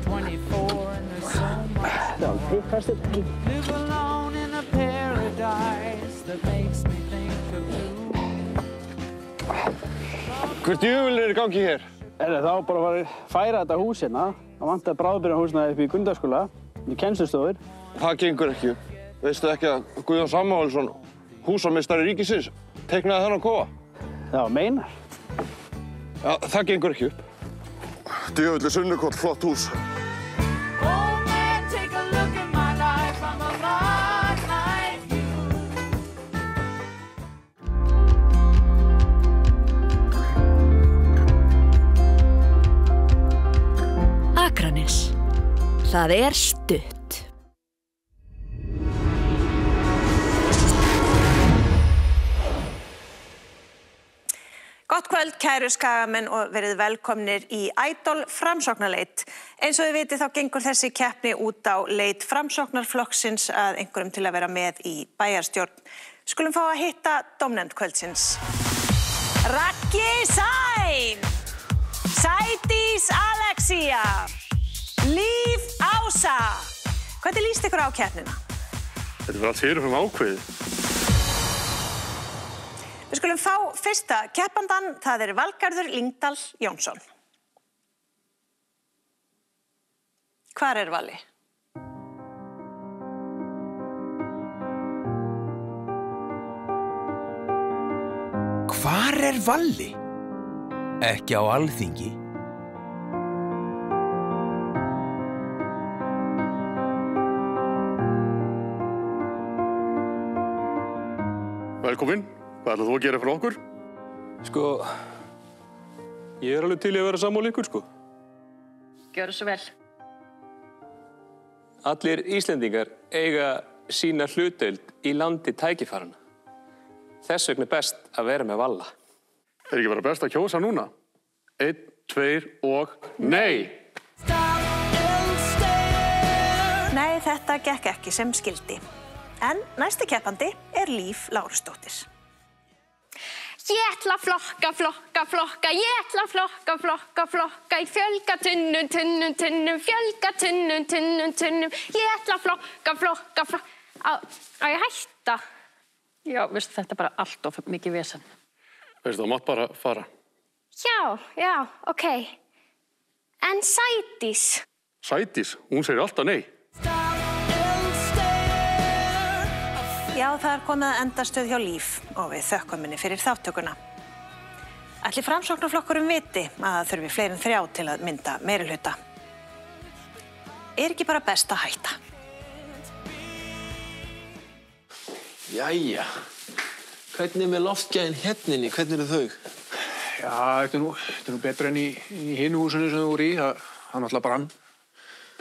24 and there's so much more Live alone in a paradise that makes me think of you Hvert djöfull er í gangi hér? Það var bara að færa þetta hús hérna. Það vantaði bráðabirgðahúsnæði upp í Gundarskóla, í kennslustofur. Það gengur ekki upp. Veistu ekki að Guðjón Samúelsson, húsameistari ríkisins, teiknaði þennan kofa? Já, meinar. Já, það gengur ekki upp. Djöfull er Sunnukóll, flott hús. Oh man, take a look at my life I'm a lot like you Akranes. Það er stutt. Gott kvöld, kæru skagamenn og verið velkomnir í Idol framsóknarleit. Eins og þið vitið þá gengur þessi keppni út á leit framsóknarflokksins að einhverjum til að vera með í bæjarstjórn. Skulum fá að hitta dómnefnd kvöldsins. Raggi Sæm! Sæm Sædís Alexía, Líf Ása. Hvernig líst ykkur á keppnina? Þetta var allt fyrirfram ákveðið. Við skulum fá fyrsta keppandan, það Valgarður Lyngdal Jónsson. Hvar Valli? Hvar Valli? Ekki á Alþingi. Velkomin. Hvað ætlar þú að gera fyrir okkur? Sko, ég alveg til í að vera sammála ykkur, sko. Gjörðu svo vel. Allir Íslendingar eiga sína hlutdeild í landi tækifæranna. Þess vegna best að vera með Valla. Ekki bara best að kjósa núna? 1, 2 og nei! Nei, þetta gekk ekki sem skildi. En næsti keppandi Líf Lárusdóttir. Ég ætla að flokka, ég ætla að flokka, í fjölga tunnum, fjölga tunnum, ég ætla að flokka. Á ég hætta? Já, veistu, þetta bara allt of mikið vesen. Veistu, þú mátt bara fara. Já, ok. En Sædís? Sædís, hún segir alltaf nei. Já, það komið að endastöð hjá Líf og við þökkum henni fyrir þáttökuna. Ætli Framsóknarflokkurinn viti að það þurfi fleiri en 3 til að mynda meirihluta. Ekki bara best að hætta? Jæja, hvernig með loftgæðin hérninni, hvernig eru þau? Já, þetta er nú betra enn í hinu húsinu sem þú voru í, það náttúrulega brann.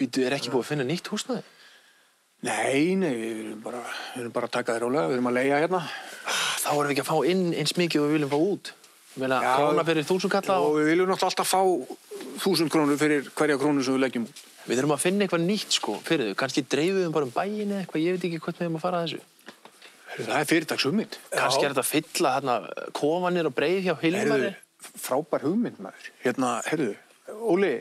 Býtu, ekki búið að finna nýtt húsnæði? Nei, við erum bara að taka þér rólega, við erum að leigja hérna. Þá erum við ekki að fá inn eins mikið og við viljum fá út. Ég meina, króna fyrir 1000 kalla og við viljum náttúrulega alltaf fá 1000 krónur fyrir hverja krónu sem við leggjum út. Við þurfum að finna eitthvað nýtt, sko, fyrir þau. Kannski dreifum bara bæinn eða eitthvað, ég veit ekki hvernig við erum að fara að þessu. Það er fyrirtagshugmynd. Kannski þetta að fylla hérna kofanir og breið hjá Hilmari. Frábær hugmynd, maður. Hérna, Óli,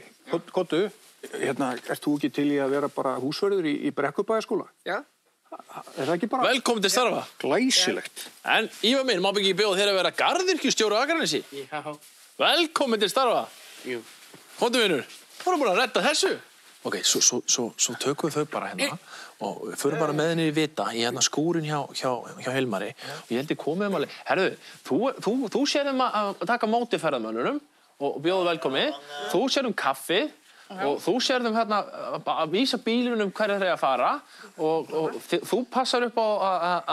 kottu. Hérna, ert þú ekki til í að vera bara húsvörður í Brekkubæjarskóla? Já. Er það ekki bara... Velkomin til starfa. Glæsilegt. En Ívar minn, má ekki bjóða þér að vera garðyrkjustjóri á Akranesi? Já. Velkomin til starfa. Jú. Komdu vinur, þú erum búin að redda þessu. Ok, svo tökum við þau bara hérna og förum bara með henni í vita í hérna skúrin hjá Hilmari og ég held ég komið alveg. Herðu, þú sér að taka móti ferðamönnunum og bjóðu velkomið. Þú sér kaffið. Og þú sérðum hérna að vísa bílunum hverja þeir að fara og þú passar upp á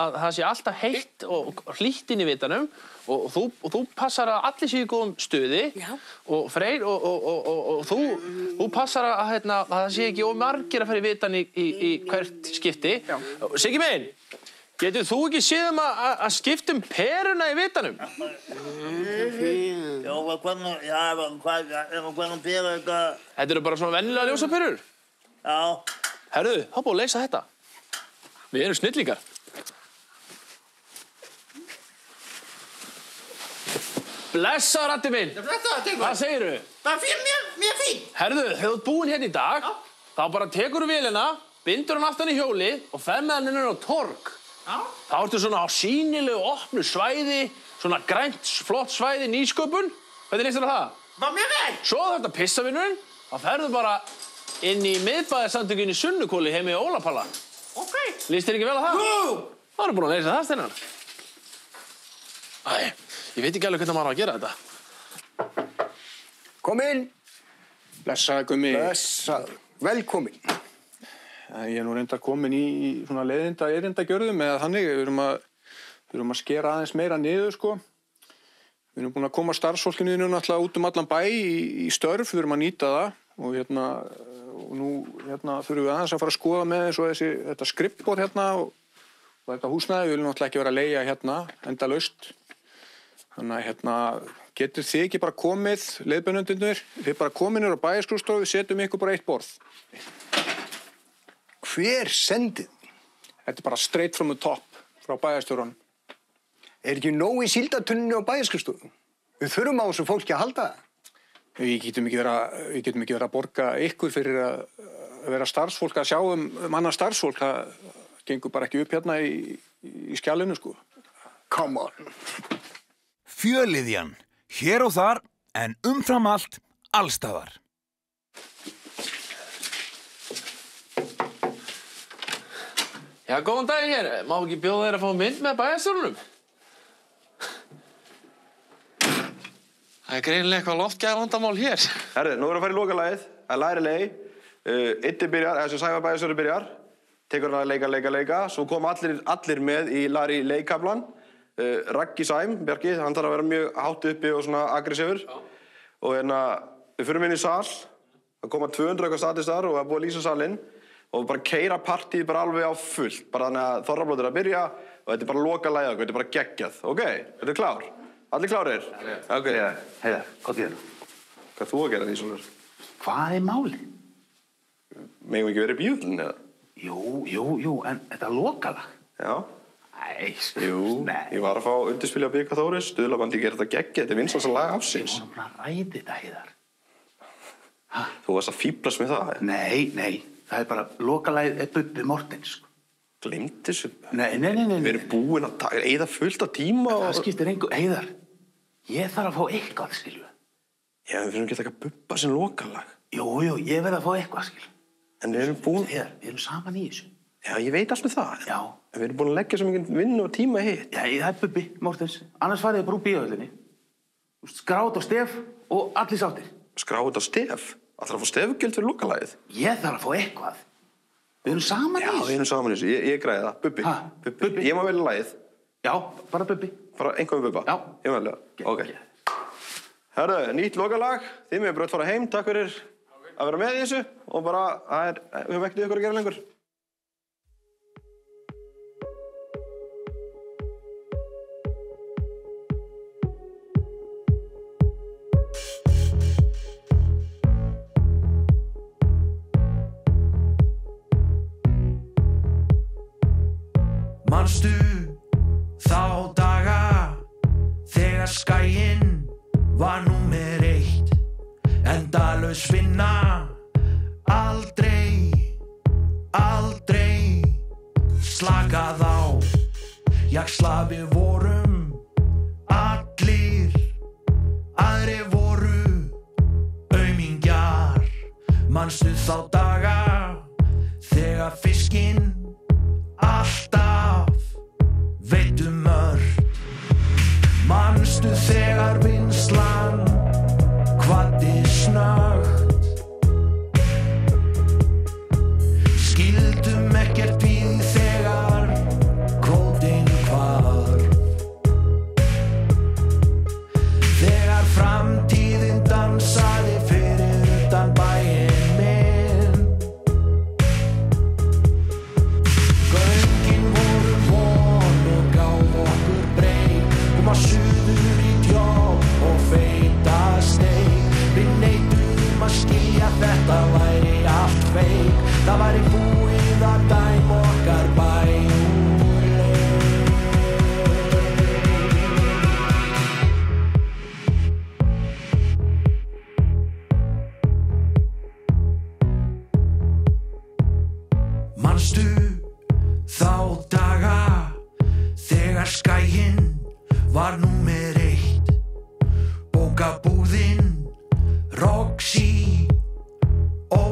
að það sé alltaf heitt og hlýtt inn í vitanum og þú passar að allir séu í góðum stuði og Freyr og þú passar að það sé ekki margir að fara í vitan í hvert skipti. Siggi minn, getur þú ekki séð að skipta peruna í vitanum? Hvernig pera eitthvað? Þetta eru bara svona venjulega ljósaperur? Já. Herðu, þá búið að leysa þetta. Við erum snillingar. Blessaður, Addi minn. Hvað segirðu? Það er mér fínt. Herðu, þegar þú ert búinn hérna í dag, þá bara tekurðu vélina, bindur hann aftan í hjólið og fer með hann inn á torg. Þá ertu svona á sýnilegu opnu svæði, svona grænt, flott svæði, nýsköpun. Hvernig líst þér á það? Var mér vel. Svo þetta pissavinnurinn, þá ferðu bara inn í miðbæðarsamtökin í Sunnukóli heim í Ólapalla. Ok. Líst þér ekki vel á það? Jú. Það eru búin að leysa það, Steinar. Æ, ég veit ekki alveg hvernig maður á að gera þetta. Kom inn. Blessaður, Gummi. Blessaður. Velkomin. Ég er nú reyndar komin í svona erindagjörðum eða þannig. Við erum að skera aðeins meira niður, sko. Við erum búin að koma starfsfólkinu náttúrulega út allan bæ í störf. Við erum að nýta það og nú þurfum við aðeins að fara að skoða með eins og þetta skrippborð hérna og þetta húsnæði. Við viljum náttúrulega ekki vera að leigja hérna endalaust. Þannig að getur þið ekki bara komið, leiðbeinendurnir, þið bara komið niður á bæjarskrifstofu, við setjum ykkur bara eitt borð. Hver sendið? Þetta er bara straight from the top frá bæjarstjóranum. Er ekki nóg í síldartunninu á bæjarskrifstofu? Við þurfum á þessu fólki að halda það. Við getum ekki verið að borga ykkur fyrir að vera starfsfólk, að sjá annað starfsfólk. Það gengur bara ekki upp hérna í skjalinu, sko. Come on. Fjöliðjan, hér og þar, en umfram allt, allstaðar. Já, góðan daginn hér. Má ekki bjóða þér að fá mynd með bæjarstjórnum? Það greinilega eitthvað loftgæðavandamál hér. Herðu, nú erum við að fara í lokalagið. Það læri lei. Iddi byrjar, þessi Sævar bæjarstjóri byrjar. Tekur hann að leika. Svo kom allir með í Lari leikablan. Raggi Sæm, Bjarki, hann þarf að vera mjög hátt uppi og svona aggressífur. Og við förum inn í sal. Það koma 200 eitthvað statistar og það er búið að lýsa salinn. Og bara keyra partíð bara alveg á fullt. Bara þannig að þorrablót að byrja og þetta er bara lokalagið okkur, þetta er bara geggjað. Ok, þetta er klár. Allir klárir? Ok. Heiðar, hvað þér? Hvað þú að gera því svona? Hvað er málið? Megum ekki verið í bíóllinn, eða? Jú, en þetta er lokalag. Já. Nei, ég var að fá undirspilja á Birka Þóris, Stuðlabandi gerir þetta geggjað, þetta er vinsælasta lag ársins. Við vorum bara að ræða þetta, Heiðar. Þú varst að fíblast með það? Nei, það er bara lokalagið er Bubbi Mortens. Gleymd þessu? Nei. Við erum búin að eyða fullt af tíma og... Það skiptir engu, Heiðar. Ég þarf að fá eitthvað, skilju. Já, við fyrir ekki að taka Bubba sem lokalag. Jú, ég verð að fá eitthvað, skilju. En við erum búin... Heiðar, við erum saman í þessu. Já, ég veit allt með það. Já. En við erum búin að leggja svo mikið vinnu og tíma hitt. Já, það er Bubbi Mortens. Annars farið ég bara úr bíóhöllinni. Skrát og stef og allir sáttir. Skrát og stef? Ætlarðu að fá stefgjöld fyrir lokalagið? Ég þarf að fá eitthvað. Við erum saman í þessu. Já, við erum saman í þessu. Ég græði það. Bubbi. Bubbi. Ég má velja lagið. Já, bara Bubbi. Bara einhver Bubba? Já. Ég má velja. Ok. Herðu, nýtt lokalag. Þið með brödd fara heim. Takk fyrir að vera með í þessu. Og bara, við höfum ekkert ykkur að gera lengur. Manstu þá daga þegar skaginn var númer 1 endalaus vinna aldrei slakað á jaxla við vorum allir aðrir voru aumingjar manstu þá daga þegar fiskinn alltaf veitum mörg manstu þegar vinnslan kvaddi snöggt skildum ekkert við þegar kvótinn hvarf þegar framtíðin dansaði fyrir utan bæinn minn göngin voru von og gáf okkur breyk koma suður í djóp og feita steik við neitum að skilja þetta væri allt feik það væri búið að dæma okkar bæ úr leik manstu þá daga þegar skaginn var númer 1 bókabúðin Roxy og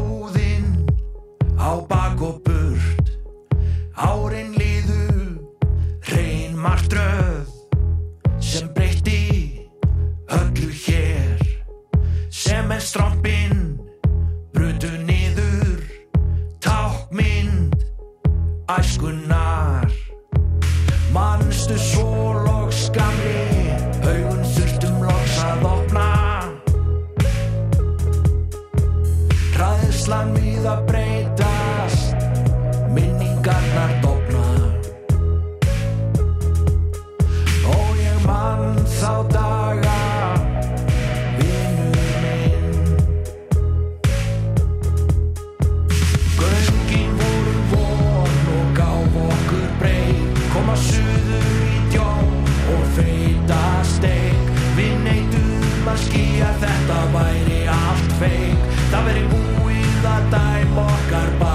að skýja þetta væri allt feik. Það væri búið að dæma okkar bæ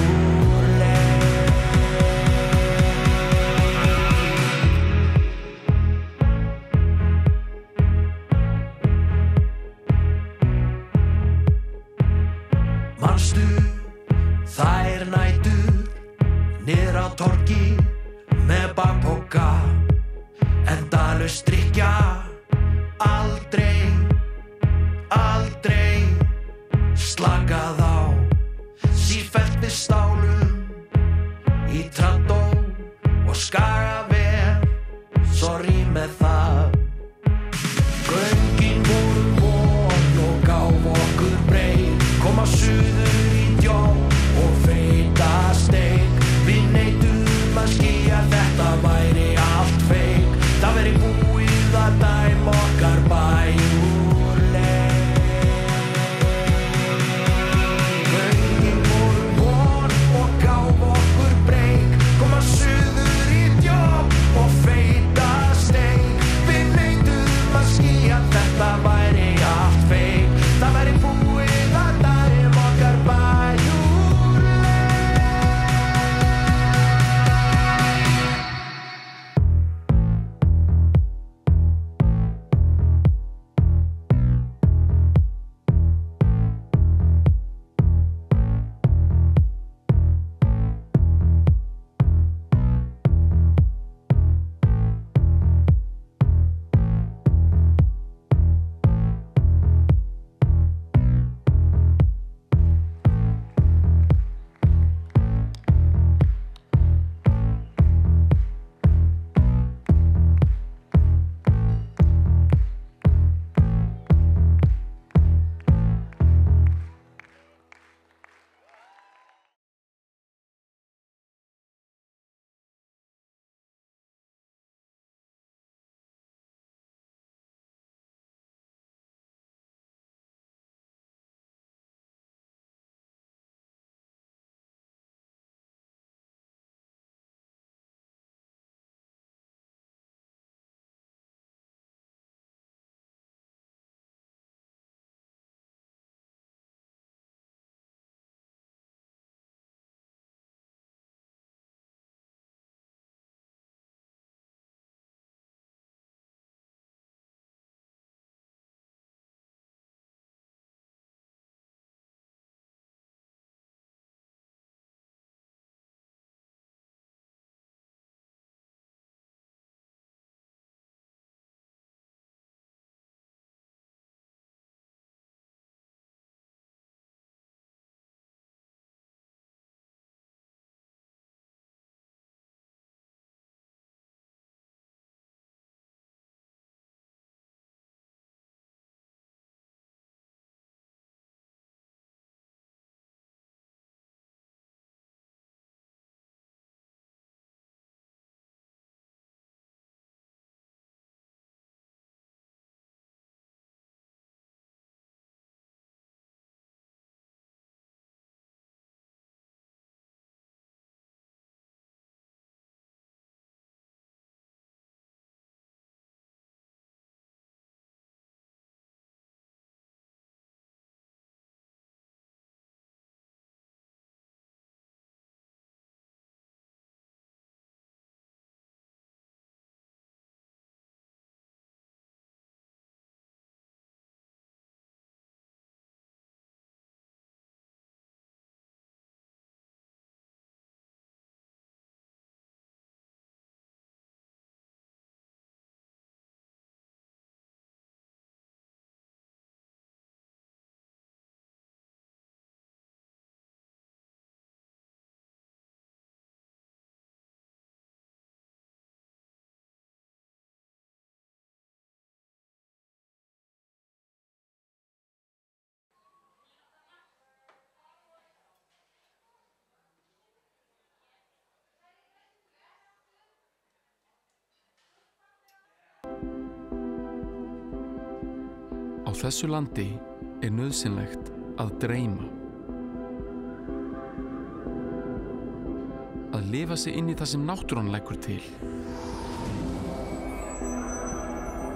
úr leik. Manstu þær nætur niður á torgi með bakpoka, endalaust drykkja, aldrei slakað á, sífellt við stálum í Trandó og Skagaver, sorry með það. Göngin voru von og gáf okkur breið, koma suður í djó og feita steik. Við neitum að skýja þetta væri allt feik. Það væri búið að dæma okkar bæ úr leik. Göngin voru von og gáf okkur breik, koma suður í djó og feita steik. Við neitum að skýja þetta væri allt feik. Það væri búið að dæma okkar bæ úr Á þessu landi nauðsynlegt að dreyma. Að lifa sig inn í það sem náttúran leggur til.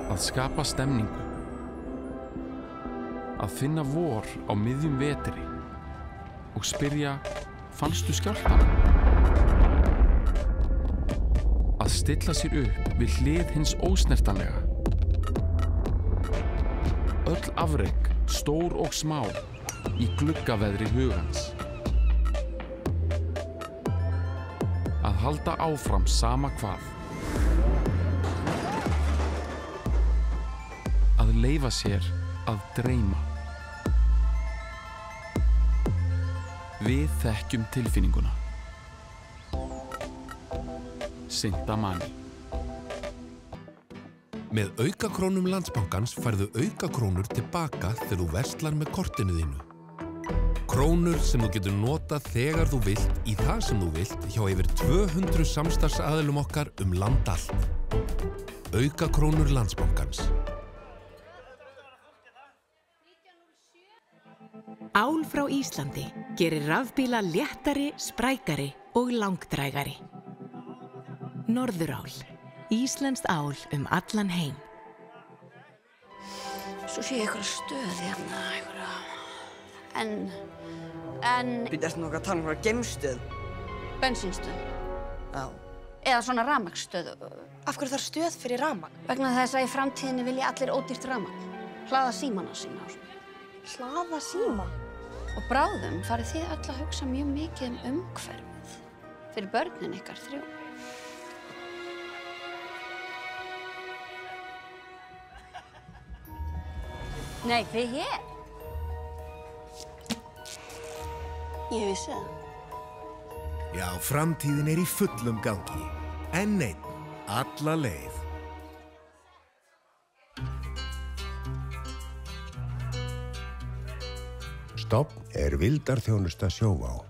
Að skapa stemningu. að finna vor á miðjum vetri og spyrja, fannstu skjálftann? Að stilla sér upp við hlið hins ósnertanlega. Öll afrek, stór og smá, í gluggaveðri hugans. Að halda áfram sama hvað. Að leyfa sér að dreyma. Við þekkjum tilfinninguna. Sintamani. Með aukakrónum Landsbankans færðu aukakrónur tilbaka þegar þú verslar með kortinu þínu. Krónur sem þú getur notað þegar þú vilt í það sem þú vilt hjá yfir 200 samstarfsaðilum okkar land allt. Aukakrónur Landsbankans. Ál frá Íslandi gerir rafbíla léttari, sprækari og langdrægari. Norðurál. Íslenskt ál allan heim. Svo sé ég einhverja stöð hérna, en... Býttu, ertu nú að tala einhverja geimstöð? Bensínstöð. Já. Eða svona rafmagnsstöð. Af hverju þarf stöð fyrir rafmagn? Vegna þess að í framtíðinni vilja allir ódýrt rafmagn. Hlaða símana sína og svona. Hlaða síma? Og bráðum farið þið öll að hugsa mjög mikið umhverfið. Fyrir börnin ykkar 3. Nei, þið hér. Ég vissi það. Já, framtíðin í fullum gangi. Enn einn, alla leið. Stofn vildarþjónusta Sjóvá.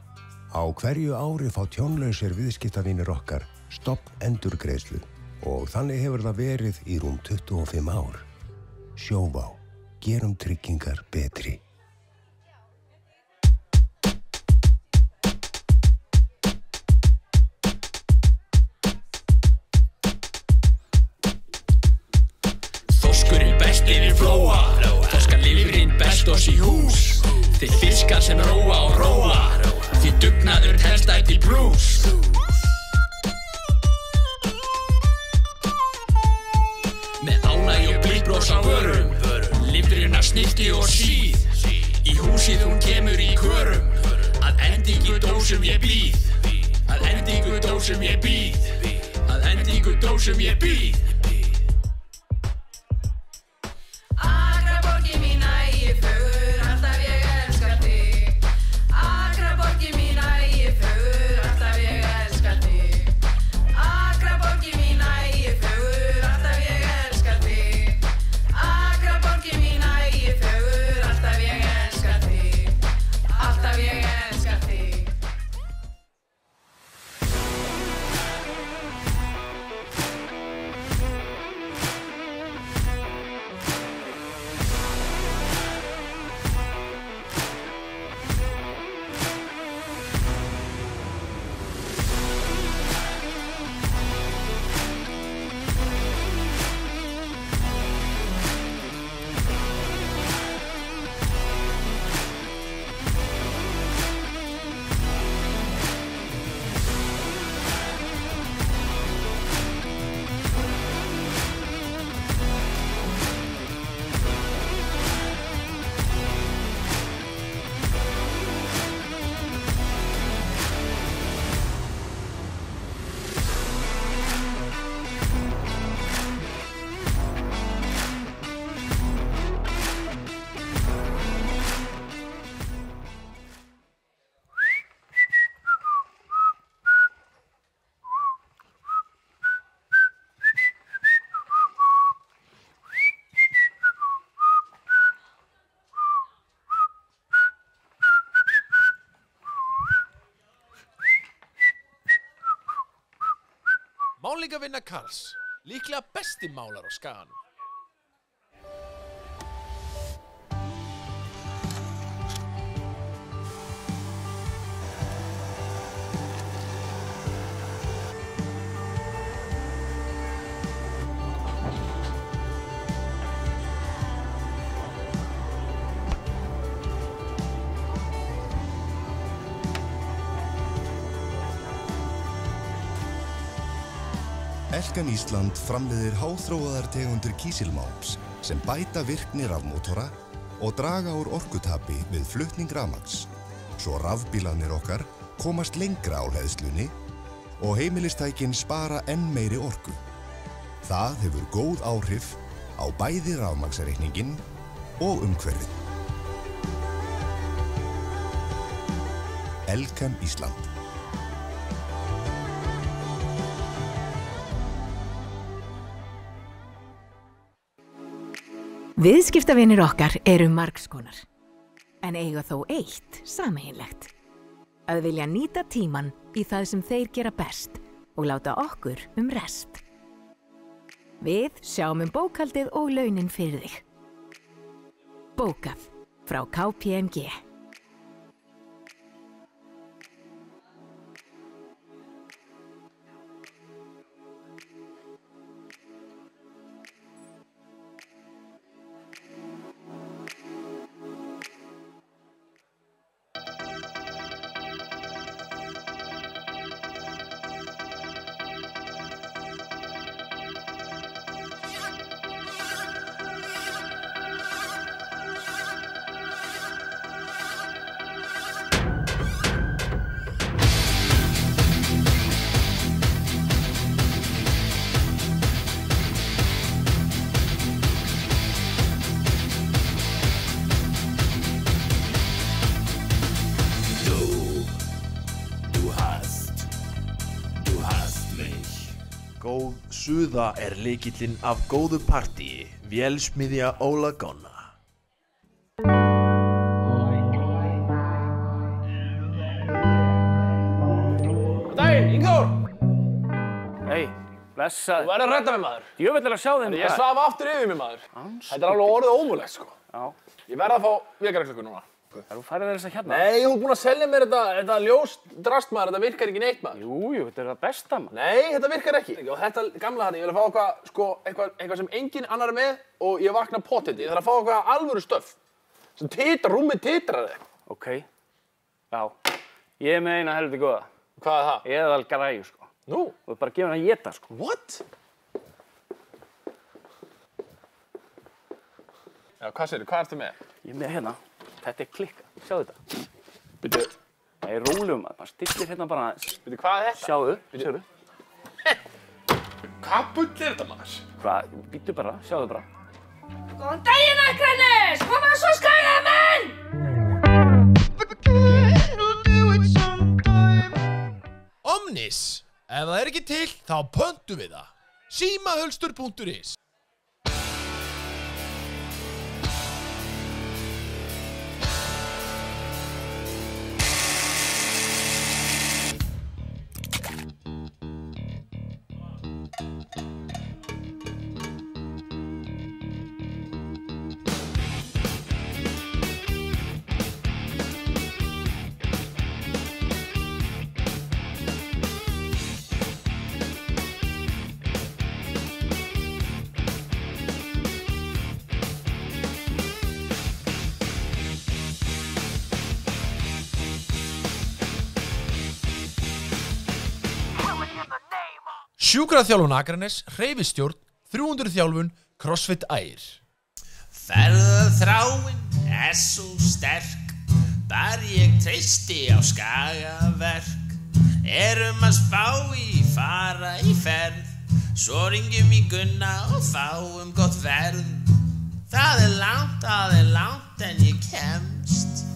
Á hverju ári fá tjónlausir viðskiptavinir okkar stofn endurgreiðslu og þannig hefur það verið í rúm 25 ár. Sjóvá. Gerum tryggingar betri. Þorskurinn best yfir flóa, þorskalifurinn best oss í hús. Þeir fiskar sem róa og róa, því dugnaður telst ætti plús. Með ánægju og blíbros á vörum, lifrina snilti og síð. Í húsið hún kemur í körum, að endingu dósum ég býð. Að endingu dósum ég býð. Að endingu dósum ég býð. Akraborgin mín, æ, fögur, alltaf ég elska þig. Akraborgin mín, æ, fögur, alltaf ég elska þig. Akraborgin mín, æ, fögur, alltaf ég elska þig. Akraborgin mín, æ, fögur, alltaf ég elska þig. Alltaf ég elska þig. Málningavinna Karls, líklega besti málar á Skaganum. Elkem Ísland framleiðir háþróaðar tegundir kísilmálms sem bæta virkni rafmótora og draga úr orkutapi við flutning rafmagns. Svo rafbílarnir okkar komast lengra á hleðslunni og heimilistækin spara enn meiri orku. Það hefur góð áhrif á bæði rafmagnsreikningin og umhverfið. Elkem Ísland. Viðskiptavinir okkar eru margskonar, en eiga þó eitt sameiginlegt. Að vilja nýta tímann í það sem þeir gera best og láta okkur rest. Við sjáum bókhaldið og launin fyrir þig. Bókað frá KPMG. Góð suða lykillinn af góðu partíi, Vélsmiðja Óla Gonna. Daginn, Ingþór! Hei, blessaður. Þú verður að redda mig, maður. Djöfull að sjá þeim. Ég svaf aftur yfir mig, maður. Þetta alveg orðið ómögulegt, sko. Já. Ég verð að fá vekjarklukku núna. Þú færið þess að hérna? Nei, þú ert búinn að selja mér þetta ljós drast, maður. Þetta virkar ekki neitt, maður. Jú, þetta það besta, maður. Nei, þetta virkar ekki. Og þetta gamla hann, ég vil að fá eitthvað sem enginn annar er með og ég vakna pottet. Ég þarf að fá eitthvað alvöru stöff. Sem rúmið titrar þig. Ok. Já. Ég með eina helviti góða. Hvað er það? Eðal græju, sko. Nú? Þú ert bara að gefa hann að éta, sko. What? Já, hvað segirðu? Hvað ertu með? Ég er með hérna. Þetta klikka. Sjáðu þetta. Bíddu. Það er rólegum maður. Maður stillir hérna bara aðeins. Bíddu, hvað er þetta? Sjáðu. Sjáðu. Hvað bull er þetta, maður? Hvað? Bíddu bara. Sjáðu bara. Góðan daginn, Akranes! Koma svo skagaði menn! Omnis. Ef það er ekki til, þá pöntum við það. Símahölstur.is. Sjúkraþjálfun Akranes, hreyfistjórn, 300 þjálfun, CrossFit Ægir. Ferðaþráin svo sterk, bara ég treysti á skagaverk. Erum að spá í fara í ferð, svo ringjum í Gunna og fáum gott verð. Það er langt en ég kemst.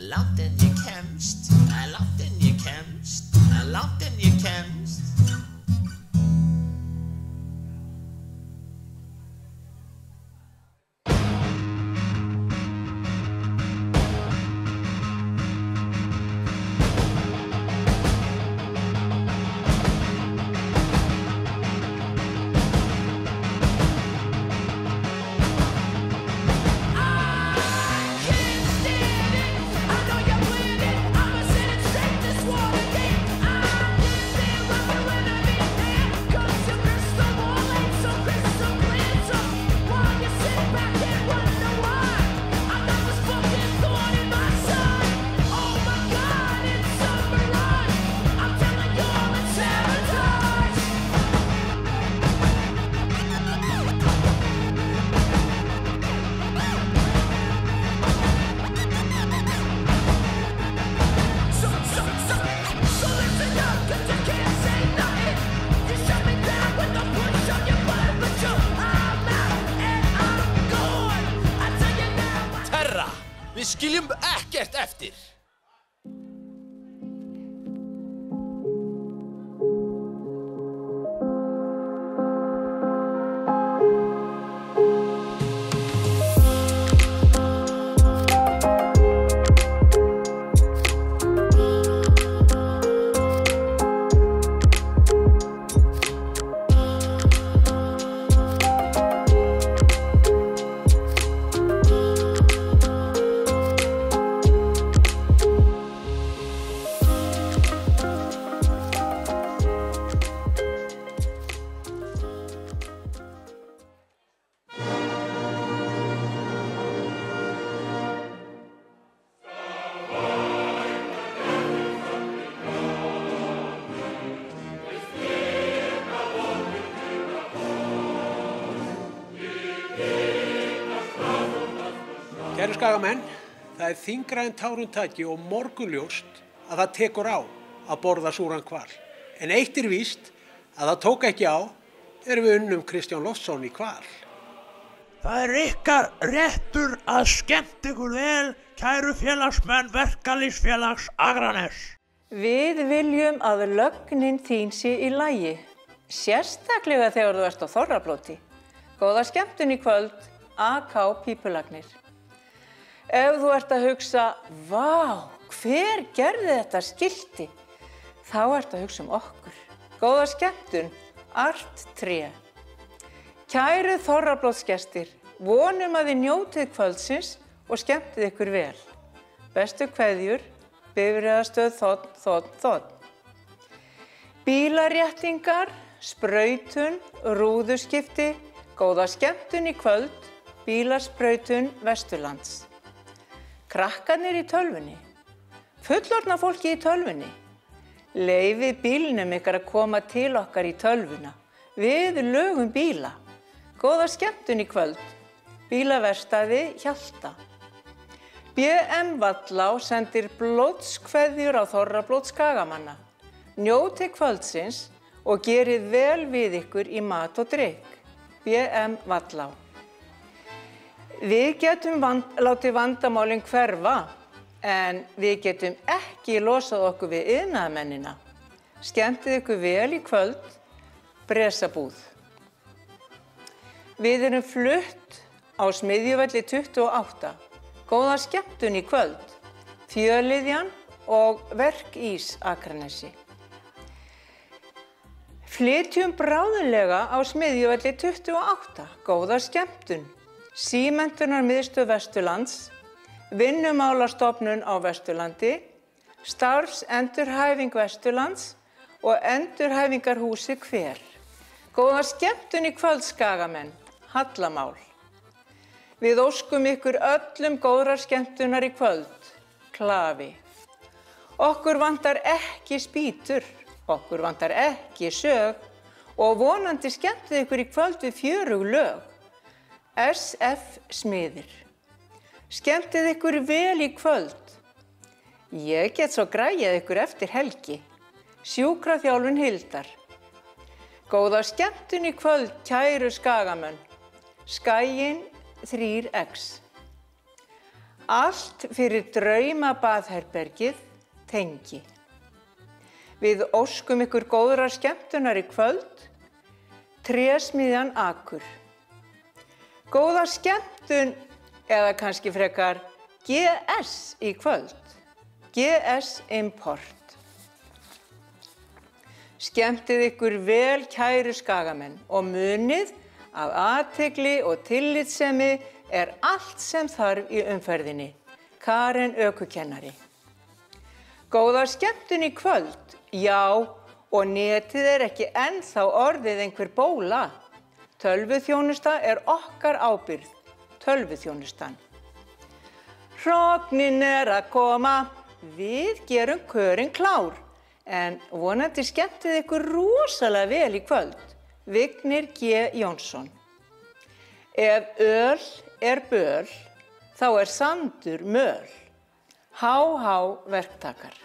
Langt en ég kemst, langt en ég kemst, langt en ég kemst. I know you're bleeding, I'ma send it straight to Swatergate. Við skiljum ekkert eftir. Kæru skagamenn, það þyngra en tárum taki og morgunljóst að það tekur á að borða súran hval. En eitt víst að það tók ekki á þegar við unnum Kristján Loftsson í hval. Það ykkar réttur að skemmt ykkur vel, kæru félagsmenn Verkalýðsfélags Akraness. Við viljum að lögnin þín sé í lagi, sérstaklega þegar þú ert á þorrablóti. Góða skemmtun í kvöld, AK Pípulagnir. Ef þú ert að hugsa, vá, hver gerði þetta skilti? Þá ert að hugsa okkur. Góða skemmtun, Art 3. Kæru þorrablótsgestir, vonum að þið njótið kvöldsins og skemmtið ykkur vel. Bestu kveðjur, Bifreiðastöð þ. Bílaréttingar, sprautun, rúðuskipti, góða skemmtun í kvöld, bílasprautun Vesturlands. Krakkarnir í tölvunni, fullorðna fólki í tölvunni. Leyfið bílnum ykkar að koma til okkar í tölvuna. Við lögum bíla. Góða skemmtun í kvöld, bílaverstaði Hjalta. BM Vallá sendir blótskveðjur á þorrablót skagamanna. Njótið kvöldsins og gerið vel við ykkur í mat og drykk. BM Vallá. Við getum látið vandamálin hverfa, en við getum ekki losað okkur við iðnaðarmennina. Skemmtið ykkur vel í kvöld, Bresabúð. Við erum flutt á Smiðjuvelli 28. Góða skemmtun í kvöld, Fjölliðjan og Verkís Akranesi. Flytjum bráðulega á Smiðjuvelli 28. Góða skemmtun. Símenntunarmiðstöð Vesturlands, Vinnumálastofnun á Vesturlandi, Starfsendurhæfing Vesturlands og Endurhæfingarhúsi Hver. Góða skemmtun í kvöld skagamenn, Hallamál. Við óskum ykkur öllum góðrar skemmtunar í kvöld, Klafi. Okkur vantar ekki spýtur, okkur vantar ekki sög og vonandi skemmtið ykkur í kvöld við fjörug lög. SF Smiðir. Skemmtið ykkur vel í kvöld. Ég get svo græjað ykkur eftir helgi. Sjúkraþjálfun Hildar. Góða skemmtun í kvöld, kæru skagamenn. Skaginn 3X. Allt fyrir drauma baðherbergið, Tengi. Við óskum ykkur góðrar skemmtunar í kvöld, Trésmiðjan Akur. Góða skemmtun, eða kannski frekar GS í kvöld, GS Import. Skemmtið ykkur vel, kæru skagamenn, og munið að athygli og tillitssemi er allt sem þarf í umferðinni. Karen ökukennari. Góða skemmtun í kvöld, já, og netið er ekki ennþá orðið einhver bóla. Tölvuþjónusta er okkar ábyrgð, tölvuþjónustan. Hrognin er að koma, við gerum körin klár, en vonandi skemmtið ykkur rosalega vel í kvöld, Vignir G. Jónsson. Ef öl er böl, þá er sandur möl. Há verktakar.